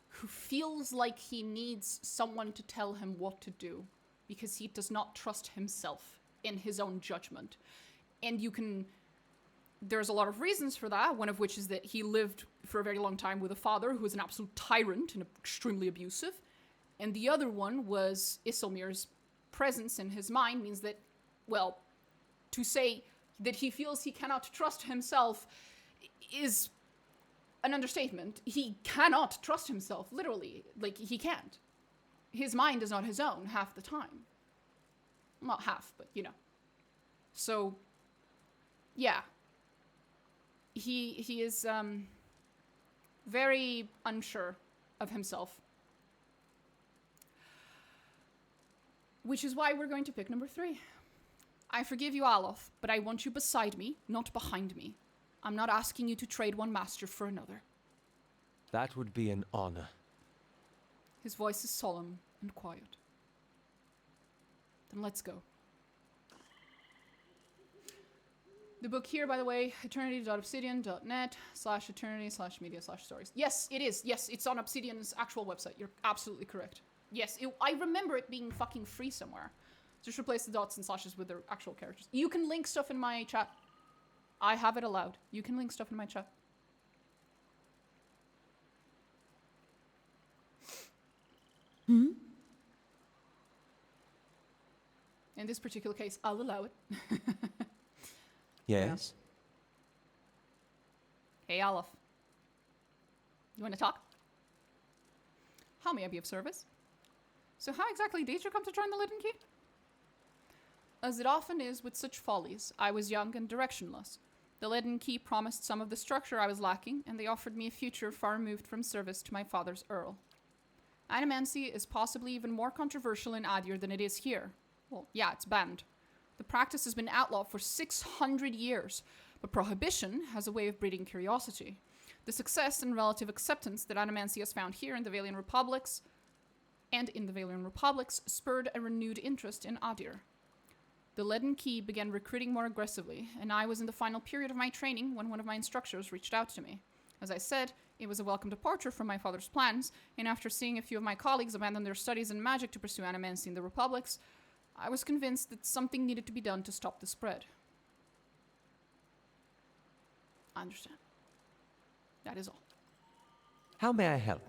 who feels like he needs someone to tell him what to do because he does not trust himself in his own judgment. And there's a lot of reasons for that, one of which is that he lived for a very long time with a father who was an absolute tyrant and extremely abusive. And the other one was Isilmir's presence in his mind means that, well, to say that he feels he cannot trust himself is an understatement. He cannot trust himself, literally. Like, he can't. His mind is not his own half the time. Not half, but, you know. So, yeah. He is very unsure of himself. Which is why we're going to pick number 3. I forgive you, Aloth, but I want you beside me, not behind me. I'm not asking you to trade one master for another. That would be an honor. His voice is solemn and quiet. Then let's go. The book here, by the way, eternity.obsidian.net/eternity/media/stories. Yes, it is. Yes, it's on Obsidian's actual website. You're absolutely correct. Yes, I remember it being fucking free somewhere. Just replace the dots and slashes with their actual characters. You can link stuff in my chat. I have it allowed. You can link stuff in my chat. Hmm? In this particular case, I'll allow it. Yes? Hey, Aloth. You want to talk? How may I be of service? So how exactly did you come to join the Leaden Key? As it often is with such follies, I was young and directionless. The Leaden Key promised some of the structure I was lacking, and they offered me a future far removed from service to my father's Earl. Animancy is possibly even more controversial in Adir than it is here. Well, yeah, it's banned. The practice has been outlawed for 600 years, but prohibition has a way of breeding curiosity. The success and relative acceptance that animancy has found here in the Valian Republics spurred a renewed interest in Adir. The Leaden Key began recruiting more aggressively, and I was in the final period of my training when one of my instructors reached out to me. As I said, it was a welcome departure from my father's plans, and after seeing a few of my colleagues abandon their studies in magic to pursue animancy in the Republics, I was convinced that something needed to be done to stop the spread. I understand. That is all. How may I help?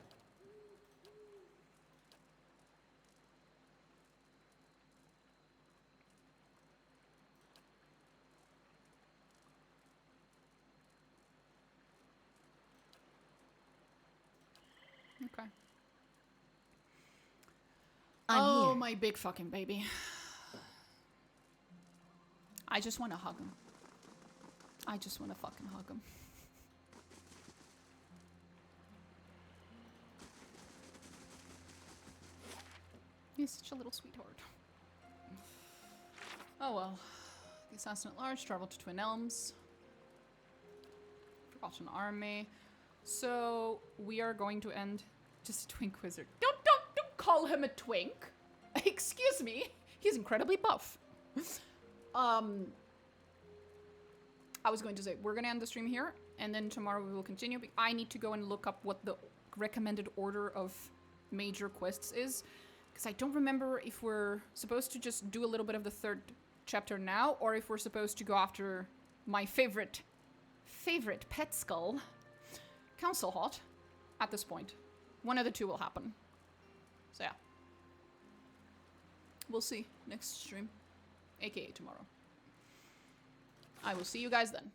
Okay. I'm here. My big fucking baby. I just want to hug him. I just want to fucking hug him. He's such a little sweetheart. Oh well. The assassin at large traveled to Twin Elms. Forgotten army. So we are going to end just a twink wizard. Don't call him a twink. Excuse me. He's incredibly buff. I was going to say we're gonna end the stream here, and then tomorrow we will continue. I need to go and look up what the recommended order of major quests is, because I don't remember if we're supposed to just do a little bit of the third chapter now, or if we're supposed to go after my favorite pet skull, Council Hot, at this point. One of the two will happen. So yeah. We'll see next stream, aka tomorrow. I will see you guys then.